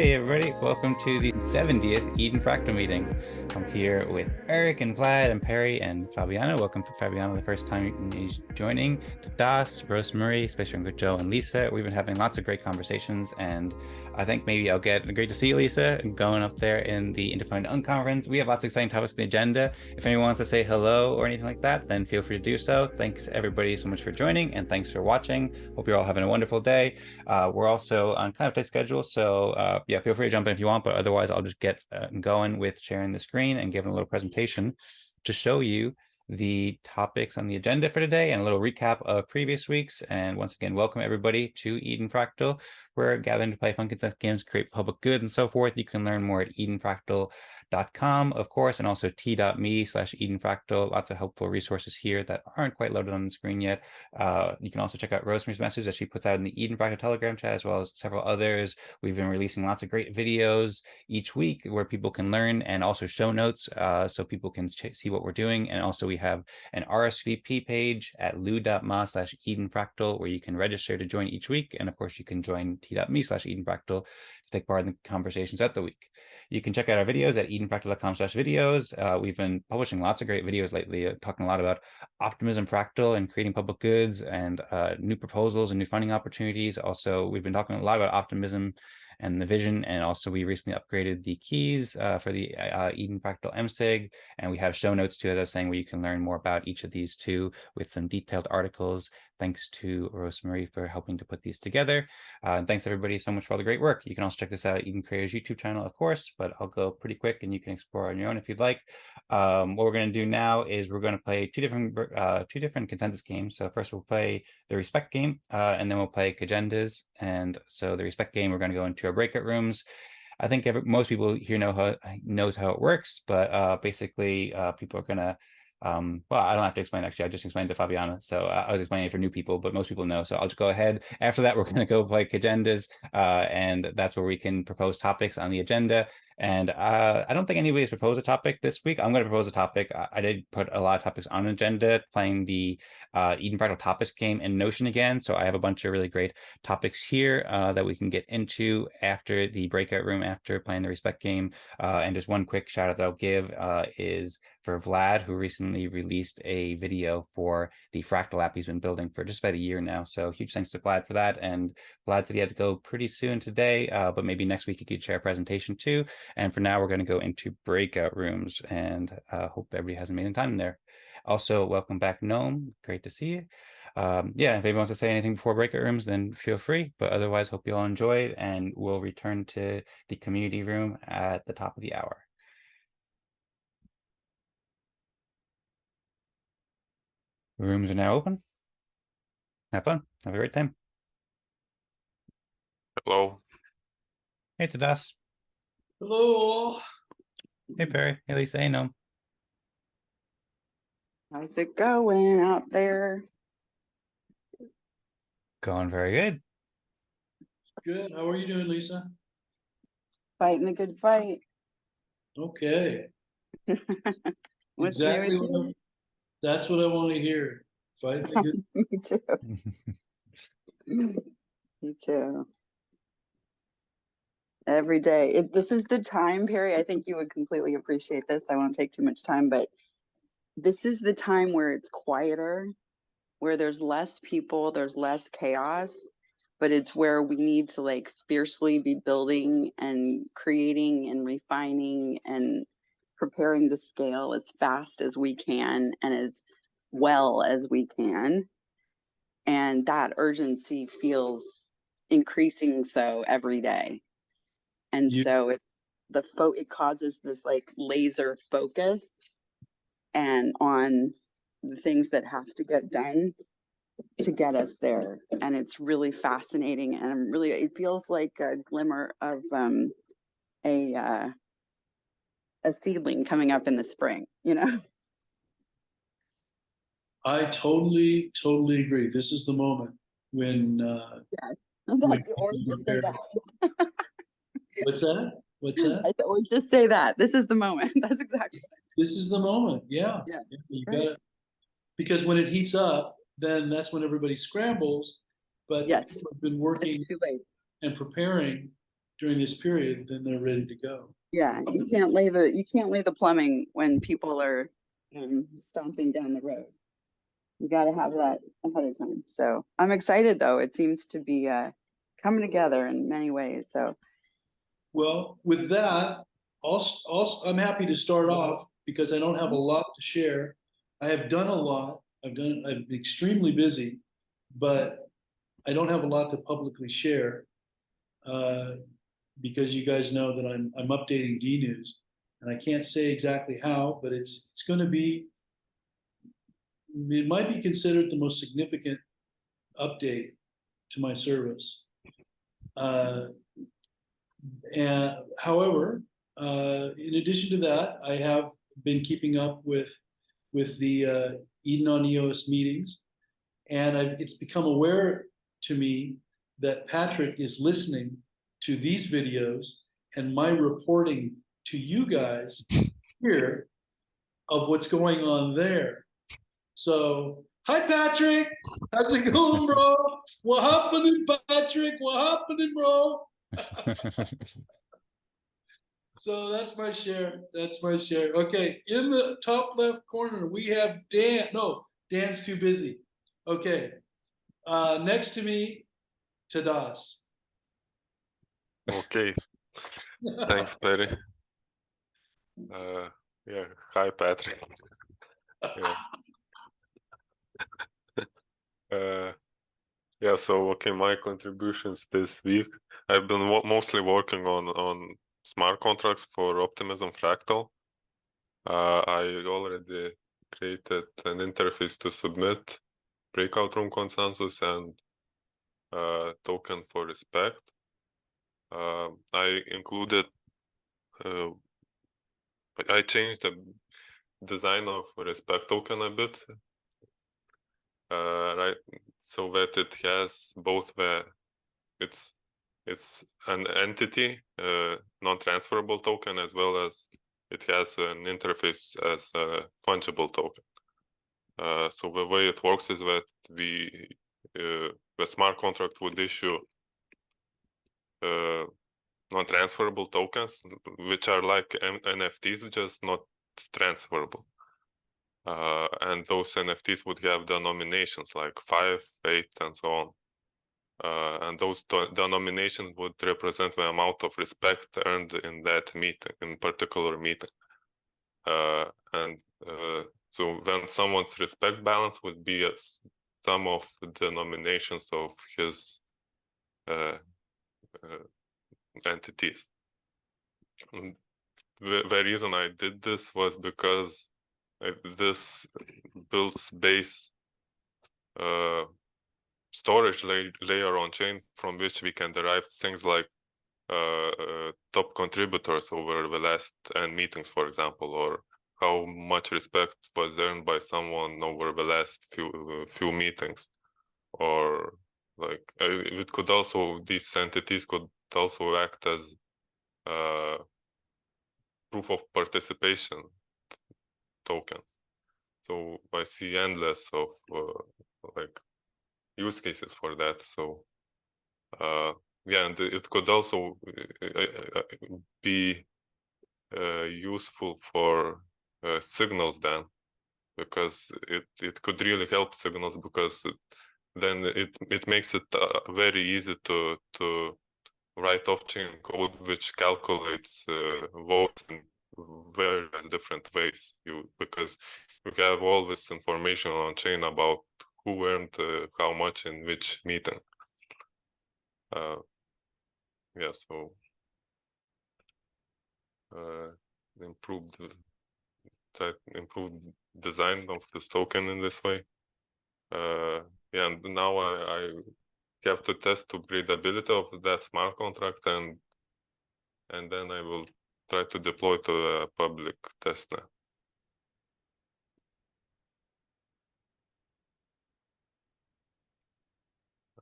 Hey everybody, welcome to the 70th Eden Fractal meeting. I'm here with Eric and Vlad and Perry and Fabiana. Welcome to Fabiana, the first time he's joining. Tadas, Rosemary, Space Jungle Joe, and Lisa. We've been having lots of great conversations, and I think maybe I'll get great to see you, Lisa, going up there in the Interplanetary Conference. We have lots of exciting topics on the agenda. If anyone wants to say hello or anything like that, then feel free to do so. Thanks everybody so much for joining, and thanks for watching. Hope you're all having a wonderful day. We're also on kind of tight schedule, so yeah, feel free to jump in if you want, but otherwise I'll just get going with sharing the screen and giving a little presentation to show you the topics on the agenda for today and a little recap of previous weeks. And once again, welcome everybody to Eden Fractal. We're gathering to play fun, consent games, create public good, and so forth. You can learn more at edenfractal.com, of course, and also t.me/edenfractal. Lots of helpful resources here that aren't quite loaded on the screen yet. You can also check out Rosemary's message that she puts out in the Eden Fractal Telegram chat, as well as several others. We've been releasing lots of great videos each week where people can learn, and also show notes so people can see what we're doing. And also we have an RSVP page at lou.ma/edenfractal where you can register to join each week. And of course, you can join t.me/edenfractal to take part in the conversations at the week. You can check out our videos at edenfractal.com/videos. We've been publishing lots of great videos lately, talking a lot about Optimism Fractal and creating public goods and new proposals and new funding opportunities. Also, we've been talking a lot about optimism and the vision, and also we recently upgraded the keys for the Eden Fractal MSIG, and we have show notes too, as I was saying, where you can learn more about each of these two with some detailed articles. Thanks to Rosemary for helping to put these together. And thanks everybody so much for all the great work. You can also check this out at Eden Creators YouTube channel, of course, but I'll go pretty quick and you can explore on your own if you'd like. What we're going to do now is we're going to play two different consensus games. So first we'll play the respect game, and then we'll play Agendas. And so the respect game, we're going to go into our breakout rooms. I think most people here knows how it works, but basically people are going to well, I don't have to explain, actually. I just explained to Fabiana, so I was explaining it for new people, but most people know, so I'll just go ahead. After that, we're going to go play Agendas, and that's where we can propose topics on the agenda. And I don't think anybody's proposed a topic this week. I'm going to propose a topic. I did put a lot of topics on an agenda, playing the Eden Fractal Topics game in Notion again, so I have a bunch of really great topics here that we can get into after the breakout room, after playing the respect game. And just one quick shout out that I'll give is for Vlad, who recently released a video for the Fractal app he's been building for just about a year now. So huge thanks to Vlad for that. And Vlad said he had to go pretty soon today, but maybe next week he could share a presentation too. And for now, we're going to go into breakout rooms, and hope everybody has an amazing time in there. Also, welcome back, Gnome. Great to see you. Yeah, if anybody wants to say anything before breakout rooms, then feel free. But otherwise, hope you all enjoyed, and we'll return to the community room at the top of the hour. Rooms are now open. Have fun. Have a great time. Hello. Hey, Tadas. Hello. Hey, Perry. Hey, Lisa. Hey, Gnome. How's it going out there? Going very good. Good. How are you doing, Lisa? Fighting a good fight. Okay. What's Exactly new what with you? that's what I want to hear. Fight the good. Me too. Me too. Every day. This is the time, Perry. I think you would completely appreciate this. I won't take too much time, but this is the time where it's quieter, where there's less people, there's less chaos, but it's where we need to like fiercely be building and creating and refining and preparing to scale as fast as we can and as well as we can. And that urgency feels increasing so every day. And so it causes this like laser focus and on the things that have to get done to get us there. And it's really fascinating, and it feels like a glimmer of a seedling coming up in the spring, you know? I totally agree. This is the moment when That's or just say that. What's that? What's that? Or just say that. This is the moment. That's exactly it. This is the moment. Yeah. You got it. Because when it heats up, then that's when everybody scrambles. But yes, people have been working and preparing during this period, then they're ready to go. Yeah, you can't lay the plumbing when people are stomping down the road. You got to have that ahead of time. So I'm excited, though. It seems to be coming together in many ways. So, well, with that, also, I'm happy to start off because I don't have a lot to share. I have done a lot. I've been extremely busy, but I don't have a lot to publicly share because you guys know that I'm updating Dnews, and I can't say exactly how, but it's going to be. It might be considered the most significant update to my service. And however, in addition to that, I have been keeping up with the Eden On EOS meetings, and it's become aware to me that Patrick is listening to these videos and my reporting to you guys here of what's going on there. So, hi Patrick, how's it going, bro? What happening, Patrick? What happening, bro? So that's my share. That's my share. Okay, in the top left corner, we have Dan. No, Dan's too busy. Okay, next to me, Tadas. Okay, thanks, Perry. Yeah, hi, Patrick. Yeah. Yeah, so okay, my contributions this week. I've been mostly working on smart contracts for Optimism Fractal. I already created an interface to submit breakout room consensus and token for respect. I included, I changed the design of respect token a bit, right? So that it has both it's an entity, non-transferable token, as well as it has an interface as a fungible token. So the way it works is that the smart contract would issue non-transferable tokens, which are like NFTs, just not transferable. And those NFTs would have denominations like 5, 8, and so on. And those denominations would represent the amount of respect earned in that meeting, in particular meeting. So then someone's respect balance would be a sum of denominations of his entities. And the reason I did this was because this builds base storage layer on chain from which we can derive things like top contributors over the last N meetings, for example, or how much respect was earned by someone over the last few meetings, or like it could also, these entities could also act as proof of participation tokens. So I see endless of like use cases for that. So yeah, and it could also be useful for signals then, because it could really help signals, because then it makes it very easy to write off-chain code which calculates votes in various different ways. Because you have all this information on chain about who earned how much in which meeting. Yeah, so improved design of this token in this way. Yeah, and now I have to test upgradability of that smart contract, and then I will try to deploy to the public testnet.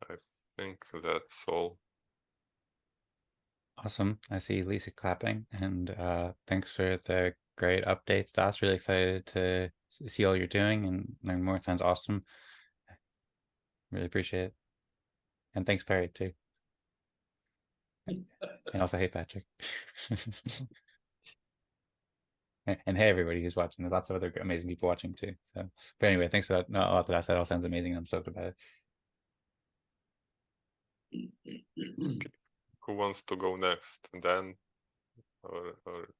I think that's all. Awesome. I see Lisa clapping, and thanks for the great updates. That's really excited to see all you're doing and learn more. Sounds awesome. Really appreciate it. And thanks, Perry, too. And also, hey, Patrick. And hey, everybody who's watching. There's lots of other amazing people watching too. So, but anyway, thanks for that. No, a lot of that. That all sounds amazing. I'm stoked about it. Who wants to go next? Dan, or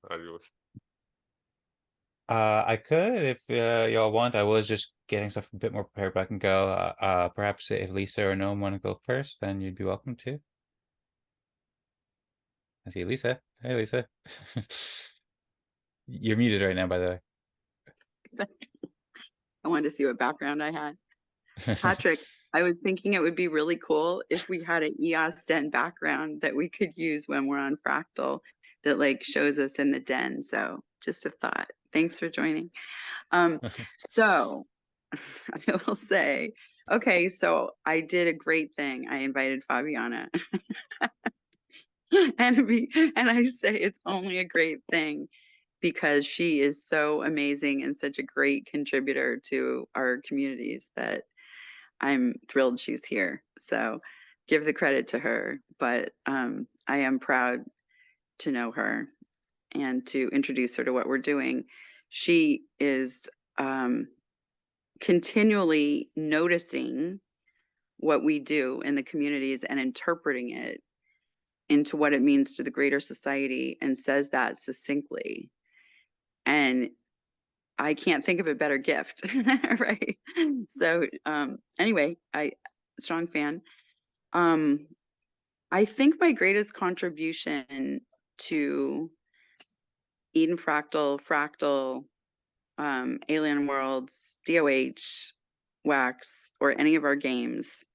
are you? I could if y'all want. I was just getting stuff a bit more prepared, but I can go. Perhaps if Lisa or Gnome want to go first, then you'd be welcome to. I see Lisa. Hey, Lisa. You're muted right now, by the way. I wanted to see what background I had. Patrick, I was thinking it would be really cool if we had an EOS den background that we could use when we're on Fractal that like shows us in the den. So just a thought. Thanks for joining. So I will say, okay, so I did a great thing. I invited Fabiana. and I say it's only a great thing because she is so amazing and such a great contributor to our communities that I'm thrilled she's here. So give the credit to her, but I am proud to know her and to introduce her to what we're doing. She is continually noticing what we do in the communities and interpreting it into what it means to the greater society, and says that succinctly. And I can't think of a better gift, right? So anyway, strong fan. I think my greatest contribution to Eden Fractal, Alien Worlds, DOH, Wax, or any of our games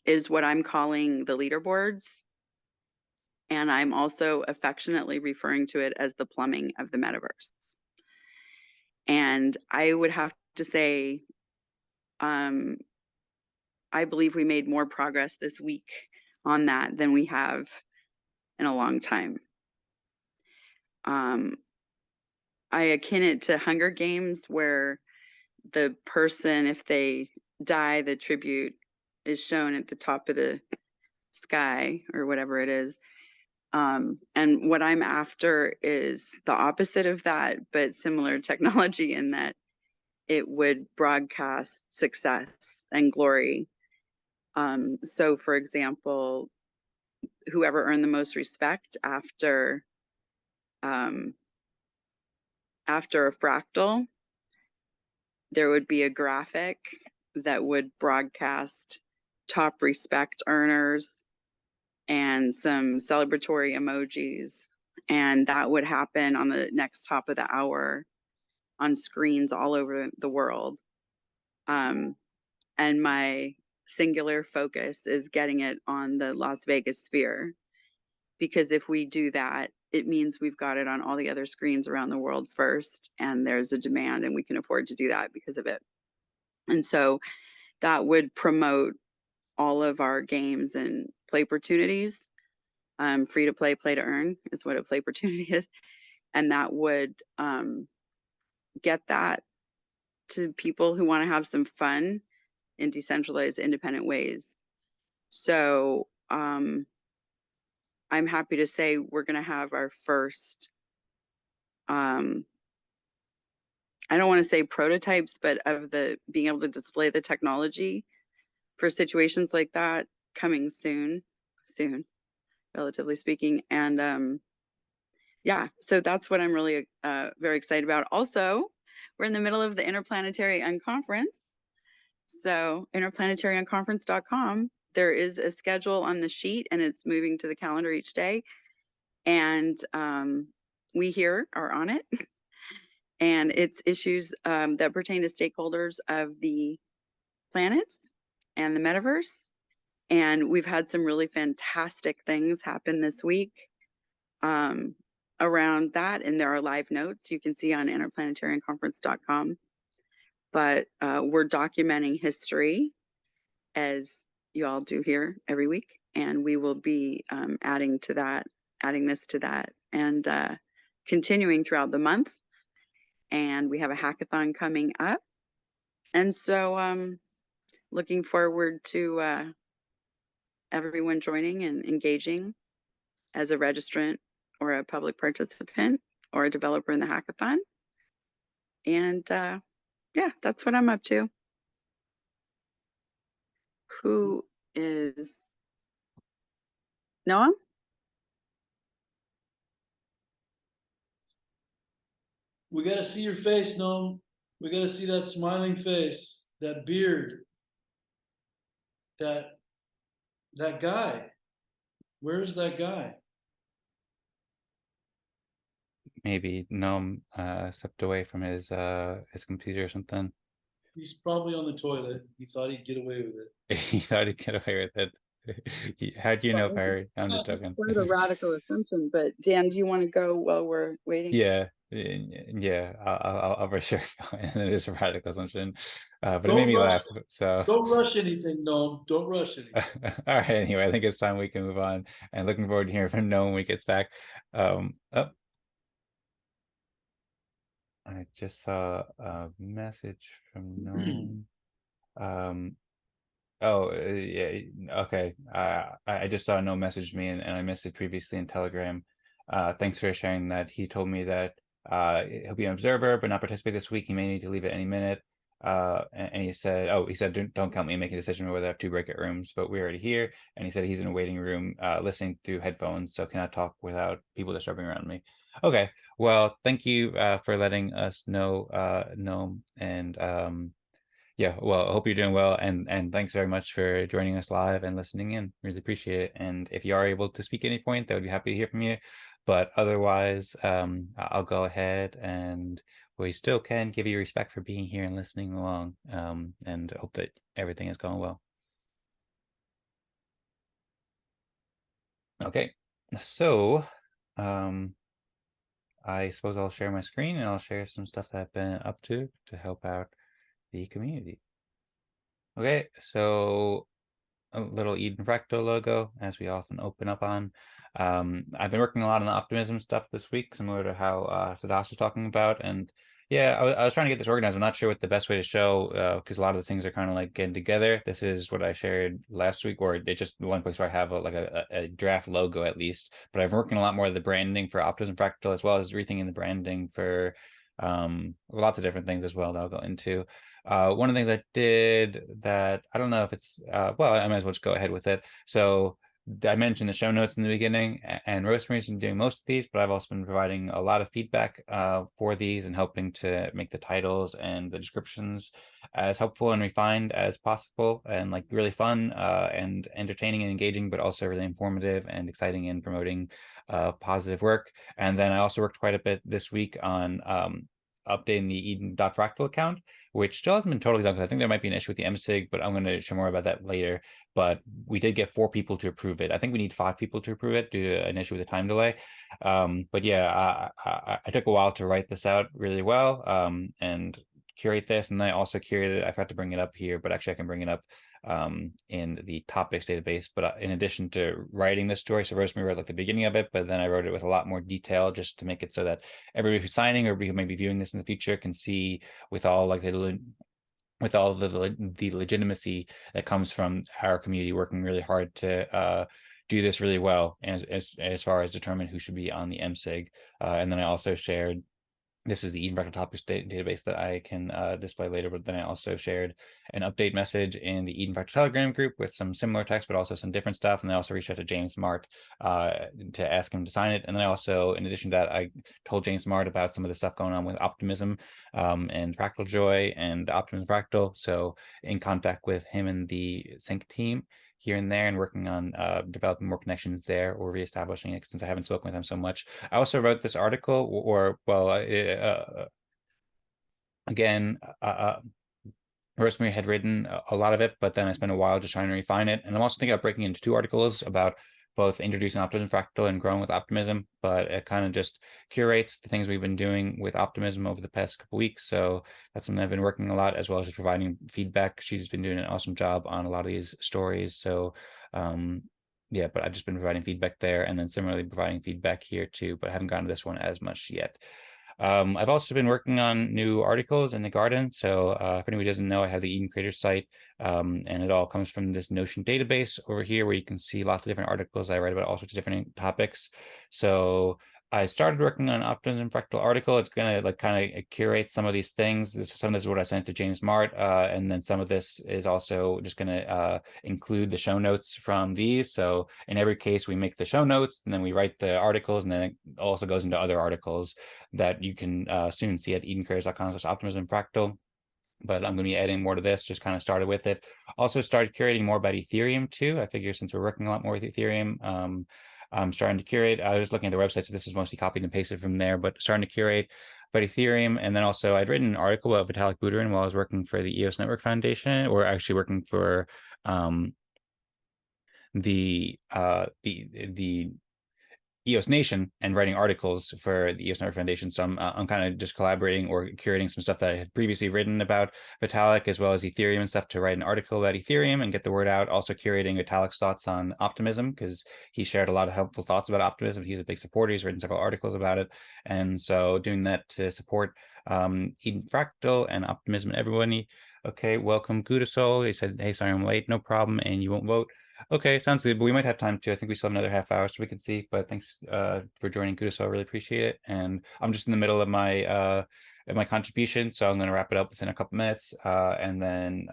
is what I'm calling the leaderboards. And I'm also affectionately referring to it as the plumbing of the metaverse. And I would have to say, I believe we made more progress this week on that than we have in a long time. I akin it to Hunger Games, where the person, if they die, the tribute is shown at the top of the sky or whatever it is. And what I'm after is the opposite of that, but similar technology in that it would broadcast success and glory. So for example, whoever earned the most respect after a fractal, there would be a graphic that would broadcast top respect earners and some celebratory emojis. And that would happen on the next top of the hour on screens all over the world. And my singular focus is getting it on the Las Vegas sphere, because if we do that, it means we've got it on all the other screens around the world first, and there's a demand and we can afford to do that because of it. And so that would promote all of our games and play opportunities. Free to play, play to earn is what a play opportunity is. And that would get that to people who want to have some fun in decentralized, independent ways. So I'm happy to say we're going to have our first, I don't want to say prototypes, but of the being able to display the technology for situations like that coming soon, relatively speaking. And yeah, so that's what I'm really very excited about. Also, we're in the middle of the Interplanetary Conference. So interplanetaryconference.com, there is a schedule on the sheet and it's moving to the calendar each day. And we here are on it. And it's issues that pertain to stakeholders of the planets and the metaverse. And we've had some really fantastic things happen this week around that. And there are live notes you can see on interplanetaryconference.com. But we're documenting history, as you all do here every week. And we will be adding this to that, and continuing throughout the month. And we have a hackathon coming up. And so looking forward to everyone joining and engaging as a registrant or a public participant or a developer in the hackathon. And yeah, that's what I'm up to. Who is Noah? We got to see your face, Gnome. We got to see that smiling face, that beard, that guy. Where is that guy? Maybe Gnome stepped away from his computer or something. He's probably on the toilet. He thought he'd get away with it. He thought he'd get away with it. How do you know, Perry? I'm just joking. Quite a radical assumption, but Dan, do you want to go while we're waiting? Yeah, I'll for sure go. And it is a radical assumption, but it made me laugh. So don't rush anything, Gnome. Don't rush anything. All right. Anyway, I think it's time we can move on. And looking forward to hearing from Gnome when he gets back. I just saw a message from Gnome. Yeah, okay. I just saw Gnome message me, and I missed it previously in Telegram. Thanks for sharing that. He told me that he'll be an observer but not participate this week. He may need to leave at any minute. And he said, don't count me making a decision whether I have 2 breakout rooms, but we're already here. And he said he's in a waiting room listening through headphones, so cannot talk without people disturbing around me. Okay, well, thank you for letting us know, Gnome. And yeah, well, I hope you're doing well, and thanks very much for joining us live and listening in. Really appreciate it. And if you are able to speak at any point, I would be happy to hear from you. But otherwise, I'll go ahead, and we still can give you respect for being here and listening along, and hope that everything is going well. Okay, so I suppose I'll share my screen, and I'll share some stuff that I've been up to help out the community. Okay, so a little Eden Fractal logo, as we often open up on. I've been working a lot on the optimism stuff this week, similar to how Tadas was talking about. And yeah, I was trying to get this organized. I'm not sure what the best way to show, because a lot of the things are kind of like getting together. This is what I shared last week, or it's just one place where I have a draft logo at least. But I've been working a lot more of the branding for Optimism Fractal, as well as rethinking the branding for lots of different things as well that I'll go into. One of the things I did that I don't know if it's well, I might as well just go ahead with it. So I mentioned the show notes in the beginning, and Rosemary's been doing most of these, but I've also been providing a lot of feedback for these and helping to make the titles and the descriptions as helpful and refined as possible, and like really fun and entertaining and engaging, but also really informative and exciting in promoting positive work. And then I also worked quite a bit this week on updating the Eden.fractal account, which still hasn't been totally done because I think there might be an issue with the MSIG, but I'm going to share more about that later. But we did get 4 people to approve it. I think we need 5 people to approve it due to an issue with the time delay. But yeah, I took a while to write this out really well and curate this. And then I also curated it. I forgot to bring it up here, but actually I can bring it up in the topics database. But in addition to writing this story, so Rosemary wrote like the beginning of it, but then I wrote it with a lot more detail just to make it so that everybody who's signing or who may be viewing this in the future can see with all like the legitimacy that comes from our community working really hard to do this really well as far as determine who should be on the MSIG. And then I also shared, this is the Eden Fractal topics database that I can display later, but then I also shared an update message in the Eden Fractal Telegram group with some similar text, but also some different stuff. And I also reached out to James Smart to ask him to sign it. And then I also, in addition to that, I told James Smart about some of the stuff going on with Optimism and Fractal Joy and Optimism Fractal. So in contact with him and the Psinq team here and there, and working on developing more connections there or reestablishing it, since I haven't spoken with them so much. I also wrote this article, again, Rosemary had written a lot of it, but then I spent a while just trying to refine it. And I'm also thinking of breaking into 2 articles about both introducing Optimism Fractal and growing with Optimism, but it kind of just curates the things we've been doing with Optimism over the past couple weeks. So that's something I've been working a lot, as well as just providing feedback. She's been doing an awesome job on a lot of these stories. So yeah, but I've just been providing feedback there, and then similarly providing feedback here too, but I haven't gotten to this one as much yet. I've also been working on new articles in the garden. So if anybody doesn't know, I have the Eden Creator site, and it all comes from this Notion database over here, where you can see lots of different articles I write about all sorts of different topics. So I started working on Optimism Fractal article. It's going to like kind of curate some of these things. Some of this is what I sent to James Mart, and then some of this is also just going to include the show notes from these. So in every case, we make the show notes, and then we write the articles, and then it also goes into other articles that you can soon see at edencreators.com/Optimism Fractal. But I'm going to be adding more to this, just kind of started with it. Also started curating more about Ethereum too. I figure since we're working a lot more with Ethereum, I'm starting to curate. I was looking at the website, so this is mostly copied and pasted from there, but starting to curate about Ethereum. And then also I'd written an article about Vitalik Buterin while I was working for the EOS Network Foundation, or actually working for the EOS Nation and writing articles for the EOS Network Foundation. So I'm kind of just collaborating or curating some stuff that I had previously written about Vitalik, as well as Ethereum and stuff, to write an article about Ethereum and get the word out. Also curating Vitalik's thoughts on optimism, because he shared a lot of helpful thoughts about optimism. He's a big supporter. He's written several articles about it. And so doing that to support Eden Fractal and Optimism and everybody. Okay, welcome Gudasol. He said, hey, sorry I'm late. No problem. And you won't vote. Okay, sounds good. But we might have time too. I think we still have another half hour, so we can see. But thanks for joining, Gudasol. I really appreciate it. And I'm just in the middle of my contribution, so I'm going to wrap it up within a couple minutes. And then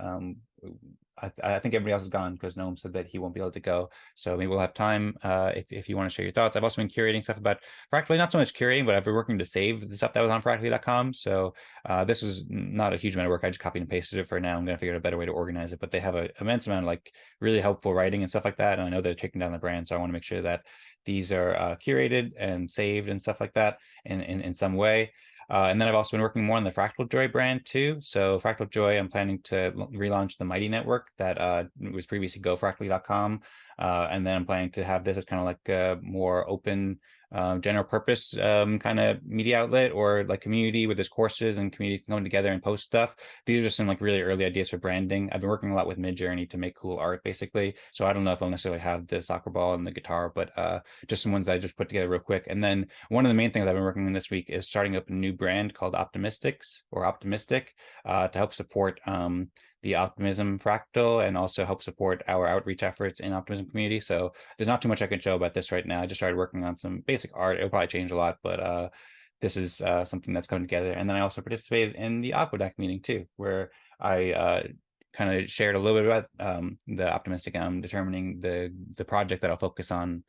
I think everybody else is gone, because Gnome said that he won't be able to go. So maybe we'll have time if you want to share your thoughts. I've also been curating stuff about Fractally, not so much curating, but I've been working to save the stuff that was on Fractally.com. So this was not a huge amount of work. I just copied and pasted it for now. I'm going to figure out a better way to organize it. But they have an immense amount of like really helpful writing and stuff like that. And I know they're taking down the brand, so I want to make sure that these are curated and saved and stuff like that in some way. And then I've also been working more on the Fractal Joy brand too. So Fractal Joy, I'm planning to relaunch the Mighty Network that was previously gofractally.com. And then I'm planning to have this as kind of like a more open, general purpose kind of media outlet, or like community where there's courses and communities going together and post stuff. These are just some like really early ideas for branding. I've been working a lot with Midjourney to make cool art, basically. So I don't know if I'll necessarily have the soccer ball and the guitar, but just some ones that I just put together real quick. And then one of the main things I've been working on this week is starting up a new brand called Optimistics, or Optimistic, to help support the Optimism Fractal, and also help support our outreach efforts in Optimism community. So there's not too much I can show about this right now. I just started working on some basic art. It'll probably change a lot, but this is something that's coming together. And then I also participated in the Aquadac meeting too, where I kind of shared a little bit about the Optimistic. I'm determining the project that I'll focus on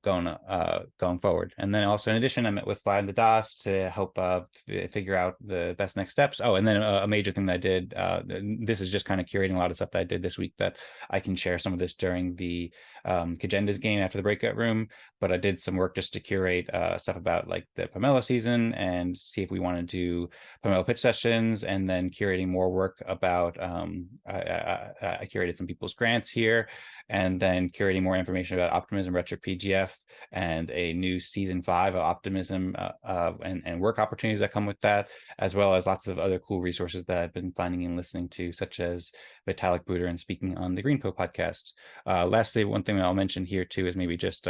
going forward. And then also, in addition, I met with Vlad and Tadas to help figure out the best next steps. Oh, and then a major thing that I did, this is just kind of curating a lot of stuff that I did this week that I can share some of this during the Agendas game after the breakout room. But I did some work just to curate stuff about like the Pomelo season, and see if we want to do Pomelo pitch sessions, and then curating more work about I curated some people's grants here, and then curating more information about Optimism RetroPGF and a new season 5 of Optimism and work opportunities that come with that, as well as lots of other cool resources that I've been finding and listening to, such as Vitalik Buterin speaking on the Greenpo podcast. Lastly, one thing I'll mention here too is maybe just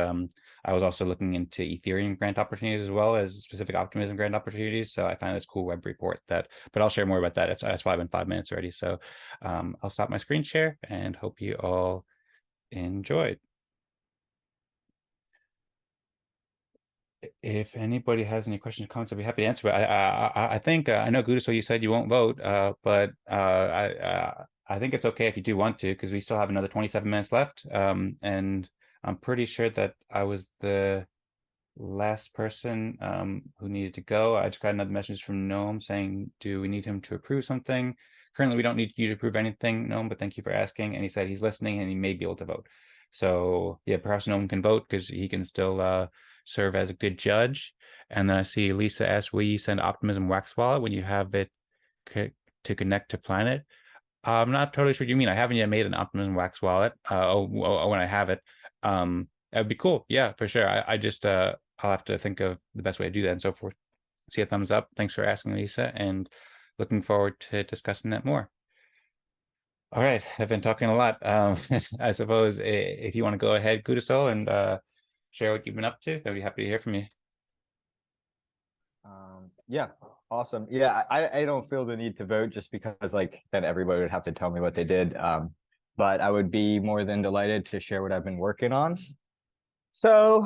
I was also looking into Ethereum grant opportunities as well as specific Optimism grant opportunities. So I found this cool web report but I'll share more about that. That's probably been 5 minutes already. So I'll stop my screen share and hope you all enjoyed. If anybody has any questions or comments, I'd be happy to answer. But I think I know Gudasol, you said you won't vote, but I think it's okay if you do want to, because we still have another 27 minutes left. And I'm pretty sure that I was the last person who needed to go. I just got another message from Gnome saying, do we need him to approve something? Currently, we don't need you to approve anything, Gnome, but thank you for asking. And he said he's listening and he may be able to vote. So yeah, perhaps Gnome can vote, because he can still serve as a good judge. And then I see Lisa asks, will you send Optimism Wax Wallet when you have it to connect to Planet? I'm not totally sure what you mean. I haven't yet made an Optimism Wax Wallet. When I have it, that'd be cool. Yeah, for sure. I just I'll have to think of the best way to do that and so forth. See a thumbs up. Thanks for asking, Lisa, and looking forward to discussing that more. All right, I've been talking a lot. I suppose if you want to go ahead, Gudasol, and share what you've been up to, I'd be happy to hear from you. Yeah, awesome. Yeah, I don't feel the need to vote just because like then everybody would have to tell me what they did. But I would be more than delighted to share what I've been working on. So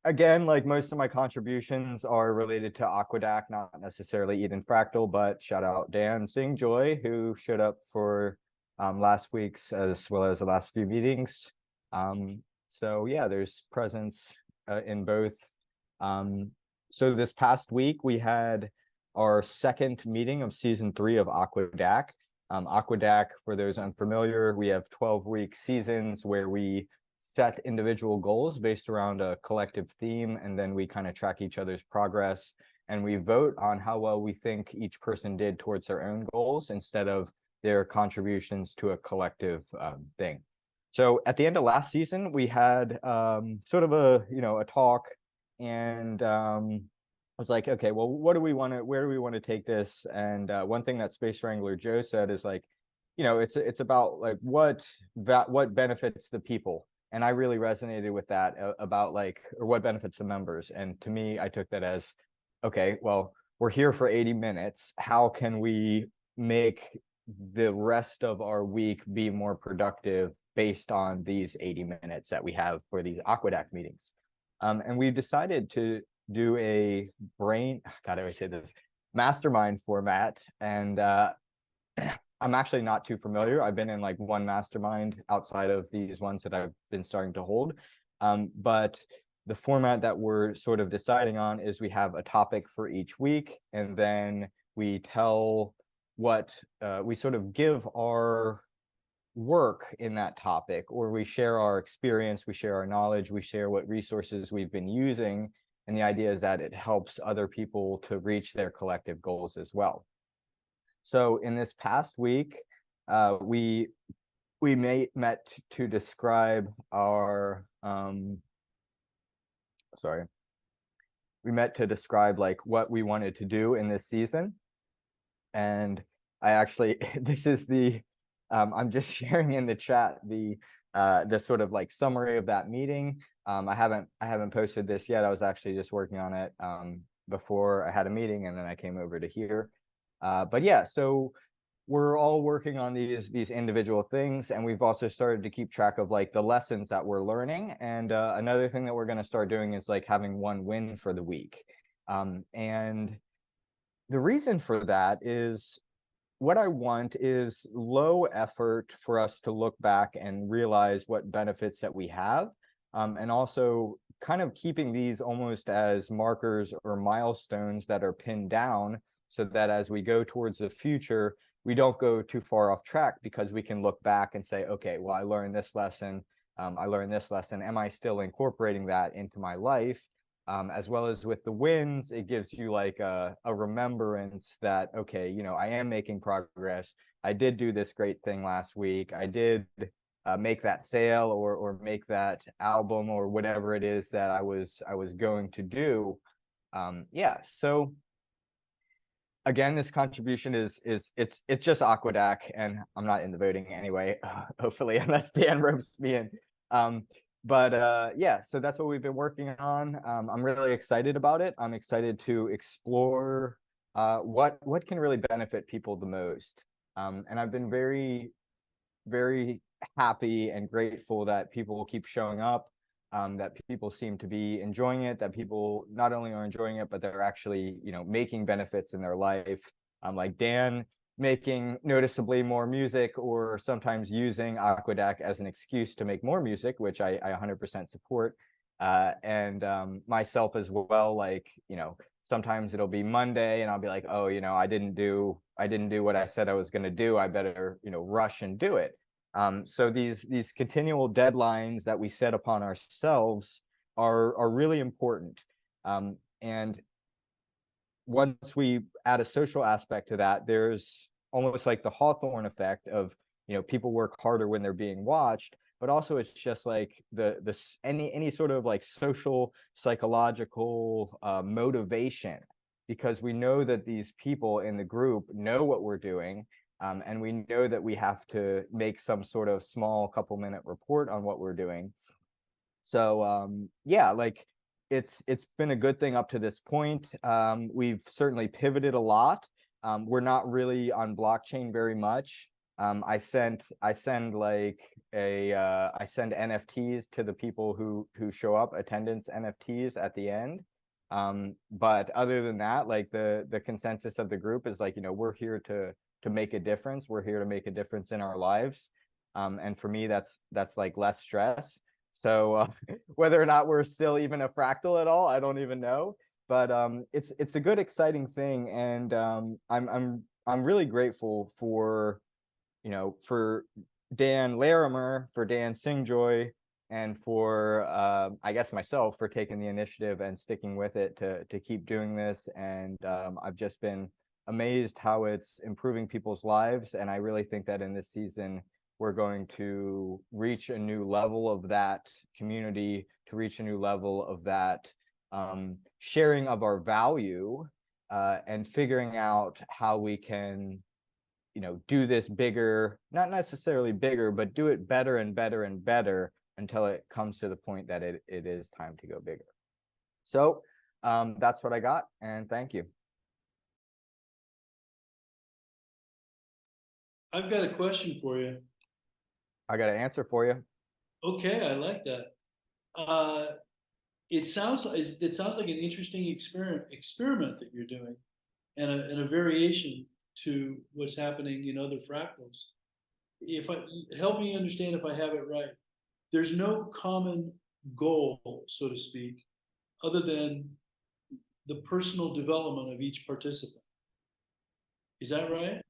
again, like most of my contributions are related to Aquadac, not necessarily Eden Fractal, but shout out Dan Joy, who showed up for last week's as well as the last few meetings. So yeah, there's presence in both. So this past week, we had our second meeting of season 3 of Aquadac. Aquadac, for those unfamiliar, we have 12-week seasons where we set individual goals based around a collective theme, and then we kind of track each other's progress, and we vote on how well we think each person did towards their own goals instead of their contributions to a collective thing. So at the end of last season, we had sort of a talk, and I was like, okay, well, where do we want to take this? And one thing that Space Wrangler Joe said is like, it's about like what benefits the people. And I really resonated with that about like, or what benefits the members. And to me, I took that as, okay, well, we're here for 80 minutes. How can we make the rest of our week be more productive based on these 80 minutes that we have for these Aquadac meetings? And we decided to do a mastermind format. And I'm actually not too familiar. I've been in like one mastermind outside of these ones that I've been starting to hold. But the format that we're sort of deciding on is we have a topic for each week, and then we tell we sort of give our work in that topic, or we share our experience, we share our knowledge, we share what resources we've been using. And the idea is that it helps other people to reach their collective goals as well. So in this past week, we met to describe our we met to describe like what we wanted to do in this season. And I actually this is the I'm just sharing in the chat the sort of like summary of that meeting. I haven't posted this yet. I was actually just working on it before I had a meeting, and then I came over to here. But yeah, so we're all working on these individual things, and we've also started to keep track of like the lessons that we're learning. And another thing that we're going to start doing is like having one win for the week. And the reason for that is what I want is low effort for us to look back and realize what benefits that we have, and also kind of keeping these almost as markers or milestones that are pinned down, so that as we go towards the future, we don't go too far off track, because we can look back and say, okay, well, I learned this lesson. Am I still incorporating that into my life? As well as with the wins, it gives you like a remembrance that, okay, I am making progress. I did do this great thing last week. I did make that sale or make that album or whatever it is that I was going to do. Yeah. So again, this contribution it's just Aquadac, and I'm not in the voting anyway, hopefully, unless Dan ropes me in. But yeah, so that's what we've been working on. I'm really excited about it. I'm excited to explore what can really benefit people the most. And I've been very, very happy and grateful that people will keep showing up, that people seem to be enjoying it, that people not only are enjoying it, but they're actually, making benefits in their life. Like Dan making noticeably more music, or sometimes using Aquadac as an excuse to make more music, which I 100% support. And myself as well, like, sometimes it'll be Monday and I'll be like, oh, I didn't do what I said I was going to do. I better, rush and do it. So these continual deadlines that we set upon ourselves are really important. And once we add a social aspect to that, there's almost like the Hawthorne effect of, people work harder when they're being watched, but also it's just like any sort of like social, psychological motivation, because we know that these people in the group know what we're doing. And we know that we have to make some sort of small couple-minute report on what we're doing. So yeah, like it's been a good thing up to this point. We've certainly pivoted a lot. We're not really on blockchain very much. I send NFTs to the people who show up, attendance NFTs at the end. But other than that, like the consensus of the group is like, we're here to make a difference. We're here to make a difference in our lives. And for me, that's like less stress. So whether or not we're still even a fractal at all, I don't even know. But it's a good, exciting thing, and I'm really grateful for for Dan Larimer, for Dan Psinq, and for I guess myself for taking the initiative and sticking with it to keep doing this. And I've just been amazed how it's improving people's lives, and I really think that in this season we're going to reach a new level of that community, to reach a new level of that sharing of our value, and figuring out how we can do this bigger, not necessarily bigger, but do it better and better and better until it comes to the point that it is time to go bigger. So that's what I got, and thank you. I've got a question for you. I got an answer for you. Okay, I like that. It sounds like an interesting experiment that you're doing, and a variation to what's happening in other fractals. Help me understand if I have it right. There's no common goal, so to speak, other than the personal development of each participant. Is that right?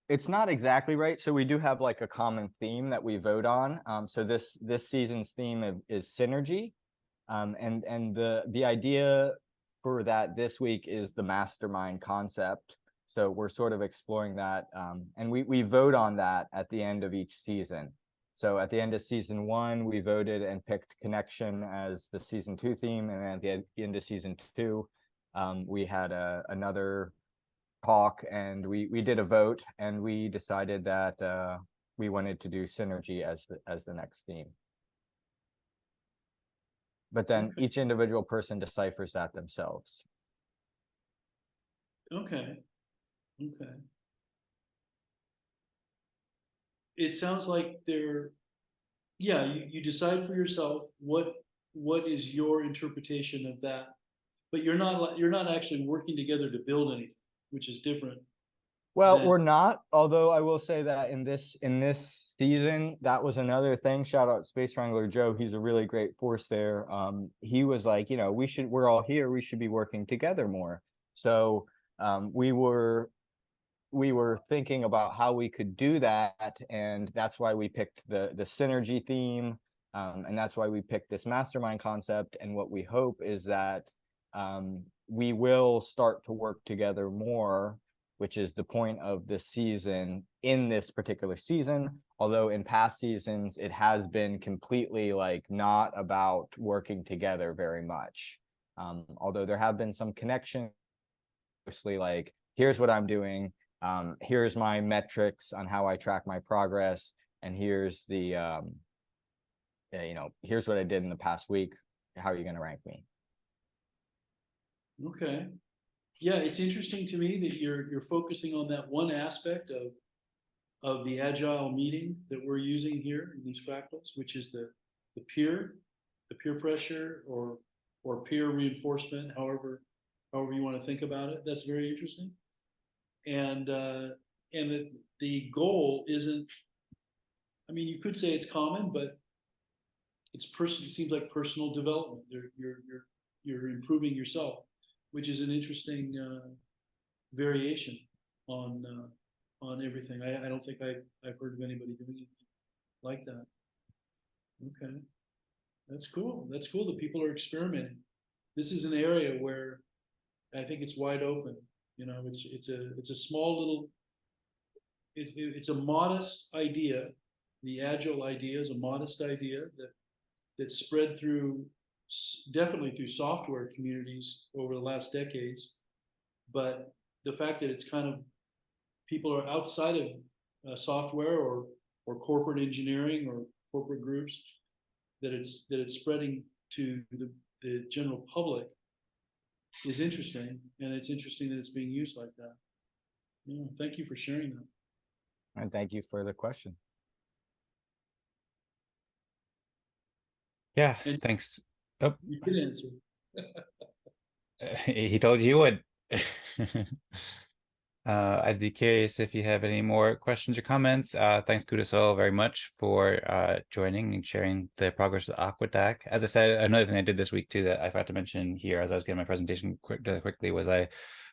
It's not exactly right. So we do have like a common theme that we vote on. So this season's theme is synergy, and the idea for that this week is the mastermind concept. So we're sort of exploring that, and we vote on that at the end of each season. So at the end of season 1, we voted and picked connection as the season 2 theme, and then at the end of season 2, we had another talk, and we did a vote, and we decided that we wanted to do synergy as the next theme. But then each individual person deciphers that themselves. Okay. Okay. It sounds like you decide for yourself what is your interpretation of that, but you're not actually working together to build anything, which is different. Well, we're not, although I will say that in this season, that was another thing. Shout out Space Wrangler Joe. He's a really great force there. He was like, we're all here. We should be working together more. So we were thinking about how we could do that, and that's why we picked the synergy theme, and that's why we picked this mastermind concept. And what we hope is that we will start to work together more, which is the point of this season in this particular season. Although in past seasons, it has been completely like not about working together very much. Although there have been some connections, mostly like, here's what I'm doing. Here's my metrics on how I track my progress, and here's the here's what I did in the past week. How are you going to rank me? Okay. Yeah, it's interesting to me that you're focusing on that one aspect of the agile meeting that we're using here in these fractals, which is the peer pressure or peer reinforcement, however you want to think about it. That's very interesting. And the goal isn't, I mean, you could say it's common, but it seems like personal development. You're improving yourself, which is an interesting variation on everything. I don't think I've heard of anybody doing anything like that. Okay, that's cool. That's cool that people are experimenting. This is an area where I think it's wide open. It's a small little. It's a modest idea. The agile idea is a modest idea that's spread definitely through software communities over the last decades. But the fact that it's kind of people are outside of software or corporate engineering or corporate groups, that it's spreading to the the general public is interesting, and it's interesting that it's being used like that. Yeah, thank you for sharing that. And thank you for the question. Yeah, And thanks. Oh, you could answer. he told you he would. I'd be curious if you have any more questions or comments. Thanks, Gudasol, very much for joining and sharing the progress of Aquadac. As I said, another thing I did this week too that I forgot to mention here as I was getting my presentation quickly was I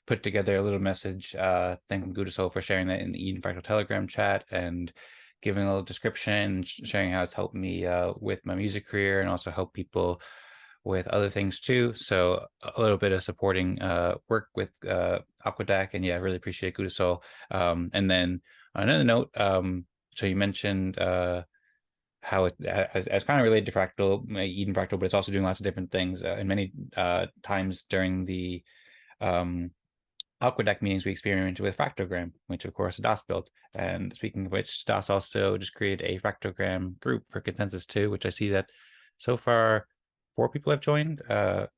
put together a little message thanking Gudasol for sharing that in the Eden Fractal Telegram chat and giving a little description, sharing how it's helped me with my music career and also help people with other things too. So a little bit of supporting work with Aquadac, and yeah, I really appreciate Gudasol. And then on another note, so you mentioned how it as kind of related to Fractal, Eden Fractal, but it's also doing lots of different things. And many times during the Aquadac meetings, we experimented with Fractogram, which of course DAS built. And speaking of which, DAS also just created a Fractogram group for consensus too, which I see that so far 4 people have joined.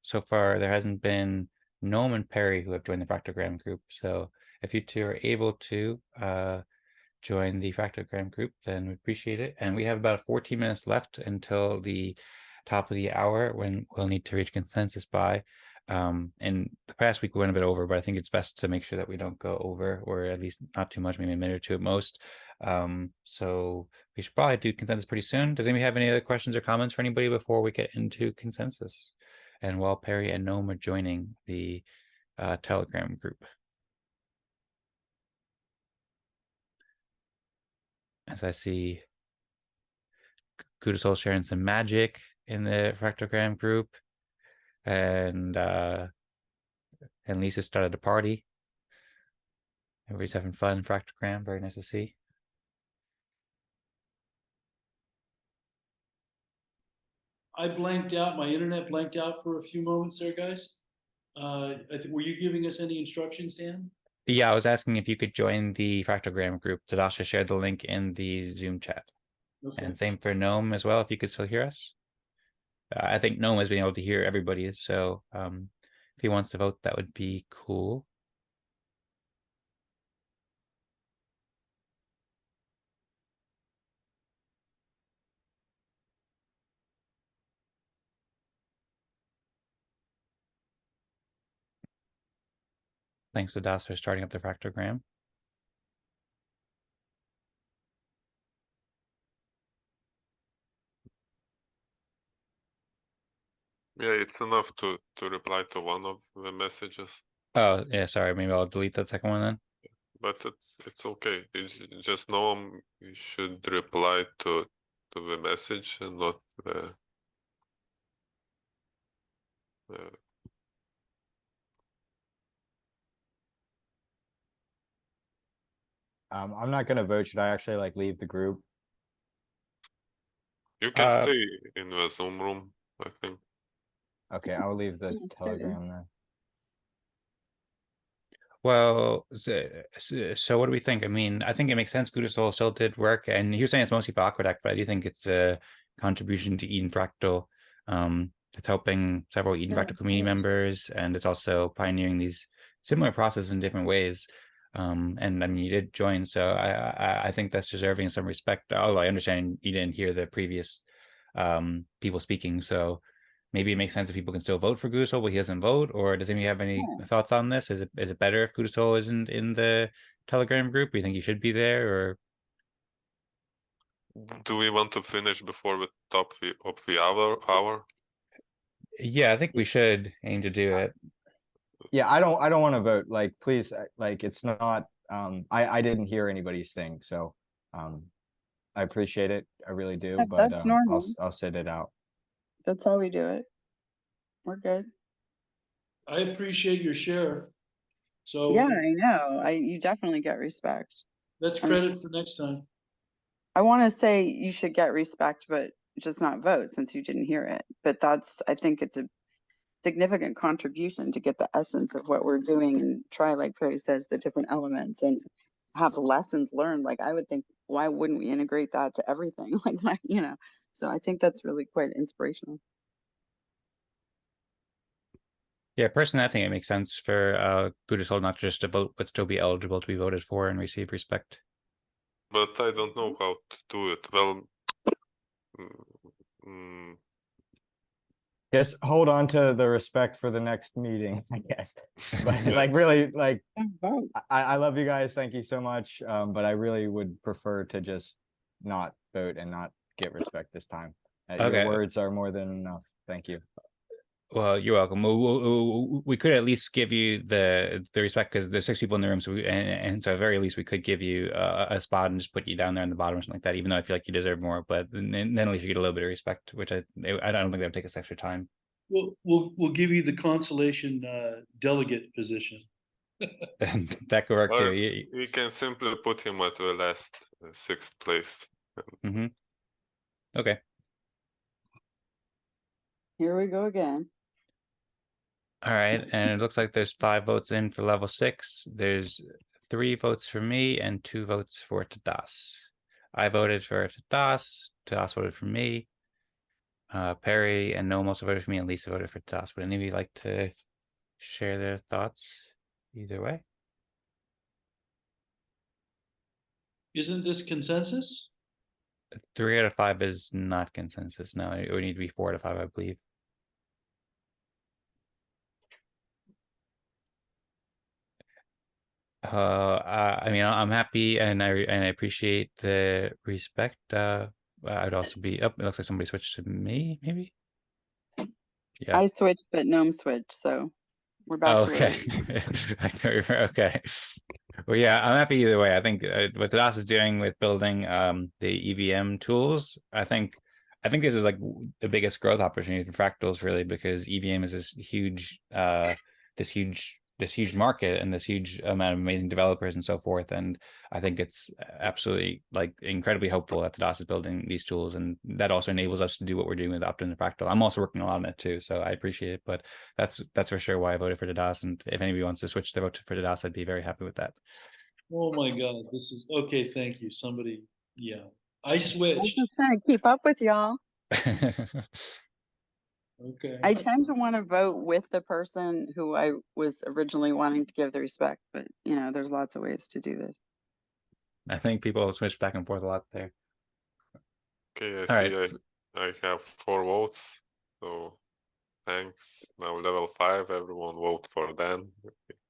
So far, there hasn't been Gnome and Perry who have joined the Fractogram group. So if you two are able to join the Fractogram group, then we appreciate it. And we have about 14 minutes left until the top of the hour when we'll need to reach consensus by. In the past week we went a bit over, but I think it's best to make sure that we don't go over, or at least not too much, maybe a minute or two at most. So we should probably do consensus pretty soon. Does anybody have any other questions or comments for anybody before we get into consensus? And while Perry and Gnome are joining the Telegram group. As I see Gudasol sharing some magic in the Fractogram group. And Lisa started a party. Everybody's having fun in Fractogram. Very nice to see. I blanked out. My internet blanked out for a few moments there, guys. I think, were you giving us any instructions, Dan? Yeah, I was asking if you could join the Fractogram group. Tadasha shared the link in the Zoom chat. Okay. And same for Gnome as well, if you could still hear us. I think Gnome has been able to hear everybody, so if he wants to vote, that would be cool. Thanks to Das for starting up the Fractogram. Yeah, it's enough to reply to one of the messages. Oh, yeah, sorry, maybe I'll delete that second one then. But it's okay. It's just know you should reply to the message and not the I'm not gonna vote. Should I actually like leave the group? You can stay in the Zoom room, I think. Okay, I'll leave the Telegram then. Well, so what do we think? I mean, I think it makes sense. Gudasol still did work, and he was saying it's mostly for Aquadac, but I do think it's a contribution to Eden Fractal. It's helping several Eden Fractal community members, and it's also pioneering these similar processes in different ways. And I mean, you did join, so I think that's deserving of some respect. Although I understand you didn't hear the previous people speaking, so maybe it makes sense if people can still vote for Gudasol, but he doesn't vote. Or does anybody have any thoughts on this? Is it better if Gudasol isn't in the Telegram group? Do you think he should be there, or? Do we want to finish before the top of the hour? Yeah, I think we should aim to do it. Yeah, I don't want to vote. Like, please, like, it's not. I didn't hear anybody's thing, so I appreciate it. I really do. Yeah, but that's normal. I'll sit it out. That's how we do it. We're good. I appreciate your share. So Yeah, I know. You definitely get respect. that's credit for next time. I want to say you should get respect, but just not vote since you didn't hear it. But I think it's a significant contribution to get the essence of what we're doing and try, like Perry says, the different elements and have lessons learned. Like, I would think, why wouldn't we integrate that to everything? Like, so I think that's really quite inspirational. Yeah, personally, I think it makes sense for Gudasol not just to vote, but still be eligible to be voted for and receive respect. But I don't know how to do it. Well, mm, Just hold on to the respect for the next meeting, I guess. But yeah. like really, like Vote. I love you guys. Thank you so much. But I really would prefer to just not vote and not get respect this time. Your Okay. words are more than enough. Thank you. Well, you're welcome. We could at least give you the respect because there's 6 people in the room, so and so at very least we could give you a spot and just put you down there in the bottom or something like that. Even though I feel like you deserve more, but then at least you get a little bit of respect, which I don't think that would take us extra time. We'll give you the consolation delegate position. That could work Or too. we can simply put him at the last 6th place. Mm-hmm. Okay. Here we go again. All right, and it looks like there's 5 votes in for level 6. There's 3 votes for me and 2 votes for Tadas. I voted for Tadas. Tadas voted for me. Perry and Gnome also voted for me, and Lisa voted for Tadas. Would any of you like to share their thoughts either way? Isn't this consensus? 3 out of 5 is not consensus. No, it would need to be 4 out of 5, I believe. I mean, I'm happy and I appreciate the respect. I'd also be up. It looks like somebody switched to me, maybe. Yeah. I switched, but Gnome switched, so we're back to where Okay. Okay. Well, yeah, I'm happy either way. I think what Tadas is doing with building the EVM tools, I think this is like the biggest growth opportunity for fractals, really, because EVM is this huge market and this huge amount of amazing developers and so forth. And I think it's absolutely like incredibly hopeful that Tadas is building these tools, and that also enables us to do what we're doing with Optimism Fractal. I'm also working a lot on it too, so I appreciate it. But that's for sure why I voted for Tadas. And if anybody wants to switch their vote for Tadas, I'd be very happy with that. Oh my God, this is okay. Thank you. Somebody, yeah, I switched. I'm trying to keep up with y'all. Okay. I tend to want to vote with the person who I was originally wanting to give the respect, but you know, there's lots of ways to do this. I think people switch back and forth a lot there. Okay, I All see. right. I have 4 votes. So thanks. Now level 5. Everyone vote for Dan.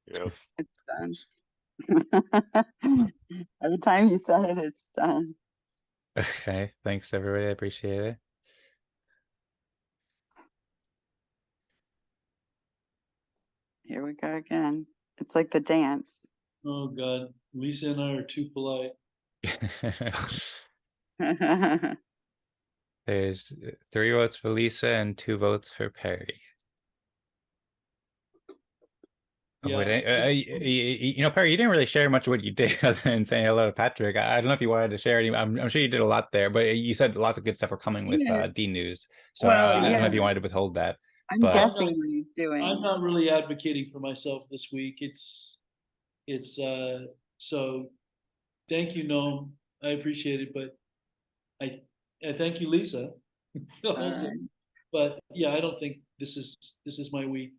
Yes. It's done. Every time you said it, it's done. Okay. Thanks, everybody. I appreciate it. Here we go again. It's like the dance. Oh God, Lisa and I are too polite. There's 3 votes for Lisa and 2 votes for Perry. Yeah. You know, Perry, you didn't really share much of what you did other than saying hello to Patrick. I don't know if you wanted to share any. I'm sure you did a lot there, but you said lots of good stuff were coming with Dnews. So Well, I don't know yeah. if you wanted to withhold that. I'm but guessing what he's doing. I'm not really advocating for myself this week. It's so thank you, Gnome. I appreciate it, but I thank you, Lisa. Also. Right. But yeah, I don't think this is my week.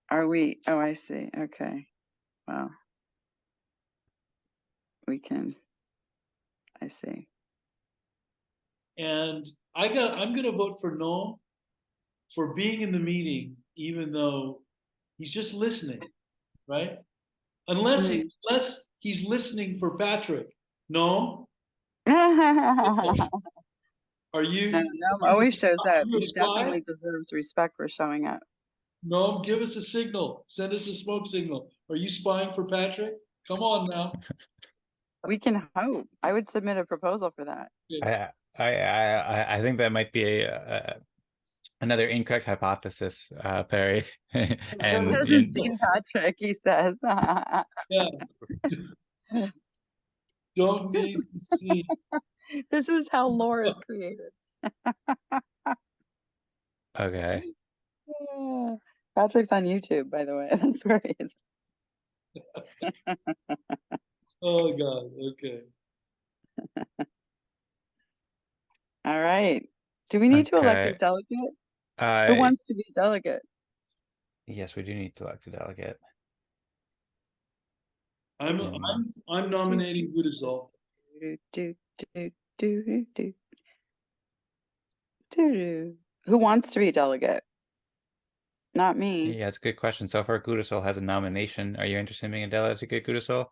Are we? Oh, I see. Okay. Well, we can. I see. And I'm gonna vote for Gnome for being in the meeting, even though he's just listening, right? Unless he's listening for Patrick. Gnome, are you? No, always shows up. You a He spy? definitely deserves respect for showing up. Gnome, give us a signal. Send us a smoke signal. Are you spying for Patrick? Come on now. We can hope. I would submit a proposal for that. I think that might be another incorrect hypothesis, Perry. And Hasn't seen Patrick, he says. Yeah. Don't name the scene. This is how lore is created. Okay. Patrick's on YouTube, by the way. That's where he is. Oh God. Okay. All right. Do we need to elect a delegate? Who wants to be delegate? Yes, we do need to elect a delegate. I'm nominating Gudasol. Who wants to be delegate? Not me. Yeah, it's a good question. So far, Gudasol has a nomination. Are you interested in being a delegate to get Gudasol?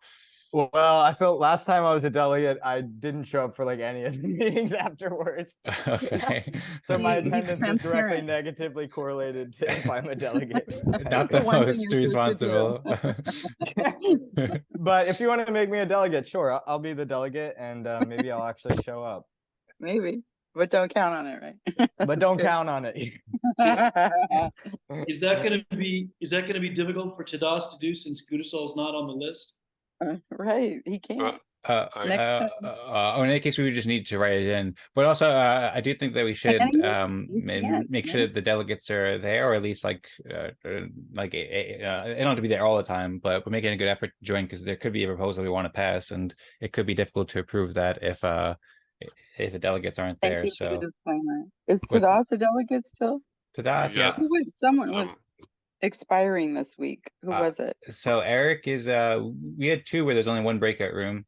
Well, I felt last time I was a delegate, I didn't show up for like any of the meetings afterwards. Okay. So my He's attendance is directly transparent. negatively correlated to if I'm a delegate. Not the one thing most you're supposed to responsible. But if you want to make me a delegate, sure, I'll be the delegate, and maybe I'll actually show up. Maybe, but don't count on it, right? But don't count on it. Is that going to be difficult for Tadas to do since Gudasol's not on the list? Right, he can't. In any case, we would just need to write it in. But also, I do think that we should make sure that the delegates are there, or at least like they don't have to be there all the time, but we're making a good effort to join because there could be a proposal we want to pass, and it could be difficult to approve that if the delegates aren't there. So is Tadas the delegate still? Tadas, Yes. Someone was expiring this week. Who was it? So Eric is we had two where there's only one breakout room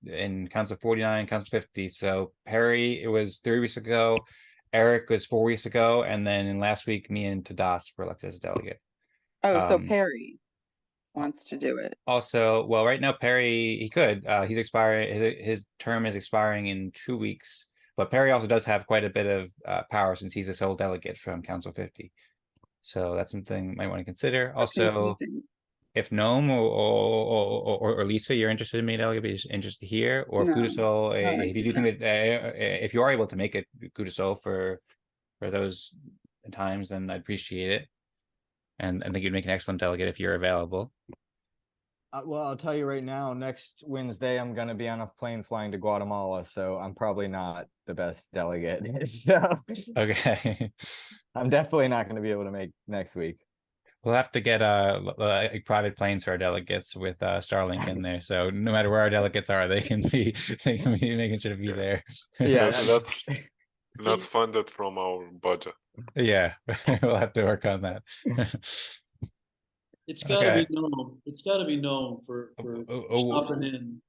in Council 49, Council 50. So Perry, it was 3 weeks ago, Eric was 4 weeks ago, and then in last week me and Tadas were elected as a delegate. So Perry wants to do it. Also, well, right now Perry, he could he's expiring, his term is expiring in 2 weeks, but Perry also does have quite a bit of power since he's a sole delegate from Council 50. So that's something you might want to consider. Also, if Gnome or Lisa, you're interested in being a delegate, but interested here, or if Gudasol, if you do think that if you are able to make it Gudasol for those times, then I'd appreciate it. And I think you'd make an excellent delegate if you're available. Well, I'll tell you right now, next Wednesday, I'm going to be on a plane flying to Guatemala, so I'm probably not the best delegate. So Okay. I'm definitely not going to be able to make next week. We'll have to get private planes for our delegates with Starlink in there. So no matter where our delegates are, they can be making sure to be there. Yeah, that's funded from our budget. Yeah, we'll have to work on that. It's got to be Gnome. It's got to be Gnome for stopping in.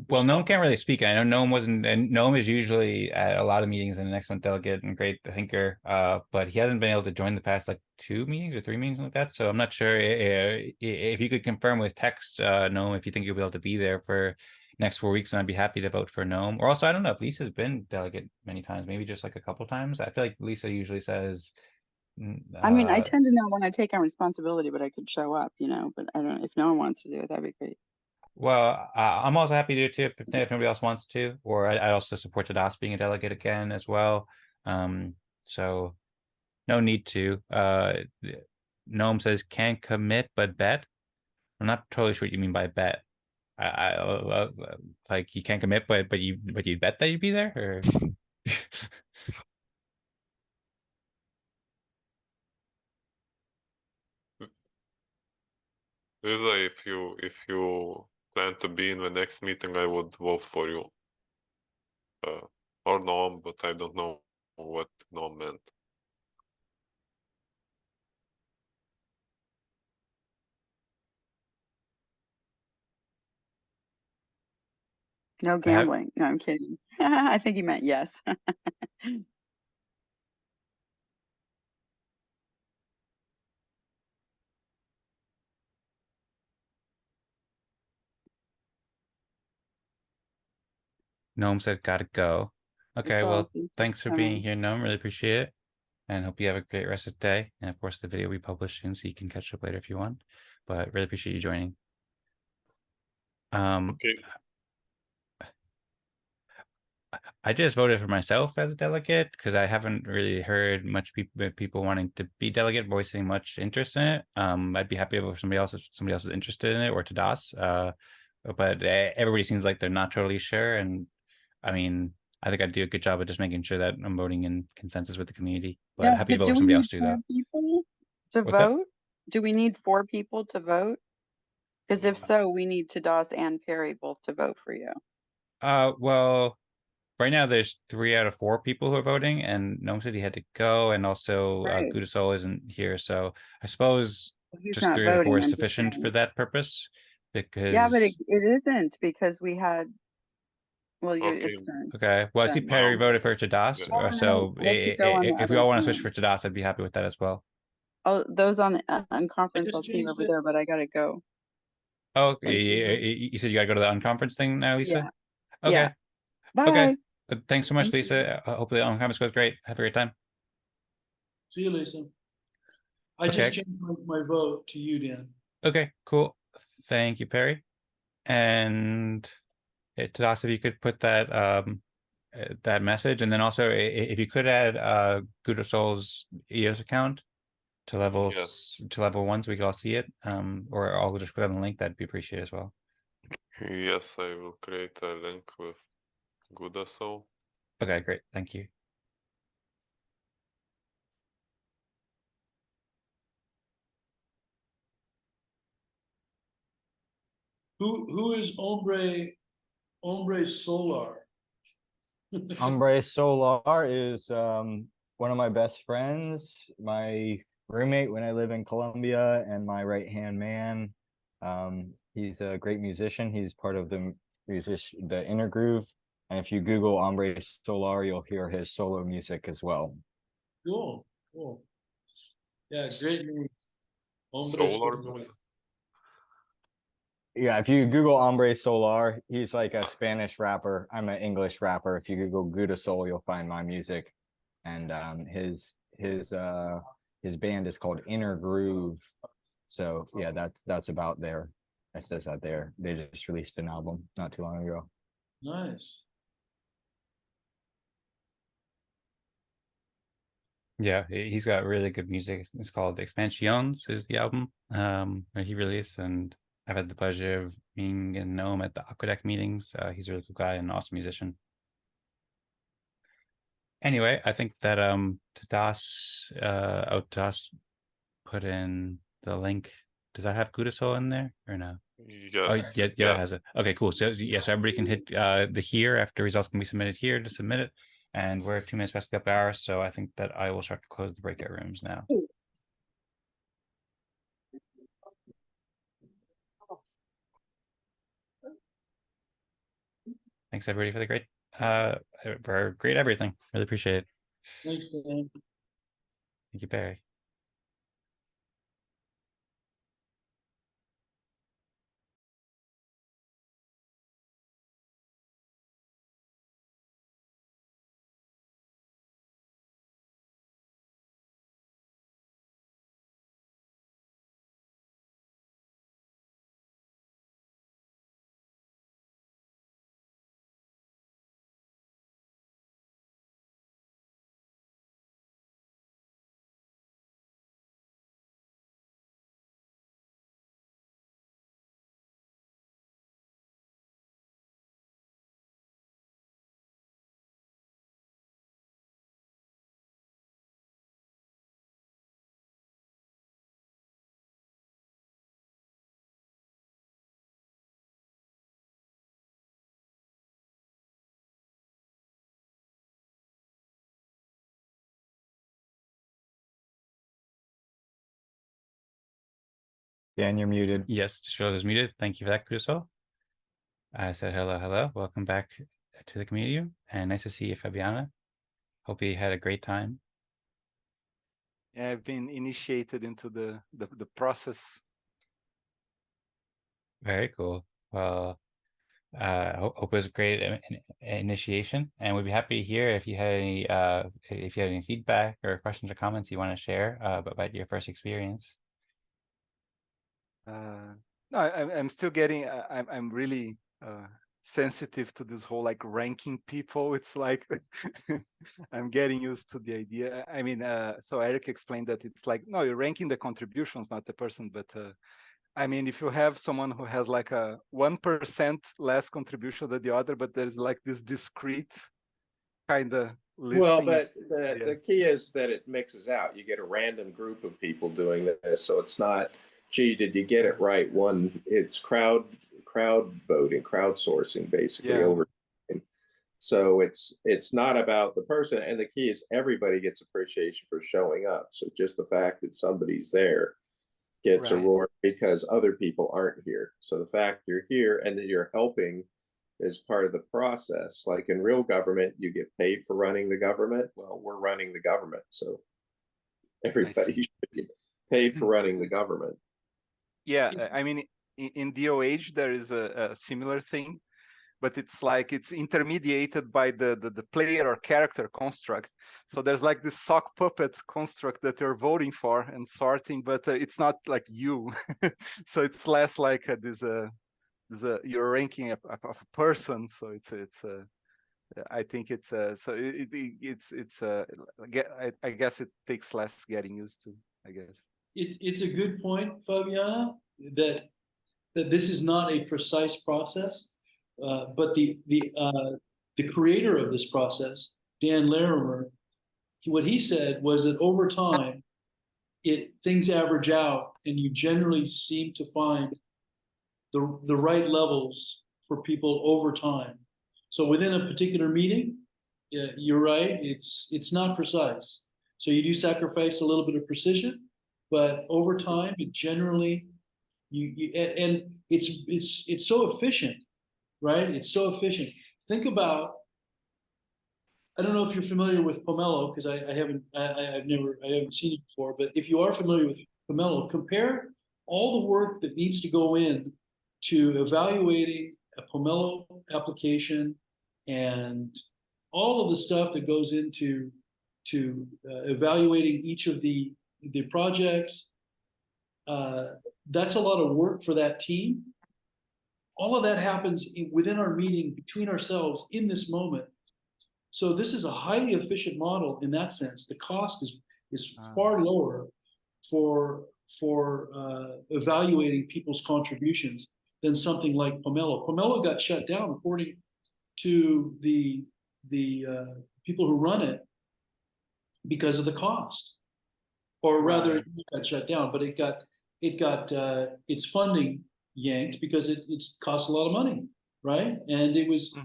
Well, Gnome can't really speak. I know Gnome wasn't, and Gnome is usually at a lot of meetings and an excellent delegate and great thinker, but he hasn't been able to join the past like 2 meetings or 3 meetings like that. So I'm not sure if you could confirm with text, Gnome, if you think you'll be able to be there for next 4 weeks, and I'd be happy to vote for Gnome. Or also, I don't know if Lisa's been delegate many times, maybe just like a couple times. I feel like Lisa usually says. I mean, I tend to not want to take on responsibility, but I could show up, but I don't know if no one wants to do it, that'd be great. Well, I'm also happy to do it too if nobody else wants to, or I also support Tadas being a delegate again as well. So no need to. Gnome says can't commit but bet. I'm not totally sure what you mean by bet. I like you can't commit, but you bet that you'd be there, or Lisa, if you plan to be in the next meeting, I would vote for you. Or Gnome, but I don't know what Gnome meant. No gambling. No, I'm kidding. I think he meant yes. Gnome said gotta go. Okay, well, thanks for being here, Gnome. Really appreciate it. And hope you have a great rest of the day. And of course, the video we publish soon, so you can catch up later if you want. But really appreciate you joining. Okay. I just voted for myself as a delegate because I haven't really heard much people wanting to be delegate voicing much interest in it. I'd be happy if somebody else is interested in it, or Tadas. But everybody seems like they're not totally sure. And I mean, I think I'd do a good job of just making sure that I'm voting in consensus with the community. But happy to vote for somebody else too, though. People to vote? Do we need 4 people to vote? Because if so, we need Tadas and Perry both to vote for you. Well, right now there's 3 out of 4 people who are voting, and Gnome said he had to go, and also Right. Gudasol isn't here. So I suppose He's just not 3 out of 4 voting, is I'm just sufficient for saying. that purpose, because Yeah, but it isn't, because we had, well, Okay, it's done. okay. Well, I see Done. Perry now, voted for Tadas, yeah. so I'll let you go on the if we other all want to switch one. for Tadas, I'd be happy with that as well. Oh, those on the conference, just I'll see you changed over it. there, but I gotta go. Oh, Thank you said you gotta go to the unconference thing now, Lisa? Yeah. Okay. Bye. Okay. Thanks so much, Thank you. Lisa. Hopefully the unconference goes great. Have a great time. See you, Lisa. I Okay. just changed my vote to you, Dan. Okay, cool. Thank you, Perry. And Tadas, if you could put that that message, and then also if you could add Gudasol's EOS account to level Yes. to level 1, so we could all see it. Or I'll just click on the link. That'd be appreciated as well. Yes, I will create a link with Gudasol. Okay, great. Thank you. Who is Hombre Solar? Hombre Solar is one of my best friends, my roommate when I live in Colombia, and my right-hand man. He's a great musician. He's part of the Inner Groove. And if you Google Hombre Solar, you'll hear his solo music as well. Cool. Yeah, great name. Solar Solar. music. Yeah, if you Google Hombre Solar, he's like a Spanish rapper. I'm an English rapper. If you Google Gudasol, you'll find my music. And his band is called Inner Groove. So yeah, that's about there. It says that there. They just released an album not too long ago. Nice. Yeah, he's got really good music. It's called Expansions is the album that he released, and I've had the pleasure of being in Gnome at the Aquadac meetings. He's a really cool guy and an awesome musician. Anyway, I think that Tadas put in the link. Does that have Gudasol in there or no? Yes. Oh yeah, that has it. Okay, cool. So yes, everybody can hit the here after results can be submitted here to submit it. And we're 2 minutes past the up hour, so I think that I will start to close the breakout rooms now. Thanks everybody for the great everything. Really appreciate it. Thanks, Dan. Thank you, Barry. Dan, you're muted. Yes, just realized I was muted. Thank you for that, Gudasol. I said hello. Welcome back to the community, and nice to see you, Fabiana. Hope you had a great time. Yeah, I've been initiated into the process. Very cool. Well, hope it was a great initiation, and we'd be happy to hear if you had any feedback or questions or comments you want to share about your first experience. No, I'm still getting. I'm really sensitive to this whole like ranking people. It's like I'm getting used to the idea. I mean, so Eric explained that it's like, no, you're ranking the contributions, not the person. But I mean, if you have someone who has like a 1% less contribution than the other, but there's like this discrete kind of listing. Well, but the key is that it mixes out. You get a random group of people doing this, so it's not, gee, did you get it right? It's crowd voting, crowdsourcing, basically. Yeah. Over. So it's not about the person, and the key is everybody gets appreciation for showing up. So just the fact that somebody's there gets a reward because other people aren't here. So the fact you're here and that you're helping is part of the process. Like in real government, you get paid for running the government. Well, we're running the government, so everybody should get paid for running the government. Yeah, I mean, in DOH there is a similar thing, but it's like it's intermediated by the player or character construct. So there's like this sock puppet construct that you're voting for and sorting, but it's not like you. So it's less like you're ranking a person. So it's I think it's so I guess it takes less getting used to, I guess. It's a good point, Fabiana, that this is not a precise process. But the creator of this process, Dan Larimer, what he said was that over time, things average out, and you generally seem to find the right levels for people over time. So within a particular meeting, you're right, it's not precise. So you do sacrifice a little bit of precision, but over time, it generally and it's so efficient. Right? It's so efficient. Think about, I don't know if you're familiar with Pomelo, because I haven't seen it before, but if you are familiar with Pomelo, compare all the work that needs to go in to evaluating a Pomelo application and all of the stuff that goes into evaluating each of the projects. That's a lot of work for that team. All of that happens within our meeting, between ourselves, in this moment. So this is a highly efficient model in that sense. The cost is far lower for evaluating people's contributions than something like Pomelo. Pomelo got shut down, according to the people who run it, because of the cost, or rather, it got shut down, but it got its funding yanked because it costs a lot of money, right? And it was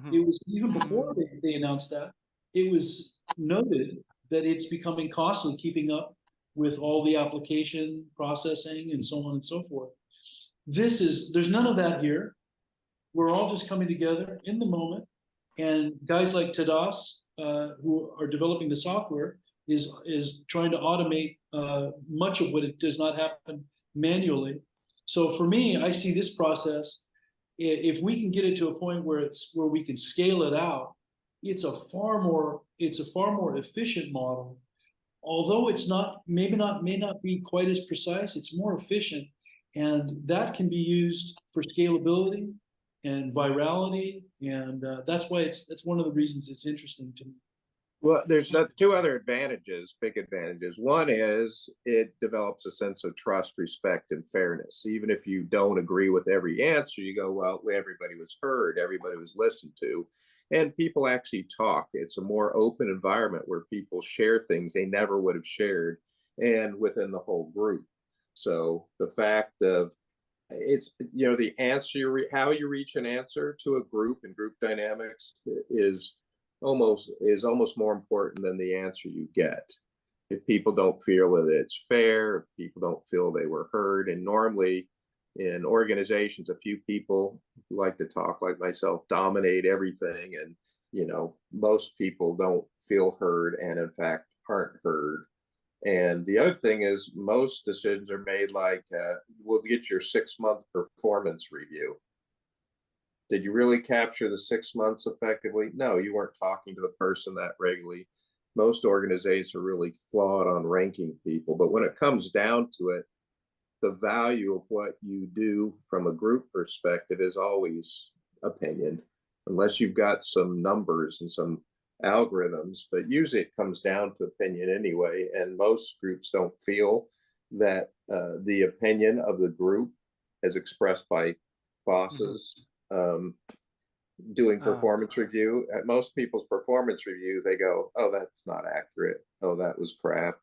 even before they announced that, it was noted that it's becoming costly keeping up with all the application processing and so on and so forth. There's none of that here. We're all just coming together in the moment, and guys like Tadas, who are developing the software, is trying to automate much of what it does not happen manually. So for me, I see this process, if we can get it to a point where we can scale it out, it's a far more efficient model. Although may not be quite as precise, it's more efficient, and that can be used for scalability and virality, and that's one of the reasons it's interesting to me. Well, there's two other advantages, big advantages. One is it develops a sense of trust, respect, and fairness. Even if you don't agree with every answer, you go, well, everybody was heard, everybody was listened to, and people actually talk. It's a more open environment where people share things they never would have shared, and within the whole group. So the fact of the answer, how you reach an answer to a group and group dynamics is almost more important than the answer you get. If people don't feel that it's fair, if people don't feel they were heard, and normally in organizations, a few people who like to talk, like myself, dominate everything, and most people don't feel heard and in fact aren't heard. And the other thing is most decisions are made like, we'll get your 6-month performance review. Did you really capture the 6 months effectively? No, you weren't talking to the person that regularly. Most organizations are really flawed on ranking people, but when it comes down to it, the value of what you do from a group perspective is always opinion, unless you've got some numbers and some algorithms, but usually it comes down to opinion anyway, and most groups don't feel that the opinion of the group as expressed by bosses doing performance review. At most people's performance review, they go, oh, that's not accurate. Oh, that was crap.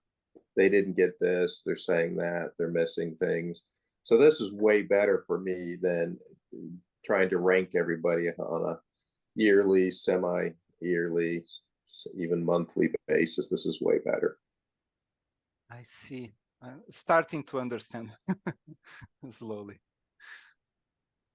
They didn't get this. They're saying that. They're missing things. So this is way better for me than trying to rank everybody on a yearly, yearly, even monthly basis. This is way better. I see. Starting to understand slowly.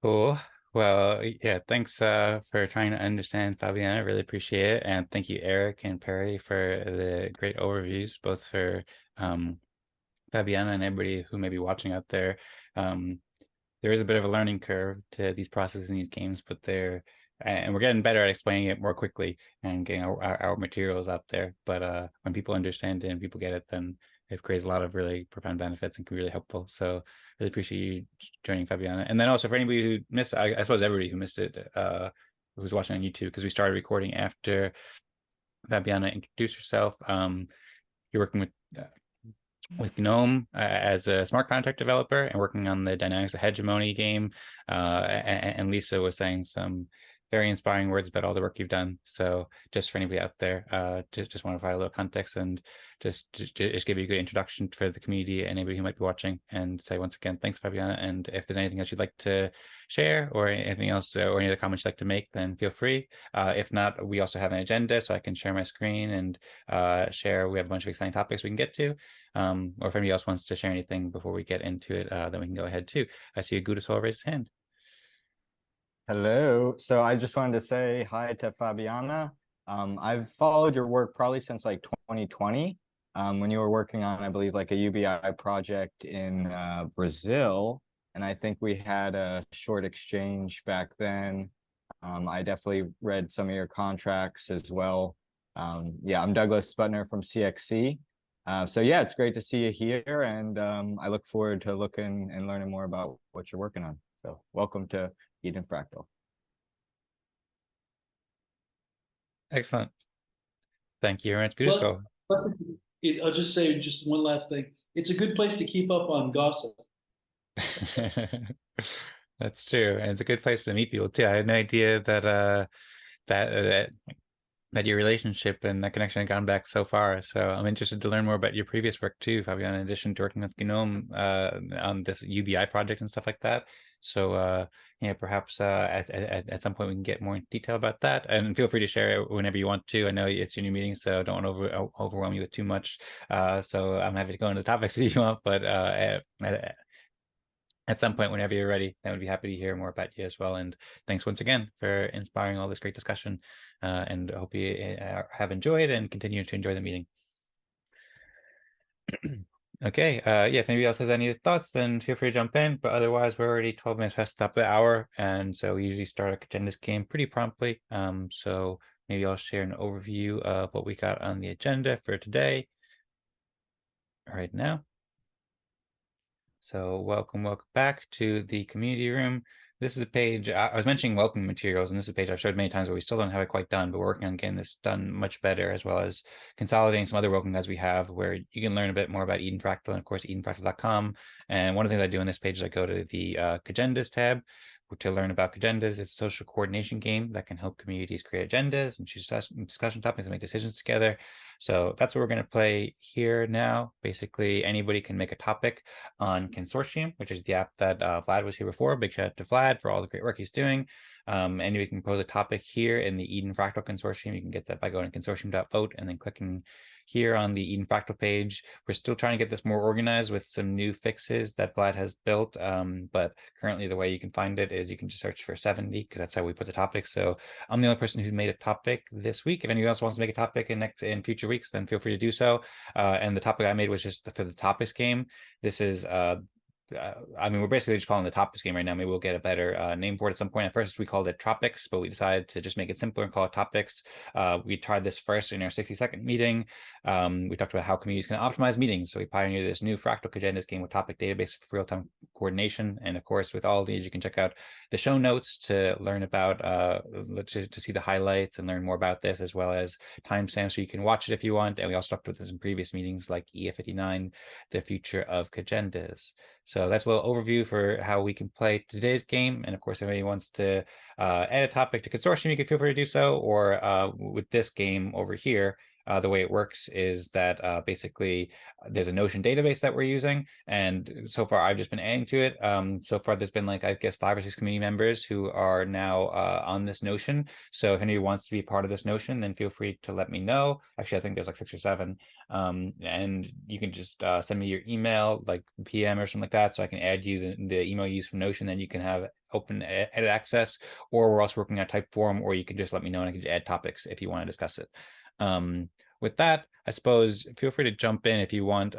Cool. Well, yeah, thanks for trying to understand, Fabiana. I really appreciate it. And thank you, Eric and Perry, for the great overviews, both for Fabiana and everybody who may be watching out there. There is a bit of a learning curve to these processes in these games, but and we're getting better at explaining it more quickly and getting our materials out there. But when people understand it and people get it, then it creates a lot of really profound benefits and can be really helpful. So really appreciate you joining, Fabiana. And then also for anybody who missed, I suppose everybody who missed it, who's watching on YouTube, because we started recording after Fabiana introduced herself. You're working with Gnome as a smart contract developer and working on the Dynamics of Hegemony game. And Lisa was saying some very inspiring words about all the work you've done. So just for anybody out there, just want to provide a little context and just give you a good introduction for the community and anybody who might be watching, and say once again, thanks, Fabiana. And if there's anything else you'd like to share or anything else or any other comments you'd like to make, then feel free. If not, we also have an agenda, so I can share my screen and share. We have a bunch of exciting topics we can get to. Or if anybody else wants to share anything before we get into it, then we can go ahead too. I see a Gudasol raise his hand. Hello. So I just wanted to say hi to Fabiana. I've followed your work probably since like 2020, when you were working on, I believe, like a UBI project in Brazil. And I think we had a short exchange back then. I definitely read some of your contracts as well. Yeah, I'm Douglas Sputner from CXC. So yeah, it's great to see you here, and I look forward to looking and learning more about what you're working on. So welcome to Eden Fractal. Excellent. Thank you very much, Gudasol. I'll just say just one last thing. It's a good place to keep up on gossip. That's true, and it's a good place to meet people too. I had no idea that that your relationship and that connection had gone back so far. So I'm interested to learn more about your previous work too, Fabiana, in addition to working with Gnome on this UBI project and stuff like that. So yeah, perhaps at some point we can get more in detail about that. And feel free to share it whenever you want to. I know it's your new meeting, so don't want to overwhelm you with too much. So I'm happy to go into the topics if you want, but at some point, whenever you're ready, I would be happy to hear more about you as well. And thanks once again for inspiring all this great discussion. And I hope you have enjoyed and continue to enjoy the meeting. Okay, yeah, if anybody else has any thoughts, then feel free to jump in. But otherwise, we're already 12 minutes past the top of the hour. And so we usually start our agendas game pretty promptly. So maybe I'll share an overview of what we got on the agenda for today right now. So welcome back to the community room. This is a page, I was mentioning welcome materials, and this is a page I've showed many times, but we still don't have it quite done, but we're working on getting this done much better, as well as consolidating some other welcome guides we have where you can learn a bit more about Eden Fractal and of course edenfractal.com. And one of the things I do on this page is I go to the Agendas tab to learn about agendas. It's a social coordination game that can help communities create agendas and choose discussion topics and make decisions together. So that's what we're going to play here now. Basically, anybody can make a topic on Consortium, which is the app that Vlad was here before. Big shout out to Vlad for all the great work he's doing. Anybody can propose a topic here in the Eden Fractal Consortium. You can get that by going to consortium.vote and then clicking here on the Eden Fractal page. We're still trying to get this more organized with some new fixes that Vlad has built. But currently the way you can find it is you can just search for 70, because that's how we put the topics. So I'm the only person who made a topic this week. If anyone else wants to make a topic in future weeks, then feel free to do so. And the topic I made was just for the topics game. This is I mean, we're basically just calling it the topics game right now. Maybe we'll get a better name for it at some point. At first, we called it Tropics, but we decided to just make it simpler and call it Topics. We tried this first in our 60-second meeting. We talked about how communities can optimize meetings. So we pioneered this new Fractal agendas game with topic database for real-time coordination. And of course, with all of these, you can check out the show notes to learn about, to see the highlights and learn more about this, as well as timestamps so you can watch it if you want. And we also talked about this in previous meetings like EF59, the future of agendas. So that's a little overview for how we can play today's game. And of course, if anybody wants to add a topic to Consortium, you can feel free to do so. Or with this game over here, the way it works is that basically there's a Notion database that we're using, and so far I've just been adding to it. So far there's been like, I guess, 5 or 6 community members who are now on this Notion. So if anybody wants to be part of this Notion, then feel free to let me know. Actually, I think there's like 6 or 7. And you can just send me your email, like PM or something like that, so I can add you the email you use from Notion. Then you can have open edit access, or we're also working on type forum, or you can just let me know and I can just add topics if you want to discuss it. With that, I suppose feel free to jump in if you want,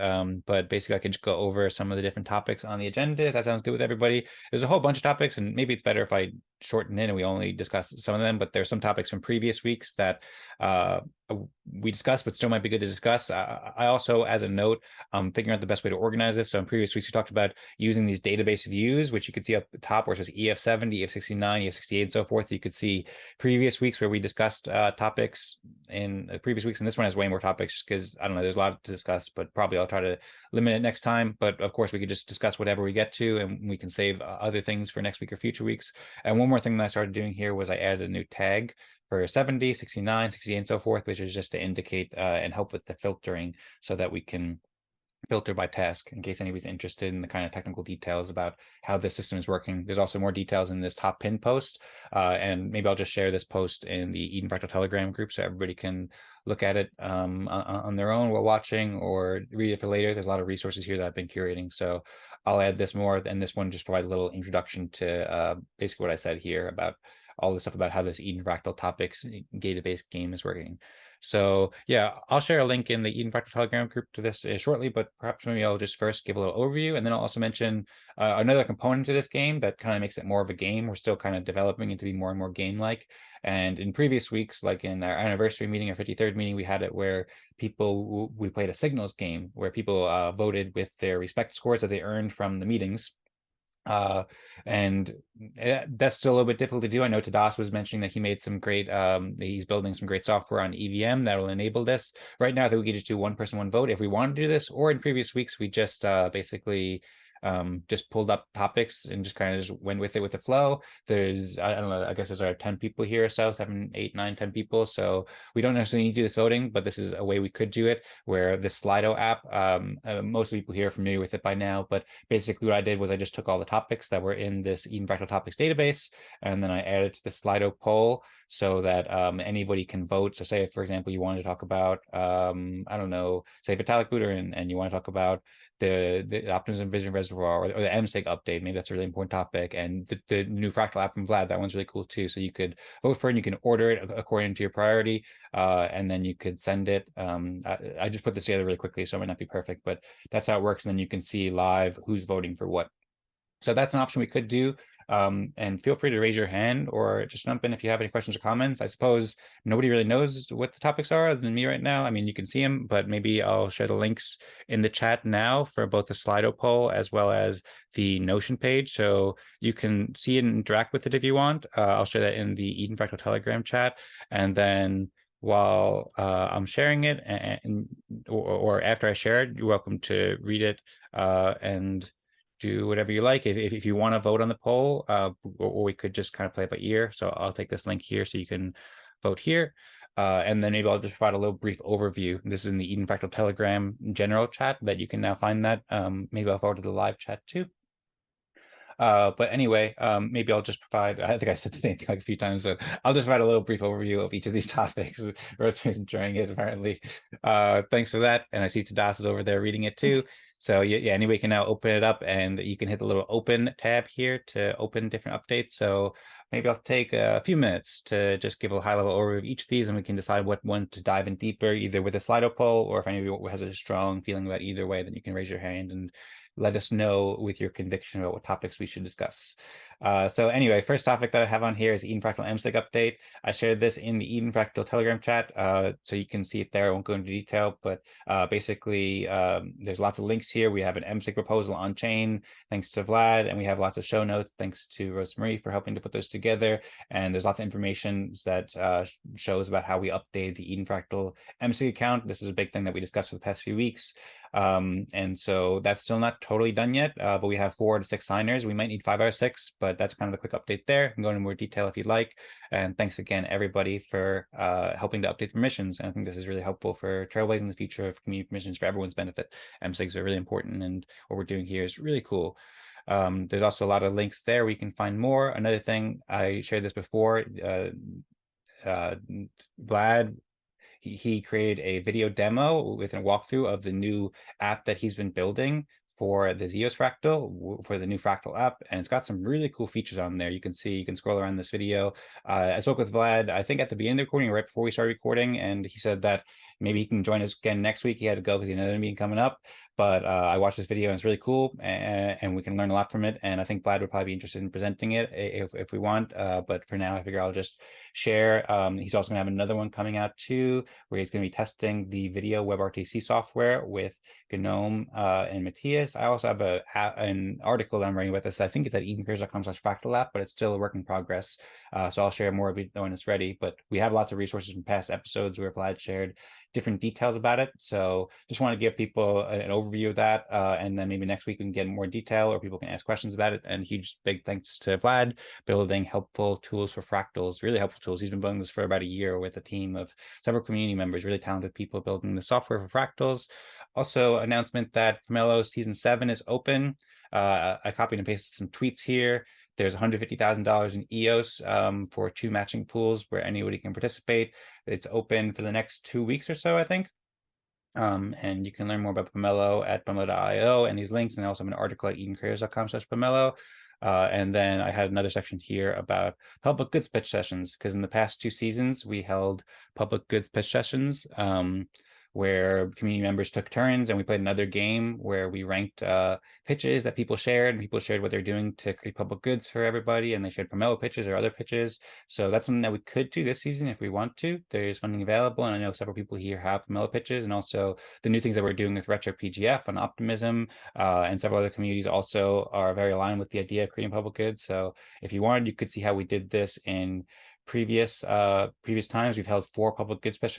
but basically I can just go over some of the different topics on the agenda, if that sounds good with everybody. There's a whole bunch of topics, and maybe it's better if I shorten it and we only discuss some of them, but there's some topics from previous weeks that we discussed, but still might be good to discuss. I also, as a note, figuring out the best way to organize this. So in previous weeks, we talked about using these database views, which you could see up the top where it says EF70, EF69, EF68, and so forth. So you could see previous weeks where we discussed topics in previous weeks, and this one has way more topics just because, I don't know, there's a lot to discuss, but probably I'll try to limit it next time. But of course, we could just discuss whatever we get to, and we can save other things for next week or future weeks. And one more thing that I started doing here was I added a new tag for 70, 69, 68, and so forth, which is just to indicate and help with the filtering so that we can filter by task in case anybody's interested in the kind of technical details about how this system is working. There's also more details in this top pin post, and maybe I'll just share this post in the Eden Fractal Telegram group so everybody can look at it on their own while watching, or read it for later. There's a lot of resources here that I've been curating, so I'll add this more, and this one just provides a little introduction to basically what I said here about all the stuff about how this Eden Fractal topics database game is working. So yeah, I'll share a link in the Eden Fractal Telegram group to this shortly, but perhaps maybe I'll just first give a little overview, and then I'll also mention another component to this game that kind of makes it more of a game. We're still kind of developing it to be more and more game-like. And in previous weeks, like in our anniversary meeting, our 53rd meeting, we had it where we played a signals game where people voted with their respect scores that they earned from the meetings. And that's still a little bit difficult to do. I know Tadas was mentioning that he made some great, he's building some great software on EVM that will enable this. Right now, I think we could just do 1 person, 1 vote if we wanted to do this, or in previous weeks, we just basically just pulled up topics and just kind of just went with it with the flow. There's, I don't know, I guess there's 10 people here or so, 7, 8, 9, 10 people. So we don't necessarily need to do this voting, but this is a way we could do it, where this Slido app, most people here are familiar with it by now, but basically what I did was I just took all the topics that were in this Eden Fractal topics database, and then I added to the Slido poll so that anybody can vote. So say, for example, you wanted to talk about, I don't know, say Vitalik Buterin, and you want to talk about the Optimism Vision Reservoir, or the MSIG update. Maybe that's a really important topic. And the new Fractal app from Vlad, that one's really cool too. So you could vote for it, and you can order it according to your priority, and then you could send it. I just put this together really quickly, so it might not be perfect, but that's how it works. And then you can see live who's voting for what. So that's an option we could do. And feel free to raise your hand or just jump in if you have any questions or comments. I suppose nobody really knows what the topics are other than me right now. I mean, you can see them, but maybe I'll share the links in the chat now for both the Slido poll as well as the Notion page, so you can see and interact with it if you want. I'll share that in the Eden Fractal Telegram chat, and then while I'm sharing it, or after I share it, you're welcome to read it and do whatever you like. If you want to vote on the poll, or we could just kind of play it by ear. So I'll take this link here so you can vote here. And then maybe I'll just provide a little brief overview. This is in the Eden Fractal Telegram general chat that you can now find that. Maybe I'll forward to the live chat too. But anyway, maybe I'll just provide, I think I said the same thing like a few times, but I'll just provide a little brief overview of each of these topics. Rosemary's enjoying it, apparently. Thanks for that. And I see Tadas is over there reading it too. So yeah, anybody can now open it up, and you can hit the little open tab here to open different updates. So maybe I'll take a few minutes to just give a high-level overview of each of these, and we can decide what one to dive in deeper, either with a Slido poll, or if anybody has a strong feeling about either way, then you can raise your hand and let us know with your conviction about what topics we should discuss. So anyway, first topic that I have on here is Eden Fractal MSIG update. I shared this in the Eden Fractal Telegram chat, so you can see it there. I won't go into detail, but basically there's lots of links here. We have an MSIG proposal on chain, thanks to Vlad, and we have lots of show notes, thanks to Rosemary for helping to put those together. And there's lots of information that shows about how we update the Eden Fractal MSIG account. This is a big thing that we discussed for the past few weeks. And so that's still not totally done yet, but we have 4 to 6 signers. We might need 5 out of 6, but that's kind of the quick update there. You can go into more detail if you'd like. And thanks again, everybody, for helping to update the permissions. And I think this is really helpful for trailblazing the future of community permissions for everyone's benefit. MSIGs are really important, and what we're doing here is really cool. There's also a lot of links there where you can find more. Another thing, I shared this before, Vlad, he created a video demo with a walkthrough of the new app that he's been building for the ZEOS Fractal, for the new Fractal app, and it's got some really cool features on there. You can see, you can scroll around this video. I spoke with Vlad, I think at the beginning of the recording, right before we started recording, and he said that maybe he can join us again next week. He had to go because he had another meeting coming up, but I watched this video and it's really cool, and we can learn a lot from it. And I think Vlad would probably be interested in presenting it if we want. But for now, I figure I'll just share. He's also gonna have another one coming out too, where he's gonna be testing the video WebRTC software with Gnome and Matthias. I also have an article that I'm writing about this. I think it's at edencares.com/fractal app, but it's still a work in progress. So I'll share more when it's ready. But we have lots of resources from past episodes where Vlad shared different details about it. So just want to give people an overview of that. And then maybe next week we can get more detail, or people can ask questions about it. And huge big thanks to Vlad, building helpful tools for fractals, really helpful tools. He's been building this for about a year with a team of several community members, really talented people building the software for fractals. Also, announcement that Pomelo Season 7 is open. I copied and pasted some tweets here. There's $150,000 in EOS for 2 matching pools where anybody can participate. It's open for the next 2 weeks or so, I think. And you can learn more about Pomelo at pomelo.io and these links. And I also have an article at edencares.com/Pomelo. And then I had another section here about public goods pitch sessions, because in the past 2 seasons, we held public goods pitch sessions where community members took turns, and we played another game where we ranked pitches that people shared, and people shared what they're doing to create public goods for everybody, and they shared Pomelo pitches or other pitches. So that's something that we could do this season if we want to. There's funding available, and I know several people here have Pomelo pitches, and also the new things that we're doing with RetroPGF on Optimism, and several other communities also are very aligned with the idea of creating public goods. So if you wanted, you could see how we did this in previous times. We've held 4 public goods pitch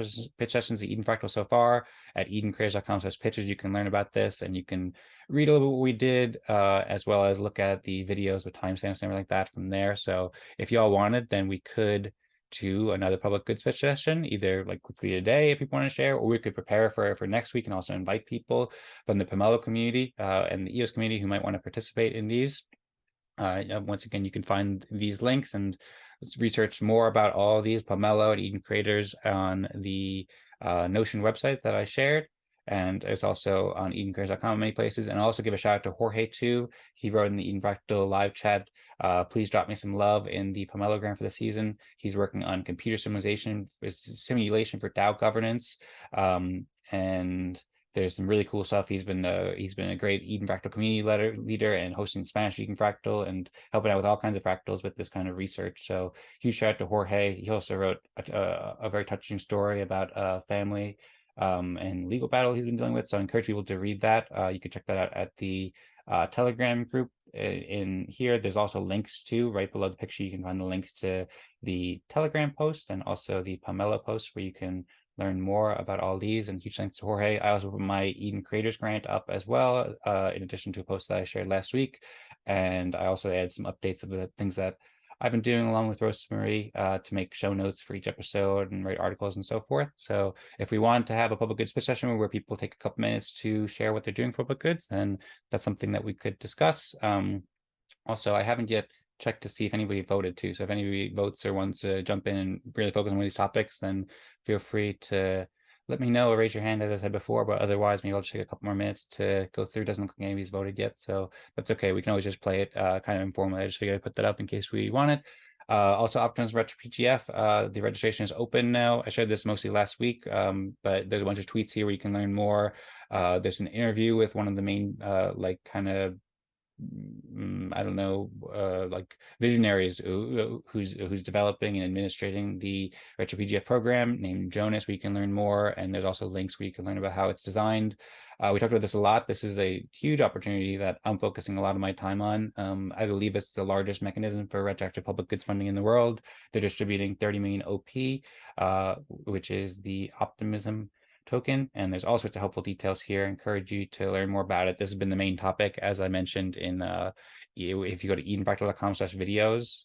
sessions at Eden Fractal so far. At edencares.com/pitches, you can learn about this, and you can read a little bit what we did, as well as look at the videos with timestamps and everything like that from there. So if y'all wanted, then we could do another public goods pitch session, either like quickly today if people want to share, or we could prepare for next week and also invite people from the Pomelo community and the EOS community who might want to participate in these. Once again, you can find these links and research more about all of these, Pomelo and Eden Creators, on the Notion website that I shared. And it's also on edencares.com in many places. And I'll also give a shout out to Jorge too. He wrote in the Eden Fractal live chat, please drop me some love in the Pomelogram for the season. He's working on computer simulation for DAO governance. And there's some really cool stuff. He's been a great Eden Fractal community leader and hosting Spanish Eden Fractal and helping out with all kinds of fractals with this kind of research. So huge shout out to Jorge. He also wrote a very touching story about a family and legal battle he's been dealing with. So I encourage people to read that. You can check that out at the Telegram group. In here, there's also links to, right below the picture, you can find the links to the Telegram post and also the Pomelo post where you can learn more about all these. And huge thanks to Jorge. I also put my Eden Creators grant up as well, in addition to a post that I shared last week. And I also add some updates of the things that I've been doing along with Rosemary to make show notes for each episode and write articles and so forth. So if we want to have a public goods pitch session where people take a couple minutes to share what they're doing for public goods, then that's something that we could discuss. Also, I haven't yet checked to see if anybody voted too. So if anybody votes or wants to jump in and really focus on one of these topics, then feel free to let me know or raise your hand, as I said before. But otherwise, maybe I'll just take a couple more minutes to go through. Doesn't look like anybody's voted yet, so that's okay. We can always just play it kind of informally. I just figured I'd put that up in case we want it. Also, Optimism RetroPGF, the registration is open now. I shared this mostly last week, but there's a bunch of tweets here where you can learn more. There's an interview with one of the main I don't know, like visionaries who's developing and administrating the RetroPGF program, named Jonas, where you can learn more. And there's also links where you can learn about how it's designed. We talked about this a lot. This is a huge opportunity that I'm focusing a lot of my time on. I believe it's the largest mechanism for retroactive public goods funding in the world. They're distributing 30 million OP, which is the Optimism token, and there's all sorts of helpful details here. I encourage you to learn more about it. This has been the main topic, as I mentioned in if you go to edenfractal.com/videos,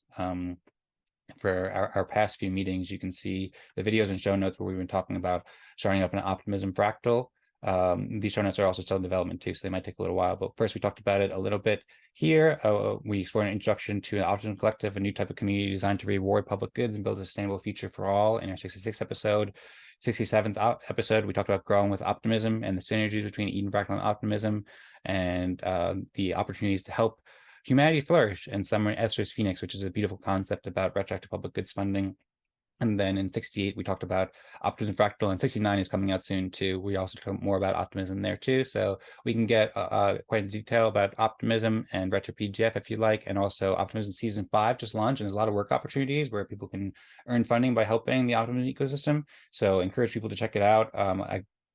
for our past few meetings, you can see the videos and show notes where we've been talking about starting up an Optimism Fractal. These show notes are also still in development too, so they might take a little while. But first, we talked about it a little bit here. We explored an introduction to an Optimism Collective, a new type of community designed to reward public goods and build a sustainable future for all in our 66th episode. 67th episode, we talked about growing with optimism and the synergies between Eden Fractal and Optimism, and the opportunities to help humanity flourish and summon Esther's Phoenix, which is a beautiful concept about retroactive public goods funding. And then in 68, we talked about Optimism Fractal, and 69 is coming out soon too. We also talk more about optimism there too. So we can get quite in detail about optimism and RetroPGF if you like, and also Optimism Season 5 just launched, and there's a lot of work opportunities where people can earn funding by helping the optimism ecosystem. So encourage people to check it out.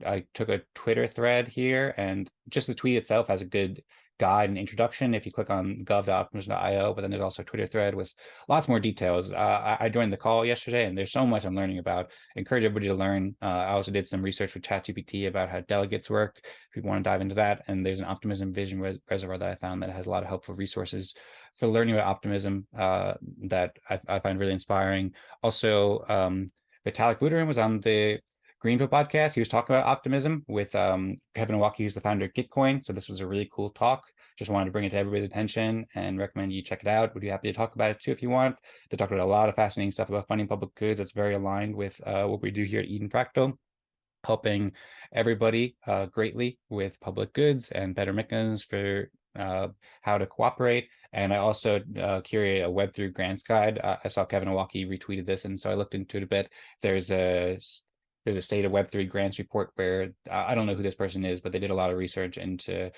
I took a Twitter thread here, and just the tweet itself has a good guide and introduction if you click on gov.optimism.io, but then there's also a Twitter thread with lots more details. I joined the call yesterday, and there's so much I'm learning about. I encourage everybody to learn. I also did some research with ChatGPT about how delegates work, if people want to dive into that. And there's an Optimism Vision Reservoir that I found that has a lot of helpful resources for learning about optimism that I find really inspiring. Also, Vitalik Buterin was on the Greenville podcast. He was talking about optimism with Kevin Owocki, who's the founder of Gitcoin. So this was a really cool talk. Just wanted to bring it to everybody's attention and recommend you check it out. Would be happy to talk about it too if you want. They talked about a lot of fascinating stuff about funding public goods. That's very aligned with what we do here at Eden Fractal, helping everybody greatly with public goods and better mechanisms for how to cooperate. And I also curate a Web3 grants guide. I saw Kevin Owocki retweeted this, and so I looked into it a bit. There's a State of Web3 grants report where I don't know who this person is, but they did a lot of research into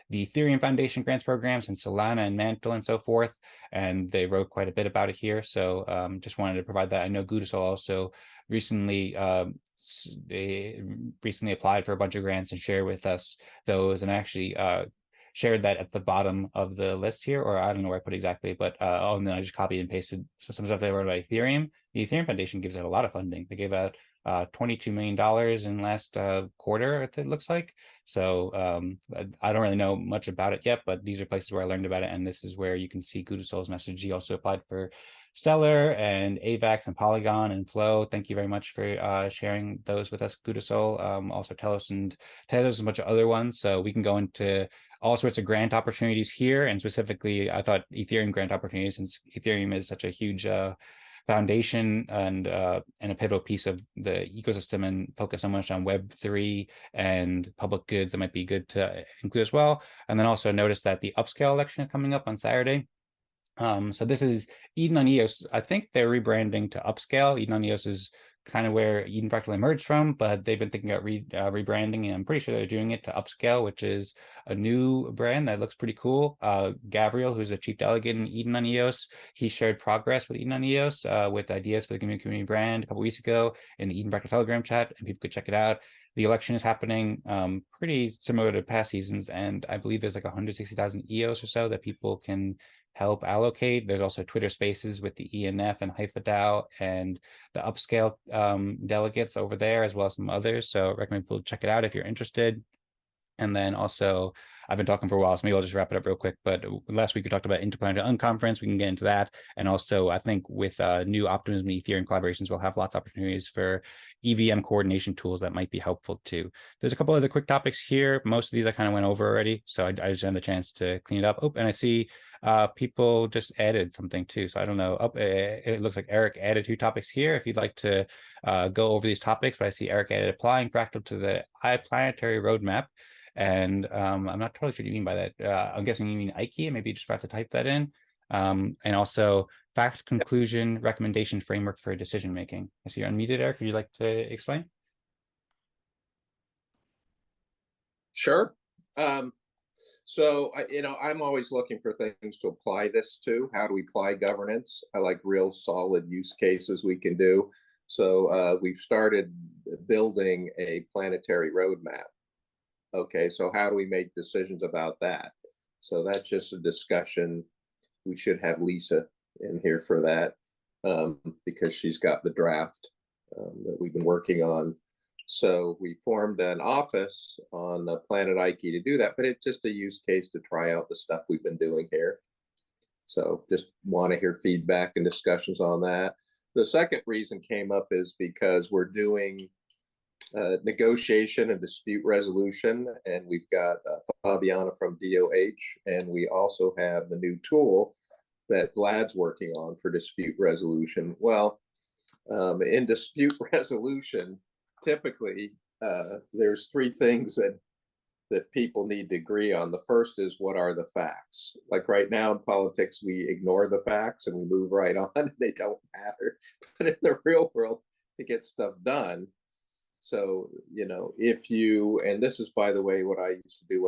the Ethereum Foundation grants programs and Solana and Mantle and so forth, and they wrote quite a bit about it here. So just wanted to provide that. I know Gudasol also recently applied for a bunch of grants and shared with us those, and actually shared that at the bottom of the list here, or I don't know where I put exactly, but and then I just copied and pasted some stuff they wrote about Ethereum. The Ethereum Foundation gives out a lot of funding. They gave out $22 million in last quarter, it looks like. So I don't really know much about it yet, but these are places where I learned about it, and this is where you can see Gudasol's message. He also applied for Stellar and AVAX and Polygon and Flow. Thank you very much for sharing those with us, Gudasol. Also Telos and a bunch of other ones. So we can go into all sorts of grant opportunities here, and specifically, I thought Ethereum grant opportunities, since Ethereum is such a huge foundation and a pivotal piece of the ecosystem, and focus so much on Web3 and public goods, that might be good to include as well. And then also notice that the upscale election is coming up on Saturday. So this is Eden on EOS. I think they're rebranding to Upscale. Eden on EOS is kind of where Eden Fractal emerged from, but they've been thinking about rebranding, and I'm pretty sure they're doing it to Upscale, which is a new brand that looks pretty cool. Gabriel, who's a chief delegate in Eden on EOS, he shared progress with Eden on EOS with ideas for the community brand a couple weeks ago in the Eden Fractal Telegram chat, and people could check it out. The election is happening pretty similar to past seasons, and I believe there's like 160,000 EOS or so that people can help allocate. There's also Twitter Spaces with the ENF and HaifaDAO and the Upscale delegates over there, as well as some others. So I recommend people check it out if you're interested. And then also, I've been talking for a while, so maybe I'll just wrap it up real quick. But last week we talked about Interplanetary Conference. We can get into that. And also, I think with new Optimism and Ethereum collaborations, we'll have lots of opportunities for EVM coordination tools that might be helpful too. There's a couple other quick topics here. Most of these I kind of went over already, so I just had the chance to clean it up. Oh, and I see people just added something too. So I don't know. It looks like Eric added 2 topics here. If you'd like to go over these topics, but I see Eric added applying Fractal to the planetary roadmap. And I'm not totally sure what you mean by that. I'm guessing you mean IKEA. Maybe you just forgot to type that in. And also fact, conclusion, recommendation framework for decision making. I see you're unmuted, Eric. Would you like to explain? Sure. So I'm always looking for things to apply this to. How do we apply governance? I like real solid use cases we can do. So we've started building a planetary roadmap. Okay, so how do we make decisions about that? So that's just a discussion. We should have Lisa in here for that because she's got the draft that we've been working on. So we formed an office on Planet Ike to do that, but it's just a use case to try out the stuff we've been doing here. So just want to hear feedback and discussions on that. The second reason came up is because we're doing negotiation and dispute resolution, and we've got Fabiana from DOH, and we also have the new tool that Vlad's working on for dispute resolution. Well, in dispute resolution, typically there's three things that people need to agree on. The first is, what are the facts? Like right now in politics, we ignore the facts and we move right on. They don't matter. But in the real world, to get stuff done. So, you know, if you, and this is, by the way, what I used to do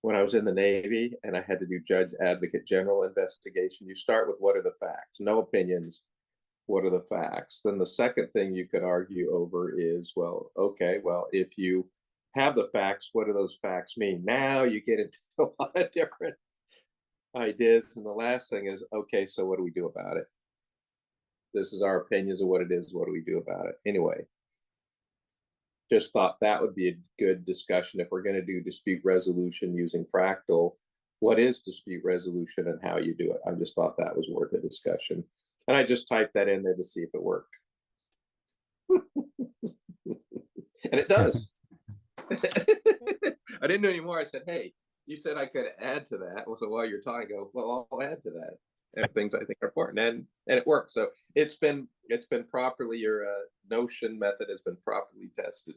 when I was in the Navy and I had to do judge advocate general investigation. You start with, what are the facts? No opinions. What are the facts? Then the second thing you could argue over is, well, okay, well, if you have the facts, what do those facts mean? Now you get into a lot of different ideas. And the last thing is, okay, so what do we do about it? This is our opinions of what it is. What do we do about it? Anyway, just thought that would be a good discussion if we're going to do dispute resolution using Fractal. What is dispute resolution and how you do it? I just thought that was worth a discussion. And I just typed that in there to see if it worked. And it does. I didn't know anymore. I said, hey, you said I could add to that. So while you're talking, I go, well, I'll add to that. And things I think are important, and it works. So it's been properly, your Notion method has been properly tested.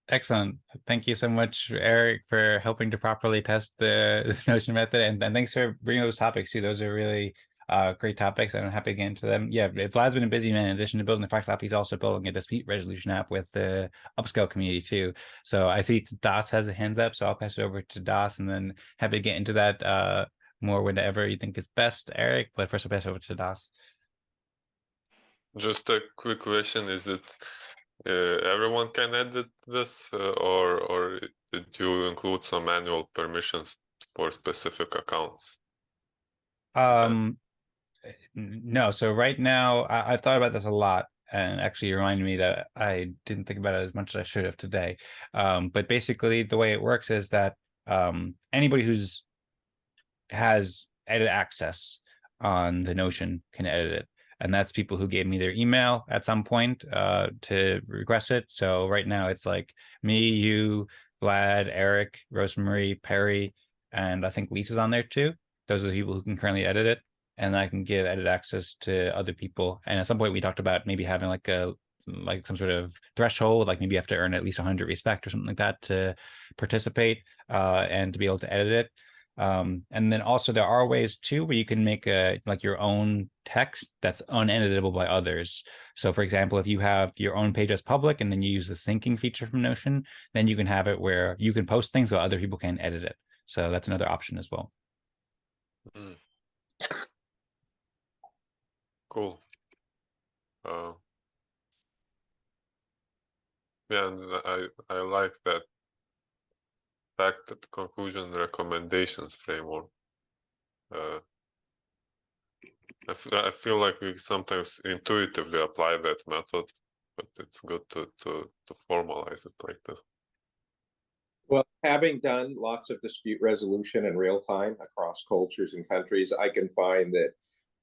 Excellent. Thank you so much, Eric, for helping to properly test the Notion method, and thanks for bringing those topics too. Those are really great topics, and I'm happy to get into them. Yeah, Vlad's been a busy man. In addition to building the Fractal app, he's also building a dispute resolution app with the upscale community too. So I see Das has a hands up, so I'll pass it over to Das, and then happy to get into that more whenever you think is best, Eric. But first, I'll pass it over to Das. Just a quick question: is it everyone can edit this, or did you include some manual permissions for specific accounts? No. So right now, I've thought about this a lot, and actually you reminded me that I didn't think about it as much as I should have today. But basically, the way it works is that anybody who's has edit access on the Notion can edit it. And that's people who gave me their email at some point to request it. So right now it's like me, you, Vlad, Eric, Rosemary, Perry, and I think Lisa's on there too. Those are the people who can currently edit it. And I can give edit access to other people. And at some point we talked about maybe having like some sort of threshold, like maybe you have to earn at least 100 respect or something like that to participate and to be able to edit it. And then also there are ways too where you can make like your own text that's uneditable by others. So for example, if you have your own page as public and then you use the syncing feature from Notion, then you can have it where you can post things so other people can edit it. So that's another option as well. Cool. Yeah, and I like that fact that conclusion recommendations framework. I feel like we sometimes intuitively apply that method, but it's good to formalize it like this. Well, having done lots of dispute resolution in real time across cultures and countries, I can find that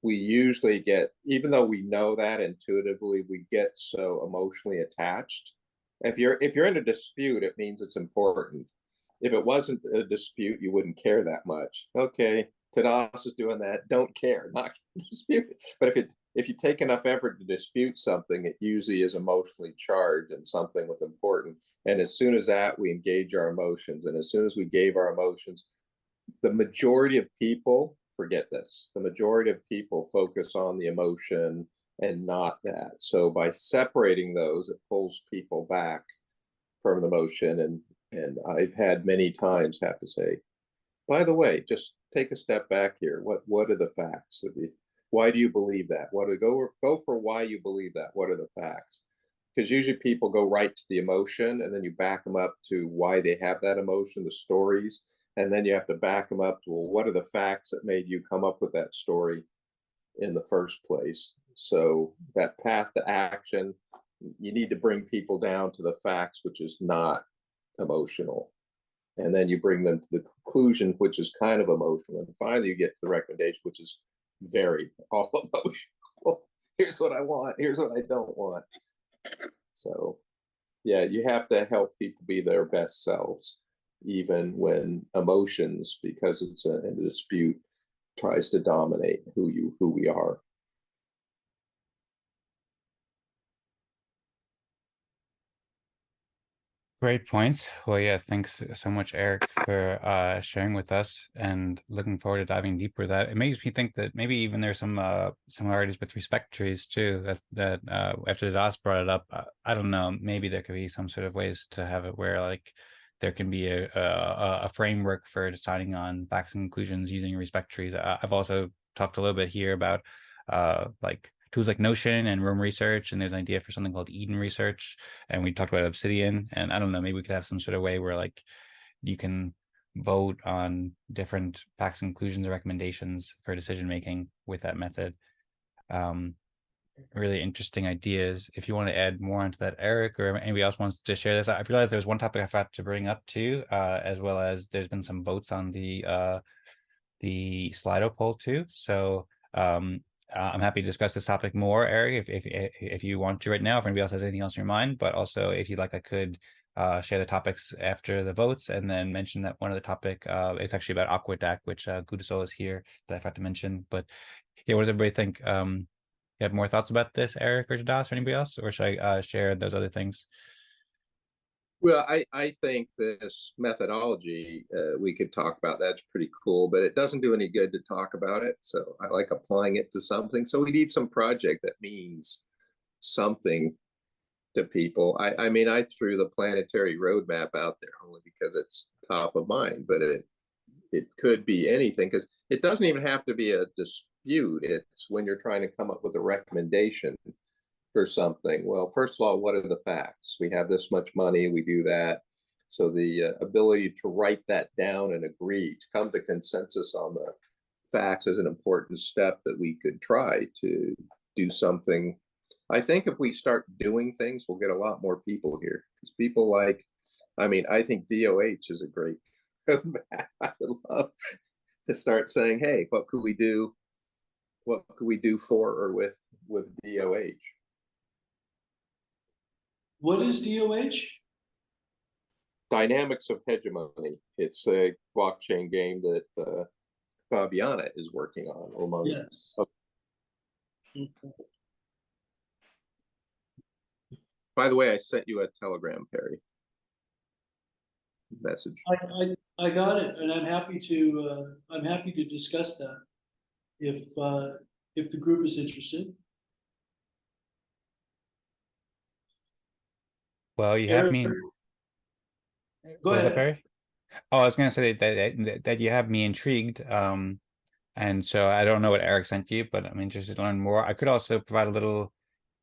we usually get, even though we know that intuitively, we get so emotionally attached. If you're in a dispute, it means it's important. If it wasn't a dispute, you wouldn't care that much. Okay, Tadas is doing that. Don't care, not dispute. But if you take enough effort to dispute something, it usually is emotionally charged and something with important. And as soon as that, we engage our emotions. And as soon as we gave our emotions, the majority of people forget this. The majority of people focus on the emotion and not that. So by separating those, it pulls people back from the emotion. And I've had many times have to say, by the way, just take a step back here. What are the facts? Why do you believe that? Go for why you believe that. What are the facts? Because usually people go right to the emotion and then you back them up to why they have that emotion, the stories. And then you have to back them up to, well, what are the facts that made you come up with that story in the first place? So that path to action, you need to bring people down to the facts, which is not emotional. And then you bring them to the conclusion, which is kind of emotional. And finally, you get to the recommendation, which is very all emotional. Here's what I want. Here's what I don't want. So, yeah, you have to help people be their best selves, even when emotions, because it's a dispute, tries to dominate who we are. Great points. Well, yeah, thanks so much, Eric, for sharing with us, and looking forward to diving deeper with that. It makes me think that maybe even there's some similarities with respect trees too. That after DOS brought it up, I don't know, maybe there could be some sort of ways to have it where like there can be a framework for deciding on facts and conclusions using respect trees. I've also talked a little bit here about like tools like Notion and Room Research, and there's an idea for something called Eden Research, and we talked about Obsidian, and I don't know, maybe we could have some sort of way where like you can vote on different facts and conclusions or recommendations for decision making with that method. Really interesting ideas. If you want to add more onto that, Eric, or anybody else wants to share this, I realized there's one topic I forgot to bring up too, as well as there's been some votes on the Slido poll too. So I'm happy to discuss this topic more, Eric, if you want to right now, if anybody else has anything else in your mind. But also, if you'd like, I could share the topics after the votes, and then mention that one of the topic, it's actually about Aquadac, which Gudasol is here, that I forgot to mention. But yeah, what does everybody think? You have more thoughts about this, Eric or Tadas, or anybody else? Or should I share those other things? Well, I think this methodology we could talk about. That's pretty cool, but it doesn't do any good to talk about it. So I like applying it to something. So we need some project that means something to people. I mean, I threw the planetary roadmap out there only because it's top of mind, but it could be anything, because it doesn't even have to be a dispute. It's when you're trying to come up with a recommendation for something. Well, first of all, what are the facts? We have this much money, we do that. So the ability to write that down and agree, to come to consensus on the facts, is an important step that we could try to do something. I think if we start doing things, we'll get a lot more people here, because people like, I mean, I think DOH is a great roadmap. I would love to start saying, hey, what could we do? What could we do for or with DOH? What is DOH? Dynamics of Hegemony. It's a blockchain game that Fabiana is working on, among Yes. Okay. By the way, I sent you a telegram, Perry. Message. I got it, and I'm happy to discuss that if the group is interested. Well, you have me. Go ahead, Perry. Oh, I was going to say that you have me intrigued. And so I don't know what Eric sent you, but I'm interested to learn more. I could also provide a little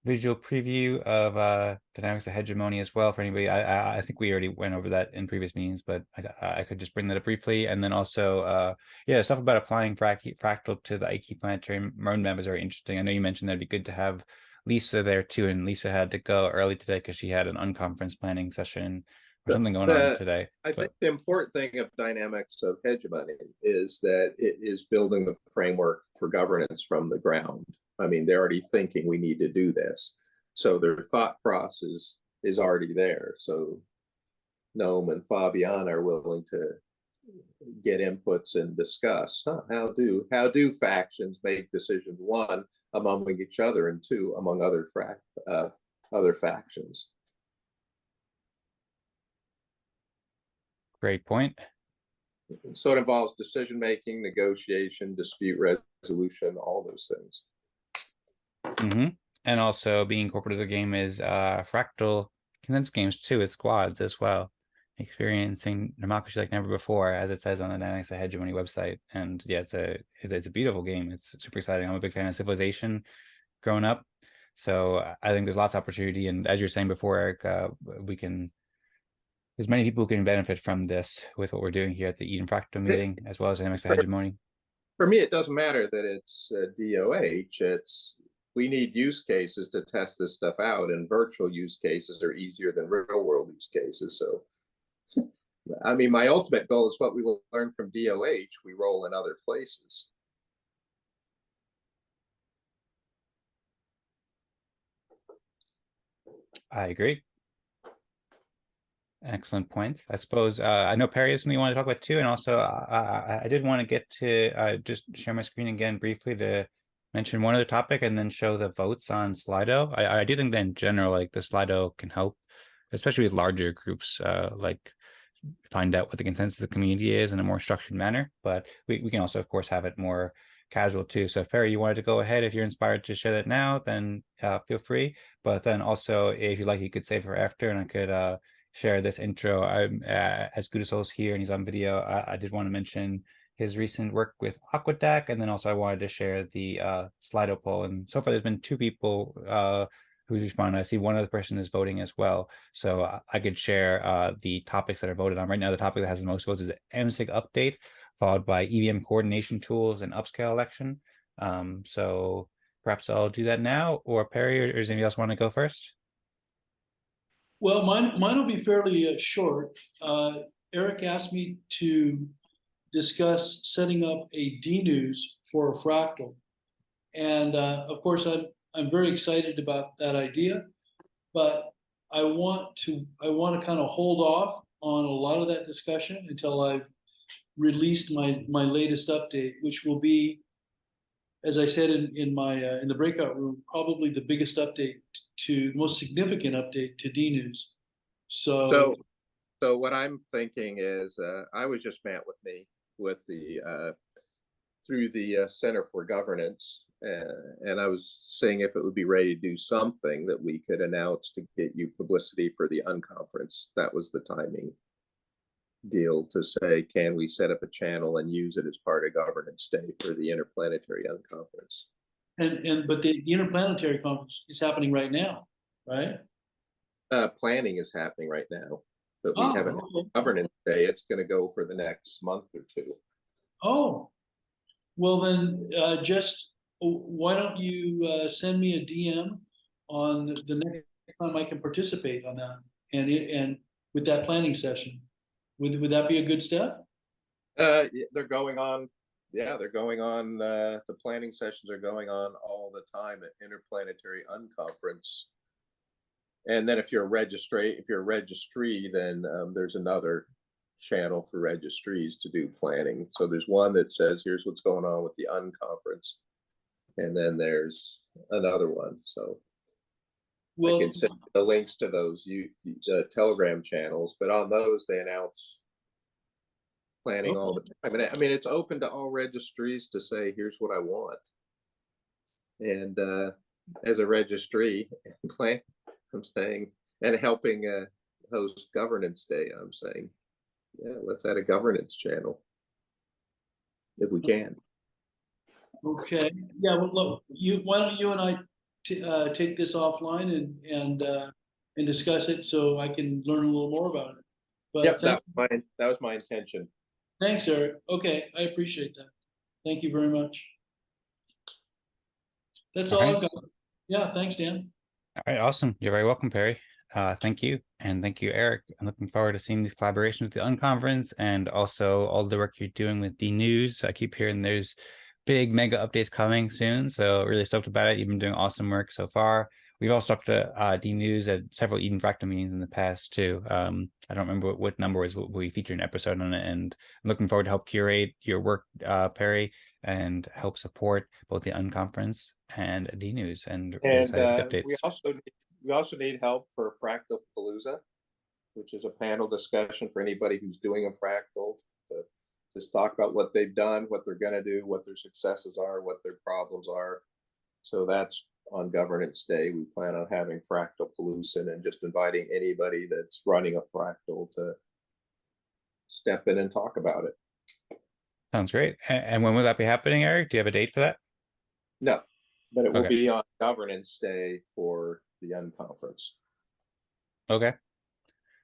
visual preview of Dynamics of Hegemony as well for anybody. I think we already went over that in previous meetings, but I could just bring that up briefly. And then also, yeah, stuff about applying Fractal to the IK planetary roadmap is very interesting. I know you mentioned that'd be good to have Lisa there too, and Lisa had to go early today because she had an unconference planning session or something going on today. I think the important thing of Dynamics of Hegemony is that it is building the framework for governance from the ground. I mean, they're already thinking we need to do this. So their thought process is already there. So Gnome and Fabiana are willing to get inputs and discuss how do factions make decisions, one, among each other, and two, among other factions. Great point. So it involves decision making, negotiation, dispute resolution, all those things. Mm-hmm. And also being incorporated in the game is Fractal condensed games too, with squads as well, experiencing democracy like never before, as it says on the Dynamics of Hegemony website. And yeah, it's a beautiful game. It's super exciting. I'm a big fan of Civilization growing up, so I think there's lots of opportunity. And as you're saying before, Eric, there's many people who can benefit from this with what we're doing here at the Eden Fractal meeting, as well as Dynamics of Hegemony. For me, it doesn't matter that it's DOH. It's we need use cases to test this stuff out, and virtual use cases are easier than real world use cases. So, I mean, my ultimate goal is what we will learn from DOH, we roll in other places. I agree. Excellent points. I suppose I know Perry is something you want to talk about too, and also I did want to get to just share my screen again briefly to mention one other topic and then show the votes on Slido. I do think that in general, like the Slido can help, especially with larger groups, like find out what the consensus of the community is in a more structured manner. But we can also, of course, have it more casual too. So if Perry, you wanted to go ahead, if you're inspired to share that now, then feel free. But then also, if you like, you could save for after, and I could share this intro. As Gudasol's here and he's on video, I did want to mention his recent work with Aquadac, and then also I wanted to share the Slido poll. And so far, there's been 2 people who's responded. I see one other person is voting as well. So I could share the topics that are voted on. Right now, the topic that has the most votes is MSIG update, followed by EVM coordination tools and upscale election. So perhaps I'll do that now, or Perry, or does anybody else want to go first? Well, mine will be fairly short. Eric asked me to discuss setting up a Dnews for Fractal, and of course I'm very excited about that idea, but I want to kind of hold off on a lot of that discussion until I've released my latest update, which will be, as I said in the breakout room, probably the biggest update to most significant update to Dnews. So what I'm thinking is, I was just met with the through the Center for Governance, and I was saying if it would be ready to do something that we could announce to get you publicity for the unconference. That was the timing deal, to say, can we set up a channel and use it as part of Governance Day for the Interplanetary Unconference? But the Interplanetary Conference is happening right now, right? Planning is happening right now, but we haven't Governance Day. It's going to go for the next month or 2. Oh, well then, just why don't you send me a DM on the next time I can participate on that, and with that planning session, would that be a good step? They're going on. Yeah, they're going on. The planning sessions are going on all the time at Interplanetary Unconference. And then if you're a registry, then there's another channel for registries to do planning. So there's one that says, here's what's going on with the unconference. And then there's another one. So I can send the links to those Telegram channels, but on those they announce planning all the time. And I mean, it's open to all registries to say, here's what I want. And as a registry plan, I'm saying, and helping host Governance Day, I'm saying, yeah, let's add a governance channel if we can. Okay. Yeah. Well, look, why don't you and I take this offline and discuss it so I can learn a little more about it. But yep, that was my intention. Thanks, Eric. Okay, I appreciate that. Thank you very much. That's all I've got. Yeah, thanks, Dan. All right, awesome. You're very welcome, Perry. Thank you. And thank you, Eric. I'm looking forward to seeing these collaborations with the Unconference and also all the work you're doing with Dnews. I keep hearing there's big mega updates coming soon, so really stoked about it. You've been doing awesome work so far. We've also talked to Dnews at several Eden Fractal meetings in the past too. I don't remember what number was we featured an episode on it, and I'm looking forward to help curate your work, Perry, and help support both the Unconference and Dnews and updates. We also need help for Fractal Palooza, which is a panel discussion for anybody who's doing a fractal to just talk about what they've done, what they're going to do, what their successes are, what their problems are. So that's on Governance Day. We plan on having Fractal Palooza and just inviting anybody that's running a fractal to step in and talk about it. Sounds great. And when will that be happening, Eric? Do you have a date for that? No, but it will be on Governance Day for the Unconference. Okay.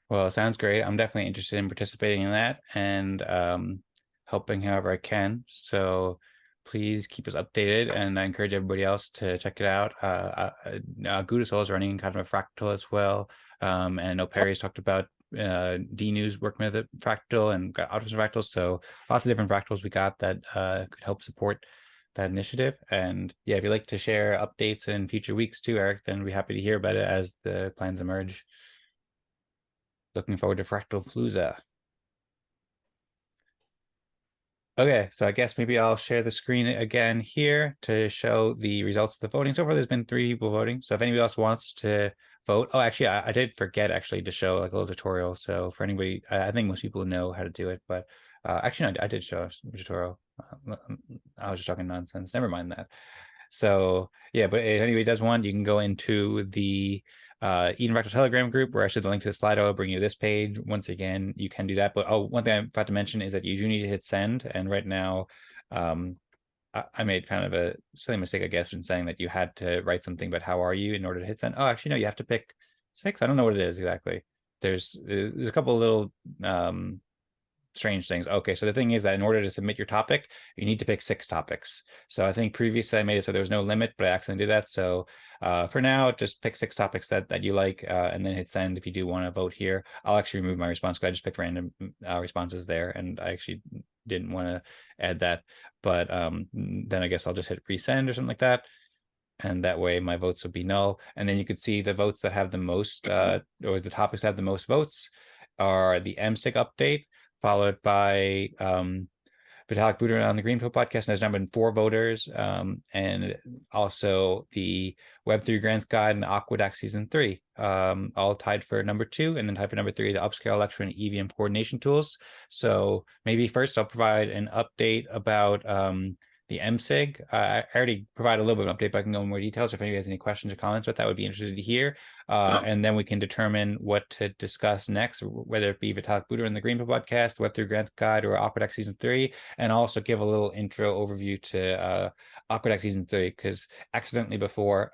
Well, it sounds great. I'm definitely interested in participating in that and helping however I can. So please keep us updated, and I encourage everybody else to check it out. Gudasol is running kind of a fractal as well, and I know Perry's talked about Dnews working with a fractal and got Optimism Fractals, so lots of different fractals we got that could help support that initiative. And yeah, if you'd like to share updates in future weeks too, Eric, then we'd be happy to hear about it as the plans emerge. Looking forward to Fractal Palooza. Okay, so I guess maybe I'll share the screen again here to show the results of the voting. So far, there's been 3 people voting. So if anybody else wants to vote, oh, actually, I did forget actually to show like a little tutorial. So for anybody, I think most people know how to do it, but actually, no, I did show a tutorial. I was just talking nonsense. Never mind that. So yeah, but if anybody does want, you can go into the Eden Fractal Telegram group, where I should the link to the Slido, I'll bring you to this page. Once again, you can do that. But oh, one thing I forgot to mention is that you do need to hit send. And right now, I made kind of a silly mistake, I guess, in saying that you had to write something about how are you in order to hit send. Oh, actually, no, you have to pick 6. I don't know what it is exactly. There's a couple of little strange things. Okay, so the thing is that in order to submit your topic, you need to pick 6 topics. So I think previously I made it so there was no limit, but I accidentally did that. So for now, just pick 6 topics that you like, and then hit send if you do want to vote here. I'll actually remove my response because I just picked random responses there, and I actually didn't want to add that. But then I guess I'll just hit resend or something like that. And that way my votes will be null. And then you could see the votes that have the most, or the topics that have the most votes are the MSIG update, followed by Vitalik Buterin on the Greenfield podcast. And there's now been 4 voters, and also the Web3 Grants Guide and Aquadac Season 3, all tied for number 2, and then tied for number 3, the Upscale Lecture and EVM Coordination Tools. So maybe first I'll provide an update about the MSIG. I already provided a little bit of an update, but I can go in more details. If anybody has any questions or comments about that, would be interested to hear. And then we can determine what to discuss next, whether it be Vitalik Buterin in the Greenfield podcast, Web3 Grants Guide, or Aquadac Season 3, and also give a little intro overview to Aquadac Season 3, because accidentally before,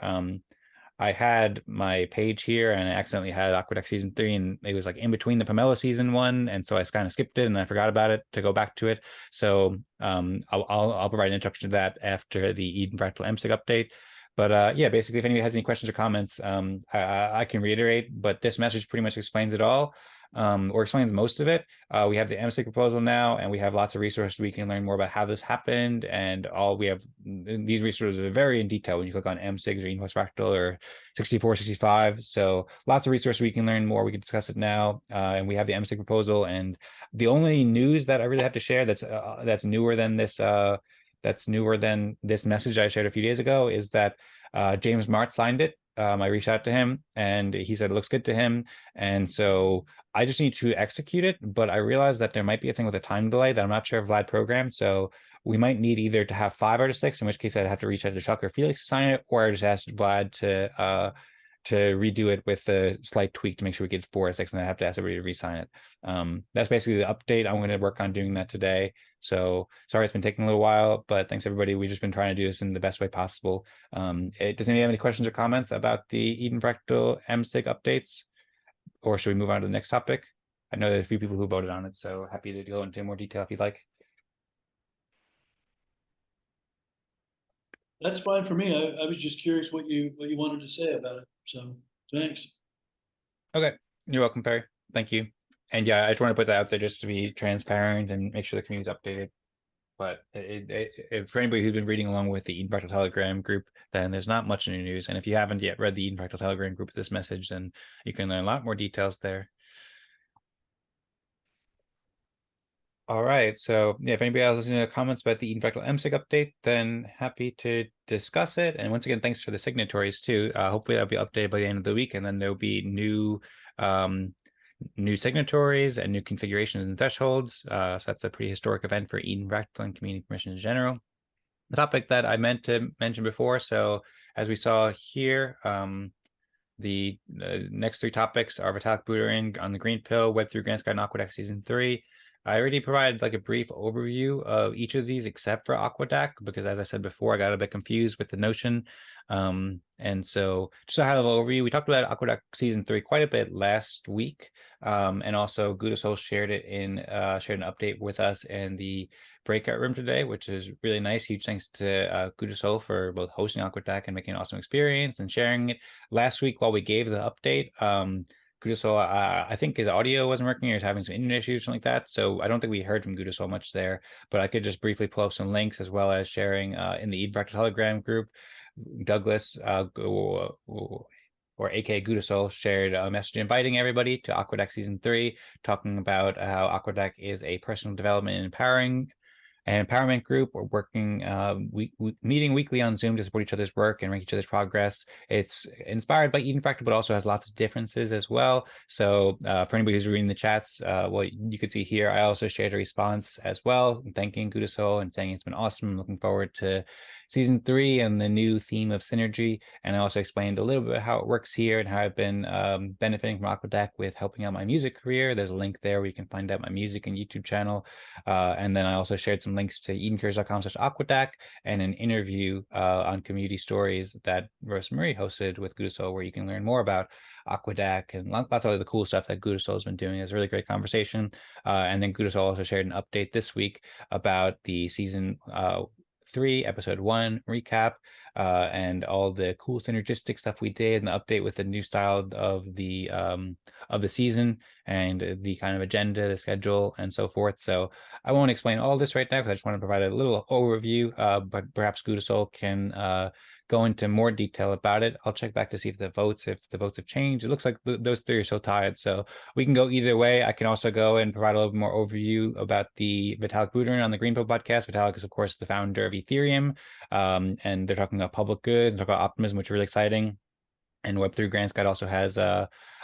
I had my page here and I accidentally had Aquadac Season 3, and it was like in between the Pomelo Season 1, and so I kind of skipped it and I forgot about it to go back to it. So I'll provide an introduction to that after the Eden Fractal MSIG update. But yeah, basically, if anybody has any questions or comments, I can reiterate, but this message pretty much explains it all. Or explains most of it. We have the MSIG proposal now, and we have lots of resources we can learn more about how this happened. And these resources are very in detail when you click on MSIG or Eden Fractal or 64, 65. So lots of resources we can learn more. We can discuss it now. And we have the MSIG proposal. And the only news that I really have to share that's newer than this message I shared a few days ago is that James Mart signed it. I reached out to him and he said it looks good to him. And so I just need to execute it. But I realized that there might be a thing with a time delay that I'm not sure if Vlad programmed. So we might need either to have 5 out of 6, in which case I'd have to reach out to Chuck or Felix to sign it, or I just asked Vlad to redo it with a slight tweak to make sure we get 4 out of 6, and then I have to ask everybody to re-sign it. That's basically the update. I'm going to work on doing that today. So sorry it's been taking a little while, but thanks everybody. We've just been trying to do this in the best way possible. Does anybody have any questions or comments about the Eden Fractal MSIG updates? Or should we move on to the next topic? I know there's a few people who voted on it, so happy to go into more detail if you'd like. That's fine for me. I was just curious what you wanted to say about it. So thanks. Okay. You're welcome, Perry. Thank you. And yeah, I just want to put that out there just to be transparent and make sure the community's updated. But for anybody who's been reading along with the Eden Fractal Telegram group, then there's not much new news. And if you haven't yet read the Eden Fractal Telegram group with this message, then you can learn a lot more details there. All right. So yeah, if anybody else has any comments about the Eden Fractal MSIG update, then happy to discuss it. And once again, thanks for the signatories too. Hopefully that'll be updated by the end of the week, and then there'll be new signatories and new configurations and thresholds. So that's a pretty historic event for Eden Fractal and community permission in general. The topic that I meant to mention before, so as we saw here, the next 3 topics are Vitalik Buterin on the Green Pill, Web3 Grants Guide, and Aquadac Season 3. I already provided like a brief overview of each of these except for Aquadac, because as I said before, I got a bit confused with the notion. And so just a high level overview, we talked about Aquadac Season 3 quite a bit last week. And also Gudasol shared an update with us in the breakout room today, which is really nice. Huge thanks to Gudasol for both hosting Aquadac and making an awesome experience and sharing it. Last week, while we gave the update, Gudasol, I think his audio wasn't working or he's having some internet issues or something like that. So I don't think we heard from Gudasol much there, but I could just briefly pull up some links as well as sharing in the Eden Fractal Telegram group. Douglas, or aka Gudasol, shared a message inviting everybody to Aquadac Season 3, talking about how Aquadac is a personal development and empowerment group. We're working, meeting weekly on Zoom to support each other's work and rank each other's progress. It's inspired by Eden Fractal, but also has lots of differences as well. So for anybody who's reading the chats, well, you could see here, I also shared a response as well, thanking Gudasol and saying it's been awesome. Looking forward to Season 3 and the new theme of synergy. And I also explained a little bit how it works here and how I've been benefiting from Aquadac with helping out my music career. There's a link there where you can find out my music and YouTube channel. And then I also shared some links to edencares.com/Aquadac and an interview on community stories that Rosemary hosted with Gudasol, where you can learn more about Aquadac and lots of other cool stuff that Gudasol has been doing. It's a really great conversation. And then Gudasol also shared an update this week about the season 3, episode 1 recap, and all the cool synergistic stuff we did, and the update with the new style of the season and the kind of agenda, the schedule, and so forth. So I won't explain all this right now because I just want to provide a little overview, but perhaps Gudasol can go into more detail about it. I'll check back to see if the votes have changed. It looks like those 3 are so tied, so we can go either way. I can also go and provide a little bit more overview about the Vitalik Buterin on the Greenpo podcast. Vitalik is, of course, the founder of Ethereum, and they're talking about public good, they're talking about optimism, which is really exciting. And Web3 Grants Guide also has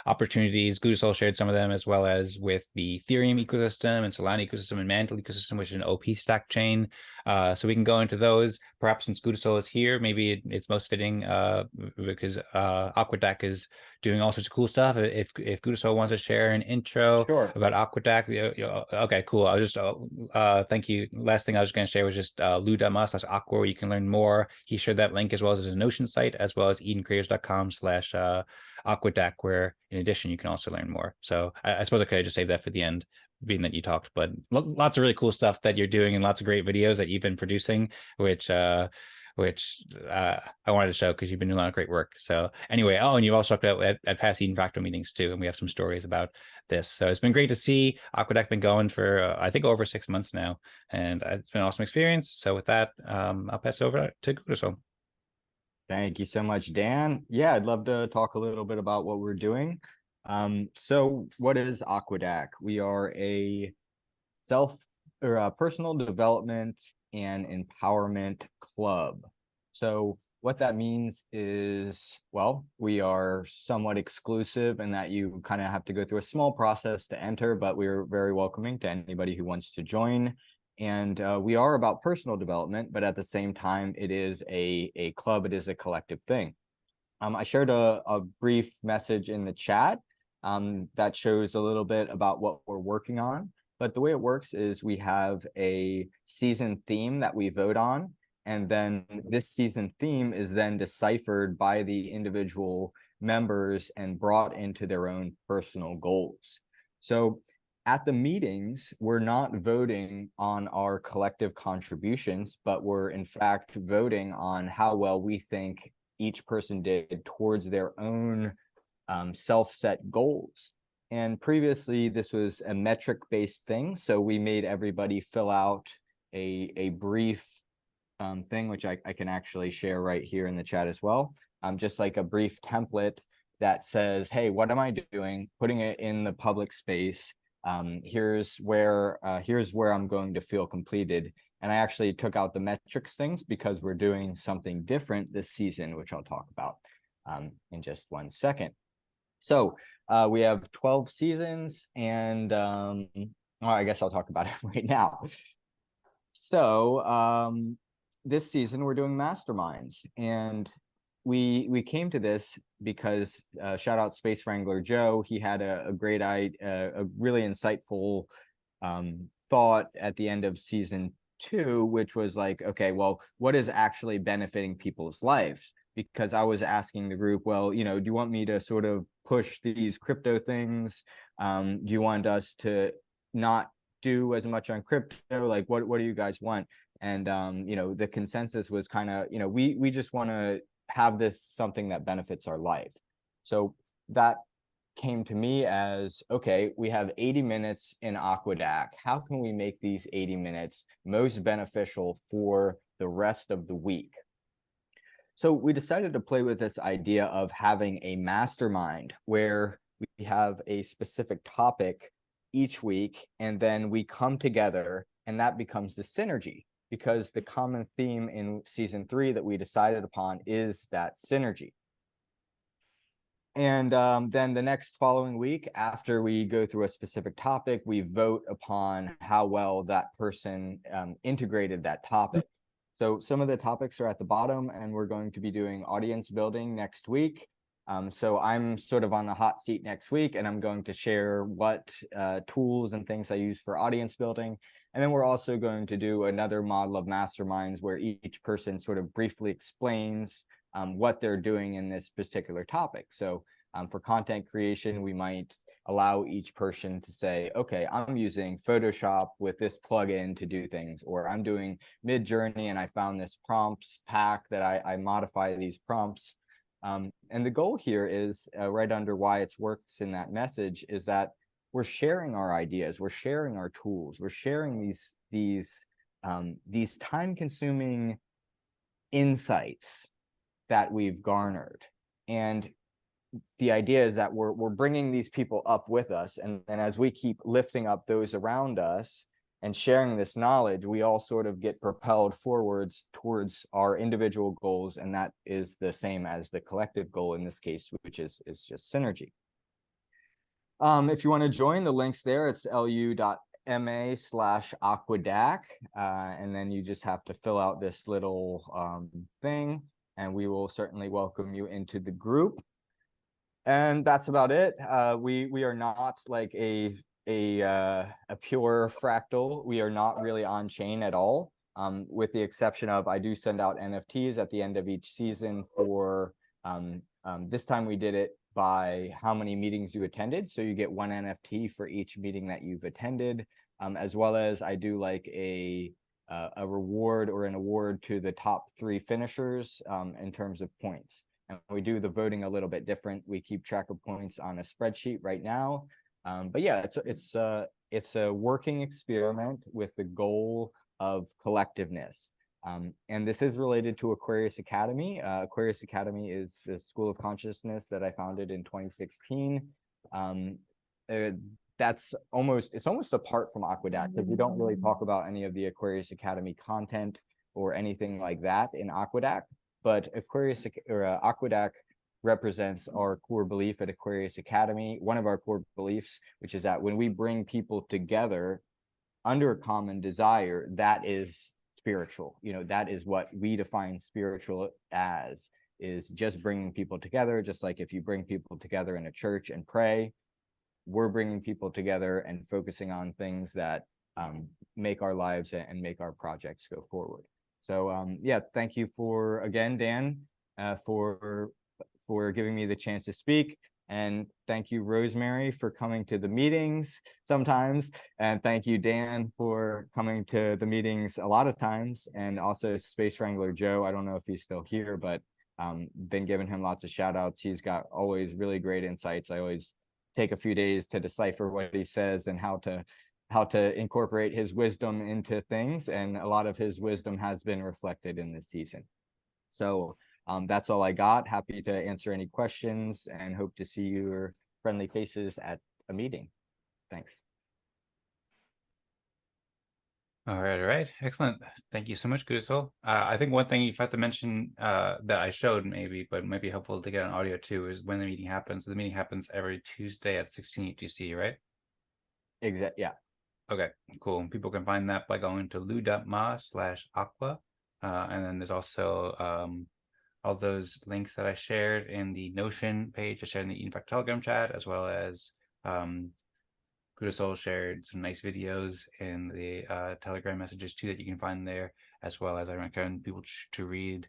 opportunities. Gudasol shared some of them, as well as with the Ethereum ecosystem and Solana ecosystem and Mantle ecosystem, which is an OP stack chain. So we can go into those. Perhaps since Gudasol is here, maybe it's most fitting because Aquadac is doing all sorts of cool stuff. If Gudasol wants to share an intro about Aquadac, okay, cool. I'll just thank you. Last thing I was going to share was just lu.mus/aqua, where you can learn more. He shared that link as well as his Notion site, as well as edencreators.com/Aquadac, where in addition you can also learn more. So I suppose I could have just saved that for the end, being that you talked, but lots of really cool stuff that you're doing and lots of great videos that you've been producing, which I wanted to show because you've been doing a lot of great work. So anyway, and you've also talked about at past Eden Fractal meetings too, and we have some stories about this. So it's been great to see. Aquadac been going for I think over 6 months now, and it's been an awesome experience. So with that, I'll pass it over to Gudasol. Thank you so much, Dan. Yeah, I'd love to talk a little bit about what we're doing. So what is Aquadac? We are a personal development and empowerment club. So what that means is, well, we are somewhat exclusive in that you kind of have to go through a small process to enter, but we're very welcoming to anybody who wants to join. And we are about personal development, but at the same time, it is a club. It is a collective thing. I shared a brief message in the chat that shows a little bit about what we're working on. But the way it works is we have a season theme that we vote on. And then this season theme is then deciphered by the individual members and brought into their own personal goals. So at the meetings, we're not voting on our collective contributions, but we're in fact voting on how well we think each person did towards their own self-set goals. And previously, this was a metric-based thing. So we made everybody fill out a brief thing, which I can actually share right here in the chat as well. Just like a brief template that says, hey, what am I doing? Putting it in the public space. Here's where I'm going to feel completed. And I actually took out the metrics things because we're doing something different this season, which I'll talk about in just 1 second. So we have 12 seasons, and well, I guess I'll talk about it right now. So this season we're doing masterminds, and we came to this because shout out Space Wrangler Joe. He had a great idea, a really insightful thought at the end of season 2, which was like, okay, well, what is actually benefiting people's lives? Because I was asking the group, well, do you want me to sort of push these crypto things? Do you want us to not do as much on crypto? Like, what do you guys want? And you know, the consensus was kind of, you know, we just want to have this something that benefits our life. So that came to me as, okay, we have 80 minutes in Aquadac. How can we make these 80 minutes most beneficial for the rest of the week? So we decided to play with this idea of having a mastermind where we have a specific topic each week, and then we come together, and that becomes the synergy, because the common theme in season 3 that we decided upon is that synergy. And then the next following week, after we go through a specific topic, we vote upon how well that person integrated that topic. So some of the topics are at the bottom, and we're going to be doing audience building next week. So I'm sort of on the hot seat next week, and I'm going to share what tools and things I use for audience building. And then we're also going to do another model of masterminds where each person sort of briefly explains what they're doing in this particular topic. So for content creation, we might allow each person to say, okay, I'm using Photoshop with this plugin to do things, or I'm doing Midjourney and I found this prompts pack that I modify these prompts. And the goal here is right under why it works in that message is that we're sharing our ideas, we're sharing our tools, we're sharing these time-consuming insights that we've garnered. And the idea is that we're bringing these people up with us, and as we keep lifting up those around us and sharing this knowledge, we all sort of get propelled forwards towards our individual goals, and that is the same as the collective goal in this case, which is just synergy. If you want to join, the link's there. It's lu.ma/Aquadac, and then you just have to fill out this little thing, and we will certainly welcome you into the group. And that's about it. We are not like a pure fractal. We are not really on chain at all, with the exception of I do send out NFTs at the end of each season for this time we did it by how many meetings you attended. So you get one NFT for each meeting that you've attended, as well as I do like a reward or an award to the top 3 finishers in terms of points. And we do the voting a little bit different. We keep track of points on a spreadsheet right now. But yeah, it's a working experiment with the goal of collectiveness. And this is related to Aquarius Academy. Aquarius Academy is a school of consciousness that I founded in 2016. It's almost apart from Aquadac, because we don't really talk about any of the Aquarius Academy content or anything like that in Aquadac. But Aquadac represents our core belief at Aquarius Academy. One of our core beliefs, which is that when we bring people together under a common desire, that is spiritual. You know, that is what we define spiritual as, is just bringing people together. Just like if you bring people together in a church and pray, we're bringing people together and focusing on things that make our lives and make our projects go forward. So yeah, thank you again, Dan, for giving me the chance to speak. And thank you, Rosemary, for coming to the meetings sometimes. And thank you, Dan, for coming to the meetings a lot of times. And also Space Wrangler Joe, I don't know if he's still here, but been giving him lots of shout outs. He's got always really great insights. I always take a few days to decipher what he says and how to incorporate his wisdom into things, and a lot of his wisdom has been reflected in this season. So that's all I got. Happy to answer any questions and hope to see your friendly faces at a meeting. Thanks. All right. Excellent. Thank you so much, Gudasol. I think one thing you forgot to mention that I showed maybe, but might be helpful to get on audio too, is when the meeting happens. So the meeting happens every Tuesday at 16 UTC, right? Exactly. Yeah. Okay, cool. People can find that by going to lu.ma/aqua. And then there's also all those links that I shared in the Notion page. I shared in the Eden Fractal Telegram chat, as well as Gudasol shared some nice videos in the Telegram messages too that you can find there, as well as I recommend people to read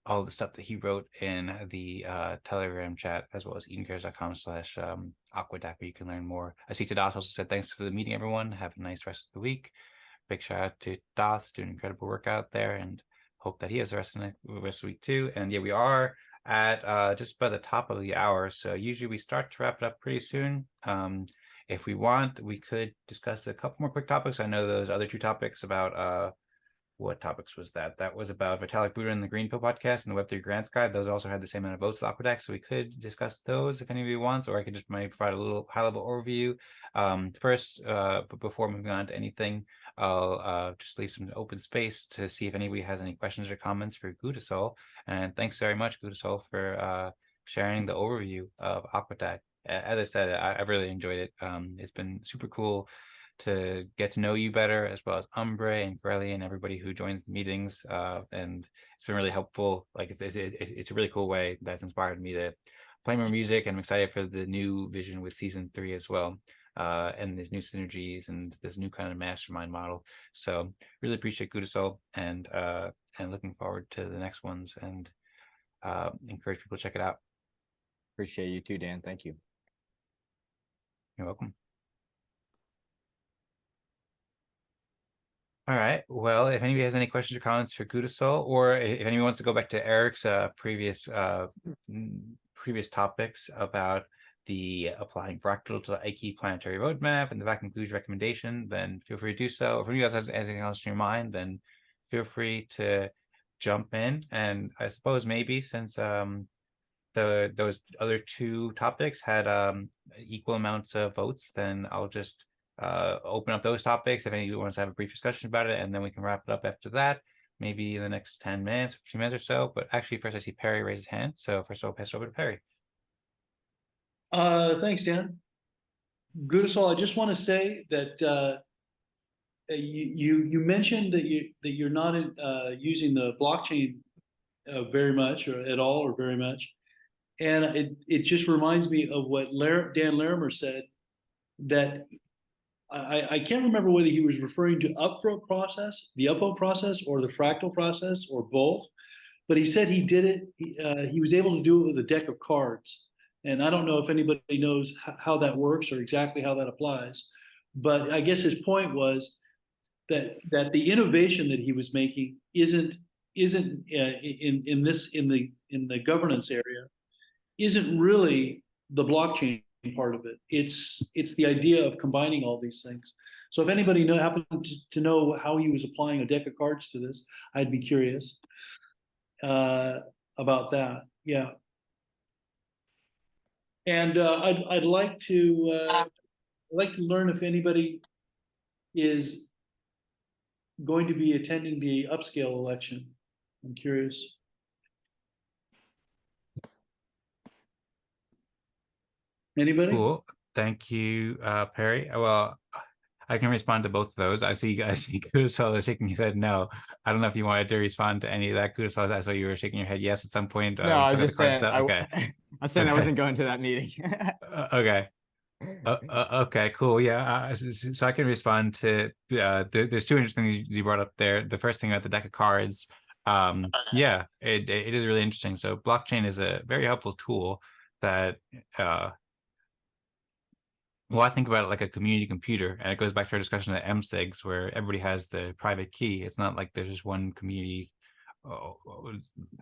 all the stuff that he wrote in the Telegram chat, as well as edencares.com/Aquadac, where you can learn more. I see Tadas also said, thanks for the meeting, everyone. Have a nice rest of the week. Big shout out to Tadas, doing an incredible work out there, and hope that he has the rest of the week too. And yeah, we are at just by the top of the hour, so usually we start to wrap it up pretty soon. If we want, we could discuss a couple more quick topics. I know those other two topics about what topics was that? That was about Vitalik Buterin and the Green Pill podcast and the Web3 Grants Guide. Those also had the same amount of votes as Aquadac, so we could discuss those if anybody wants, or I could just maybe provide a little high-level overview. First, but before moving on to anything, I'll just leave some open space to see if anybody has any questions or comments for Gudasol. And thanks very much, Gudasol, for sharing the overview of Aquadac. As I said, I've really enjoyed it. It's been super cool to get to know you better, as well as Umbre and Grelly and everybody who joins the meetings, and it's been really helpful. Like it's a really cool way that's inspired me to play more music, and I'm excited for the new vision with season 3 as well, and these new synergies and this new kind of mastermind model. So really appreciate Gudasol, and looking forward to the next ones, and encourage people to check it out. Appreciate you too, Dan. Thank you. You're welcome. All right. Well, if anybody has any questions or comments for Gudasol, or if anybody wants to go back to Eric's previous topics about the applying Fractal to the Ike planetary roadmap and the vacuum conclusion recommendation, then feel free to do so. If anybody else has anything else in your mind, then feel free to jump in. And I suppose maybe since those other two topics had equal amounts of votes, then I'll just open up those topics if anybody wants to have a brief discussion about it, and then we can wrap it up after that, maybe in the next 10 minutes, 15 minutes or so. But actually, first I see Perry raise his hand, so first I'll pass it over to Perry. Thanks, Dan. Gudasol, I just want to say that you mentioned that you're not using the blockchain very much, or at all, or very much, and it just reminds me of what Dan Larimer said, that I can't remember whether he was referring to the upvote process, or the fractal process, or both, but he said he did it. He was able to do it with a deck of cards, and I don't know if anybody knows how that works or exactly how that applies. But I guess his point was that the innovation that he was making isn't in the governance area, isn't really the blockchain part of it. It's the idea of combining all these things. So if anybody happened to know how he was applying a deck of cards to this, I'd be curious about that. Yeah. And I'd like to learn if anybody is going to be attending the upscale election. I'm curious. Anybody? Cool. Thank you, Perry. Well, I can respond to both of those. I see Gudasol is shaking his head no. I don't know if you wanted to respond to any of that, Gudasol. I saw you were shaking your head yes at some point. No, I was just saying. Okay. I said I wasn't going to that meeting. Okay. Okay, cool. Yeah. So I can respond to there's two interesting things you brought up there. The first thing about the deck of cards. Yeah, it is really interesting. So blockchain is a very helpful tool that well, I think about it like a community computer, and it goes back to our discussion at MSIGs, where everybody has the private key. It's not like there's just one community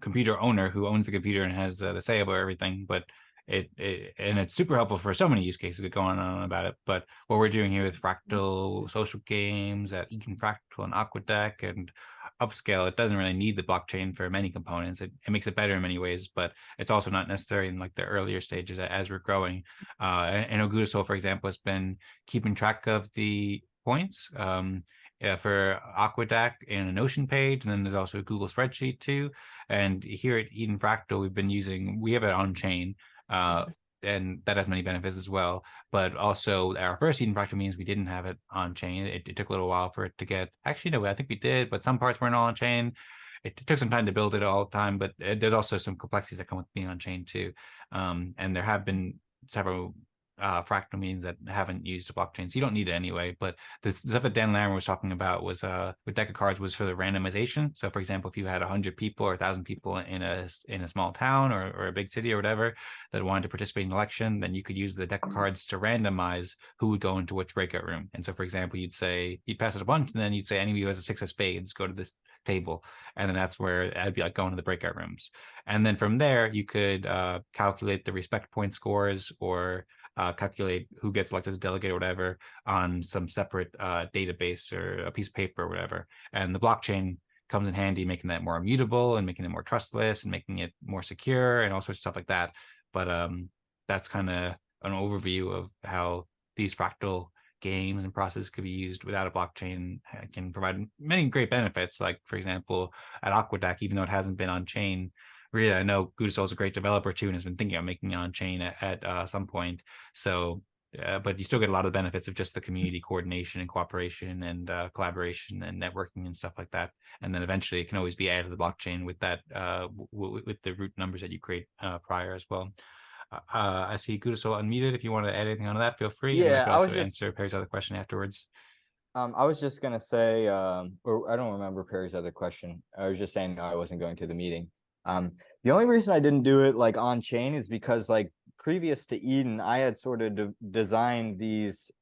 computer owner who owns the computer and has the say about everything. But it's super helpful for so many use cases going on about it. But what we're doing here with Fractal social games at Eden Fractal and Aquadac and upscale, it doesn't really need the blockchain for many components. It makes it better in many ways, but it's also not necessary in like the earlier stages as we're growing. And Gudasol, for example, has been keeping track of the points for Aquadac in a Notion page, and then there's also a Google spreadsheet too. And here at Eden Fractal, we have it on chain. And that has many benefits as well. But also, our first Eden Fractal means we didn't have it on chain. It took a little while for it to get. Actually, no, I think we did, but some parts weren't all on chain. It took some time to build it all the time, but there's also some complexities that come with being on chain too. And there have been several fractal meetings that haven't used a blockchain, so you don't need it anyway. But the stuff that Dan Larimer was talking about was with deck of cards was for the randomization. So for example, if you had 100 people or 1,000 people in a small town or a big city or whatever that wanted to participate in an election, then you could use the deck of cards to randomize who would go into which breakout room. And so for example, you'd pass it a bunch, and then you'd say anybody who has a 6 of spades, go to this table, and then that's where I'd be like going to the breakout rooms. And then from there you could calculate the respect point scores, or calculate who gets elected as a delegate or whatever on some separate database or a piece of paper or whatever. And the blockchain comes in handy, making that more immutable and making it more trustless and making it more secure and all sorts of stuff like that. But that's kind of an overview of how these fractal games and processes could be used without a blockchain. It can provide many great benefits. Like, for example, at Aquadac, even though it hasn't been on chain, really, I know Gudasol is a great developer too, and has been thinking of making it on chain at some point. So, but you still get a lot of the benefits of just the community coordination and cooperation and collaboration and networking and stuff like that. And then eventually, it can always be added to the blockchain with that with the root numbers that you create prior as well. I see Gudasol unmuted. If you want to add anything on that, feel free. Yeah, and I can also was just answer Perry's other question afterwards. I was just gonna say, or I don't remember Perry's other question. I was just saying no, I wasn't going to the meeting. The only reason I didn't do it like on chain is because like previous to Eden, I had sort of designed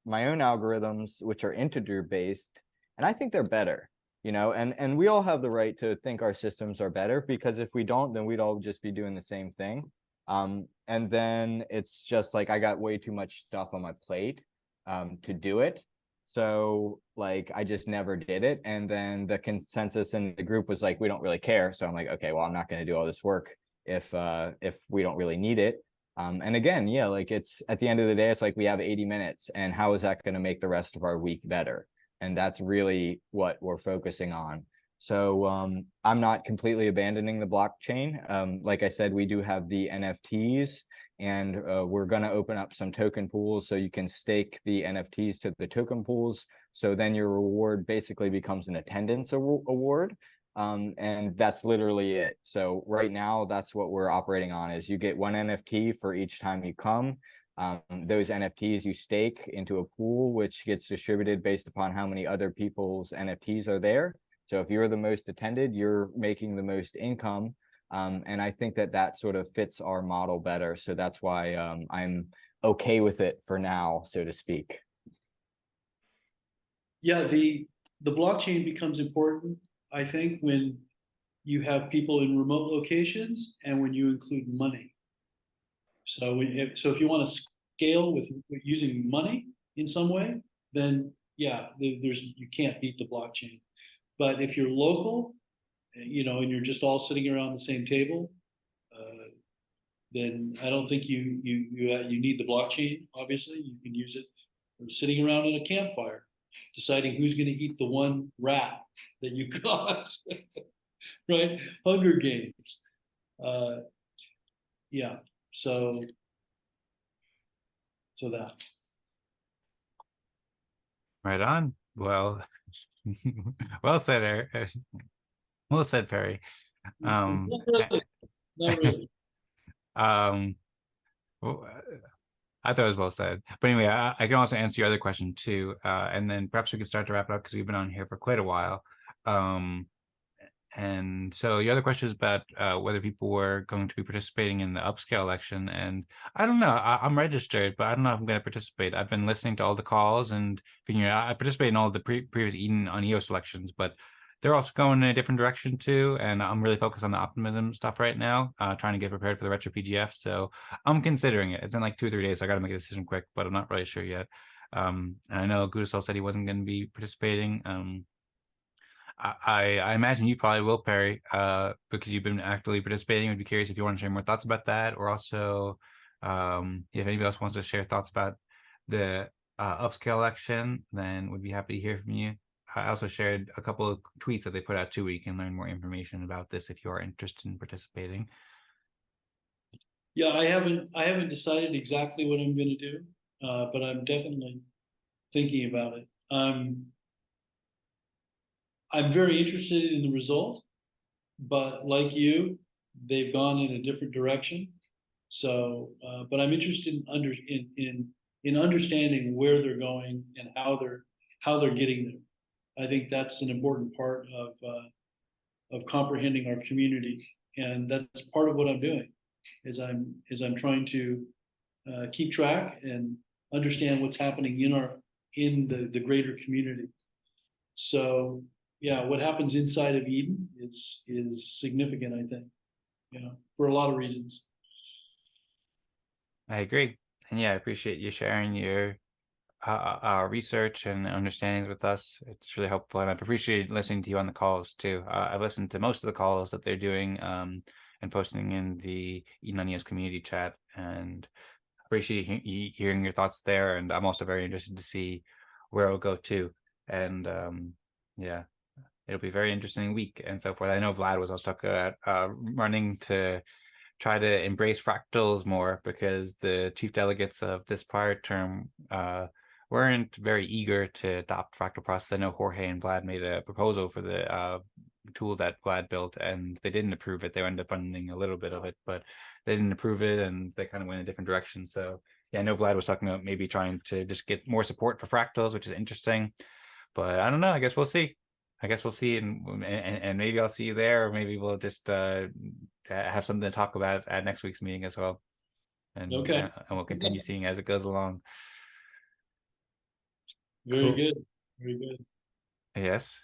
my own algorithms, which are integer based, and I think they're better, and we all have the right to think our systems are better, because if we don't, then we'd all just be doing the same thing. And then it's just like I got way too much stuff on my plate to do it. So like I just never did it. And then the consensus in the group was like, we don't really care. So I'm like, okay, well, I'm not going to do all this work if we don't really need it. And again, yeah, like it's at the end of the day, it's like we have 80 minutes, and how is that going to make the rest of our week better? And that's really what we're focusing on. So I'm not completely abandoning the blockchain. Like I said, we do have the NFTs, and we're going to open up some token pools so you can stake the NFTs to the token pools. So then your reward basically becomes an attendance award. And that's literally it. So right now, that's what we're operating on, is you get 1 NFT for each time you come. Those NFTs you stake into a pool, which gets distributed based upon how many other people's NFTs are there. So if you're the most attended, you're making the most income. And I think that sort of fits our model better. So that's why I'm okay with it for now, so to speak. Yeah, the blockchain becomes important, I think, when you have people in remote locations and when you include money. So if you want to scale with using money in some way, then yeah, you can't beat the blockchain. But if you're local, and you're just all sitting around the same table, then I don't think you need the blockchain. Obviously, you can use it for sitting around in a campfire, deciding who's going to eat the one rat that you got, right? Hunger Games. Yeah. So that. Right on. Well, well said, Eric. Well said, Perry. Not really. Well, I thought it was well said. But anyway, I can also answer your other question too, and then perhaps we can start to wrap it up because we've been on here for quite a while. And so your other question is about whether people were going to be participating in the upscale election. And I don't know. I'm registered, but I don't know if I'm going to participate. I've been listening to all the calls and figuring out. I participate in all the previous Eden on EOS elections, but they're also going in a different direction too. And I'm really focused on the optimism stuff right now, trying to get prepared for the RetroPGF. So I'm considering it. It's in like 2 or 3 days. So I got to make a decision quick, but I'm not really sure yet. And I know Gudasol said he wasn't going to be participating. I imagine you probably will, Perry, because you've been actively participating. I'd be curious if you want to share more thoughts about that, or also if anybody else wants to share thoughts about the upscale election, then we'd be happy to hear from you. I also shared a couple of tweets that they put out too, where you can learn more information about this if you are interested in participating. Yeah, I haven't decided exactly what I'm going to do, but I'm definitely thinking about it. I'm very interested in the result, but like you, they've gone in a different direction. So, but I'm interested in in understanding where they're going and how they're getting there. I think that's an important part of comprehending our community, and that's part of what I'm doing. Is I'm trying to keep track and understand what's happening in the greater community. So yeah, what happens inside of Eden is significant, I think, for a lot of reasons. I agree. And yeah, I appreciate you sharing your research and understandings with us. It's really helpful, and I've appreciated listening to you on the calls too. I've listened to most of the calls that they're doing and posting in the Eden On EOS community chat, and appreciate hearing your thoughts there. And I'm also very interested to see where it'll go to. And yeah, it'll be a very interesting week and so forth. I know Vlad was also running to try to embrace fractals more, because the chief delegates of this prior term weren't very eager to adopt fractal process. I know Jorge and Vlad made a proposal for the tool that Vlad built, and they didn't approve it. They ended up funding a little bit of it, but they didn't approve it, and they kind of went in a different direction. So yeah, I know Vlad was talking about maybe trying to just get more support for fractals, which is interesting. But I don't know. I guess we'll see. And maybe I'll see you there, or maybe we'll just have something to talk about at next week's meeting as well. And okay, and we'll continue seeing as it goes along. Very good. Very good. Yes.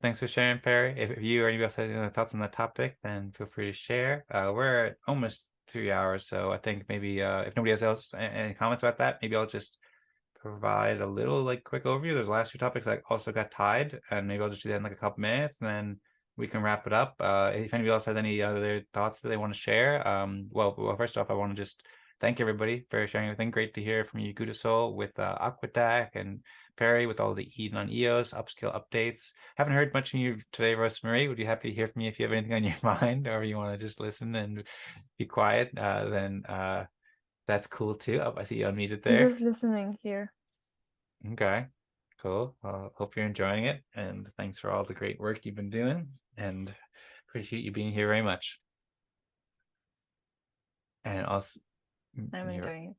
Thanks for sharing, Perry. If you or anybody else has any thoughts on the topic, then feel free to share. We're at almost 3 hours, so I think maybe if nobody else any comments about that, maybe I'll just provide a little quick overview. There's the last 2 topics that also got tied, and maybe I'll just do that in a couple minutes, and then we can wrap it up. If anybody else has any other thoughts that they want to share, well, first off, I want to just thank everybody for sharing everything. Great to hear from you, Gudasol, with Aquadac, and Perry with all the Eden on EOS upscale updates. Haven't heard much from you today, Rosemarie. Would be happy to hear from you if you have anything on your mind, or you want to just listen and be quiet. Then that's cool too. Oh, I see you unmuted there. Just listening here. Okay, cool. Well, hope you're enjoying it, and thanks for all the great work you've been doing, and appreciate you being here very much. And also, I'm enjoying it.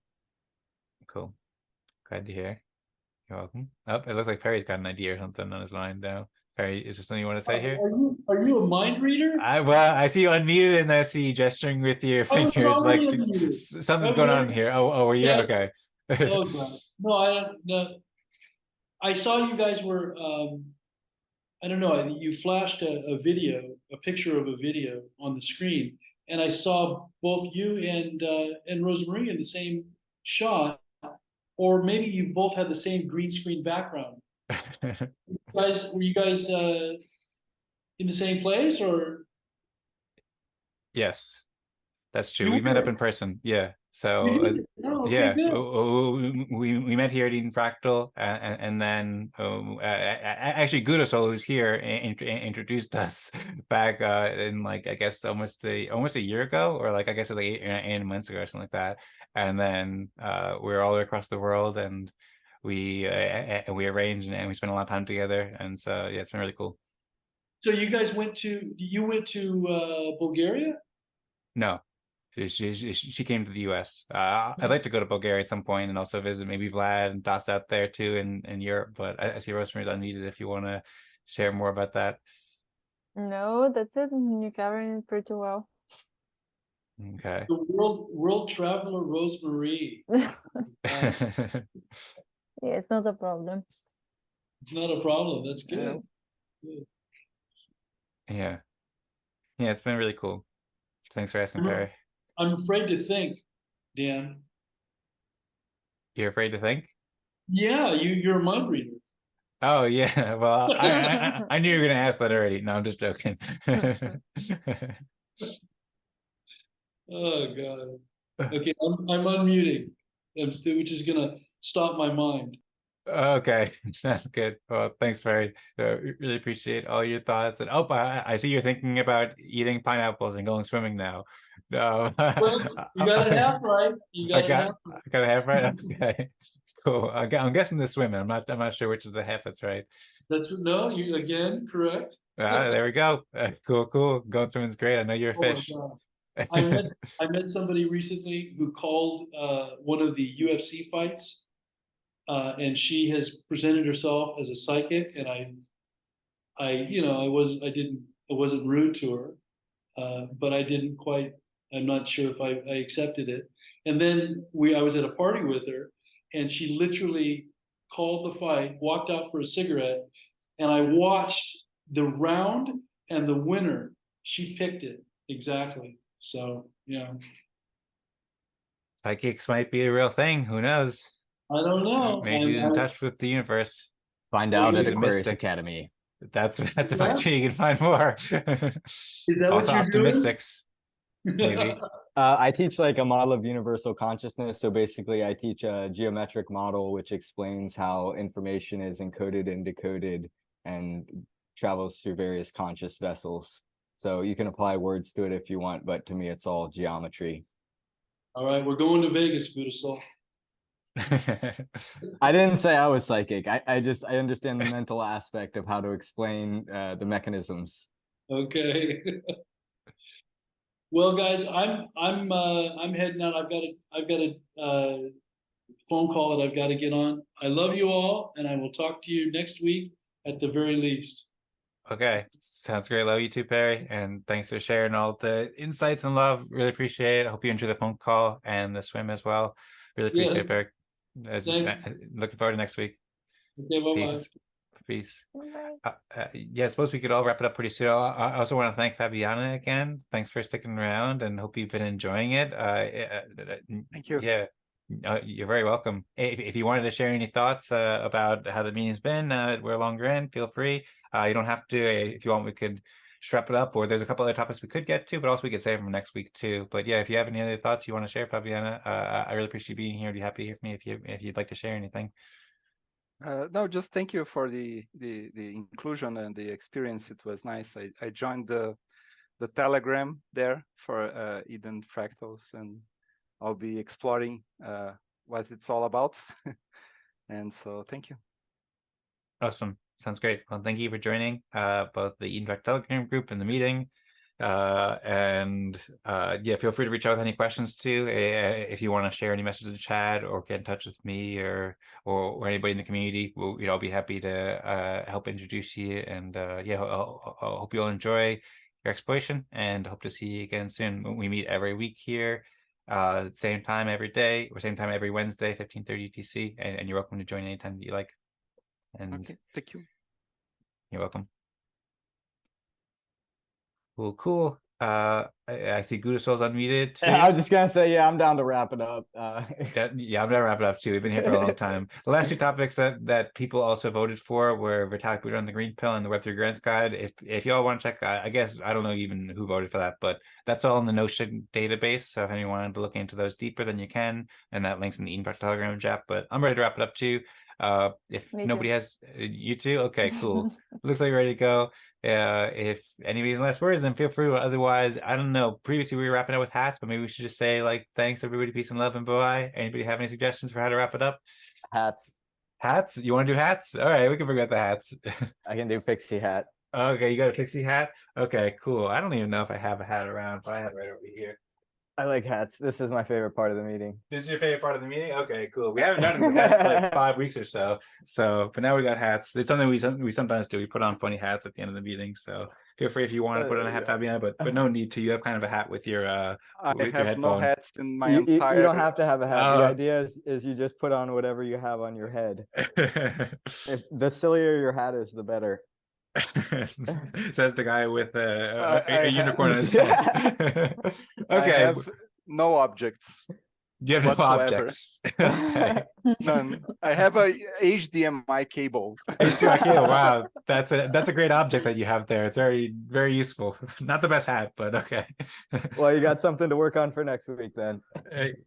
Cool. Glad to hear. You're welcome. Oh, it looks like Perry's got an idea or something on his mind now. Perry, is there something you want to say here? Are you a mind reader? I see you unmuted, and I see you gesturing with your fingers like something's going on here. Oh, were you? Yeah. Okay. Oh God. No, I saw you guys were I don't know, you flashed a picture of a video on the screen, and I saw both you and Rosemarie in the same shot, or maybe you both had the same green screen background. Were you guys in the same place, or? Yes, that's true. We met up in person. Yeah. So yeah, we met here at Eden Fractal, and then actually Gudasol, who's here, introduced us back in I guess almost a year ago, or I guess it was 8 months ago or something like that. And then we were all across the world, and we arranged and we spent a lot of time together, and so yeah, it's been really cool. So you guys went to Bulgaria? No. She came to the US. I'd like to go to Bulgaria at some point and also visit maybe Vlad and Das out there too in Europe. But I see Rosemary's unmuted if you want to share more about that. No, that's it. You're covering it pretty well. Okay. The world traveler Rosemarie. Yeah, it's not a problem. It's not a problem. That's good. Yeah. Yeah, it's been really cool. Thanks for asking, Perry. I'm afraid to think, Dan. You're afraid to think? Yeah, you're a mind reader. Oh yeah. Well, I knew you were gonna ask that already. No, I'm just joking. Oh God. Okay, I'm unmuting, which is gonna stop my mind. Okay, that's good. Well, thanks, Perry. Really appreciate all your thoughts. And I see you're thinking about eating pineapples and going swimming now. Well, you got it half right. I got it half right. Okay, cool. I'm guessing the swimming. I'm not sure which is the half that's right. You again correct. There we go. Cool. Going swimming's great. I know you're a fish. I met somebody recently who called one of the UFC fights, and she has presented herself as a psychic, and I wasn't rude to her, but I'm not sure if I accepted it. And then I was at a party with her, and she literally called the fight, walked out for a cigarette, and I watched the round and the winner. She picked it exactly. So, yeah. Psychics might be a real thing. Who knows? I don't know. Maybe she's in touch with the universe. Find out at she's a Aquarius mystic. Academy. That's a place where you can find more. Is that also what you're Optimistics, doing? maybe. I teach like a model of universal consciousness. So basically, I teach a geometric model which explains how information is encoded and decoded and travels through various conscious vessels. So you can apply words to it if you want, but to me, it's all geometry. All right, we're going to Vegas, Gudasol. I didn't say I was psychic. I understand the mental aspect of how to explain the mechanisms. Okay. Well, guys, I'm heading out. I've got a phone call that I've got to get on. I love you all, and I will talk to you next week at the very least. Okay, sounds great. Love you too, Perry, and thanks for sharing all the insights and love. Really appreciate it. I hope you enjoy the phone call and the swim as well. Really appreciate it, Perry. Looking forward to next week. Okay, bye-bye. Peace. Peace. Yeah, I suppose we could all wrap it up pretty soon. I also want to thank Fabiana again. Thanks for sticking around, and hope you've been enjoying it. Thank you. Yeah, you're very welcome. If you wanted to share any thoughts about how the meeting's been, we're longer in. Feel free. You don't have to. If you want, we could wrap it up. Or there's a couple other topics we could get to, but also we could save them next week too. But yeah, if you have any other thoughts you want to share, Fabiana, I really appreciate you being here. I'd be happy to hear from you if you'd like to share anything. No, just thank you for the inclusion and the experience. It was nice. I joined the Telegram there for Eden Fractals, and I'll be exploring what it's all about. And so thank you. Awesome. Sounds great. Well, thank you for joining both the Eden Fractal Telegram group and the meeting. Yeah, feel free to reach out with any questions too. If you want to share any messages in the chat or get in touch with me or anybody in the community, I'll be happy to help introduce you. And yeah, I hope you all enjoy your exploration, and hope to see you again soon. We meet every week here, same time every day, or same time every Wednesday, 15:30 UTC, and you're welcome to join anytime that you like. And okay, thank you. You're welcome. Cool. I see Gudasol's unmuted too. I was just gonna say, yeah, I'm down to wrap it up. Yeah, I'm down to wrap it up too. We've been here for a long time. The last two topics that people also voted for were Vitalik Buterin, the Green Pill, and the Web3 Grants Guide. If y'all want to check, I guess I don't know even who voted for that, but that's all in the Notion database. So if anyone wanted to look into those deeper, then you can, and that link's in the Eden Fractal Telegram chat. But I'm ready to wrap it up too. If nobody has you too, okay, cool. Looks like you're ready to go. If anybody's last words, then feel free. Otherwise, I don't know. Previously, we were wrapping up with hats, but maybe we should just say like, thanks everybody, peace and love, and bye. Anybody have any suggestions for how to wrap it up? Hats. Hats? You want to do hats? All right, we can forget the hats. I can do pixie hat. Okay, you got a pixie hat? Okay, cool. I don't even know if I have a hat around, but I have it right over here. I like hats. This is my favorite part of the meeting. This is your favorite part of the meeting? Okay, cool. We haven't done it in the past like 5 weeks or so. But now we got hats. It's something we sometimes do. We put on funny hats at the end of the meeting. So feel free if you want to put on a hat, Fabiana, but no need to. You have kind of a hat with your I with have your no hats in my entire. You don't have to have a hat. The idea is you just put on whatever you have on your head. If the sillier your hat is, the better. Says the guy with a unicorn in his head. Okay. I have no objects. You have no objects. Okay. None. I have a HDMI cable. HDMI cable. Wow, that's a great object that you have there. It's very, very useful. Not the best hat, but okay. Well, you got something to work on for next week then.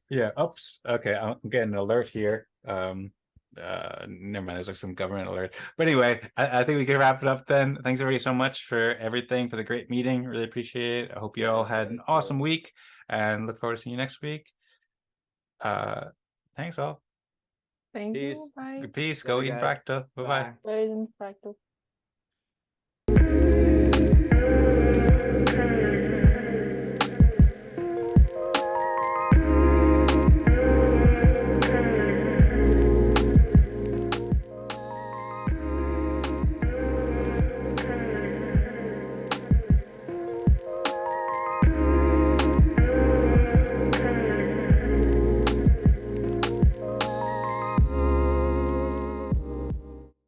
Yeah. Oops. Okay, I'm getting an alert here. Never mind, there's like some government alert, but anyway, I think we can wrap it up then. Thanks everybody so much for everything, for the great meeting. Really appreciate it. I hope you all had an awesome week, and look forward to seeing you next week. Thanks all. Thank you. Bye. Peace. Go Eden Fractal. Bye. Eden Fractal.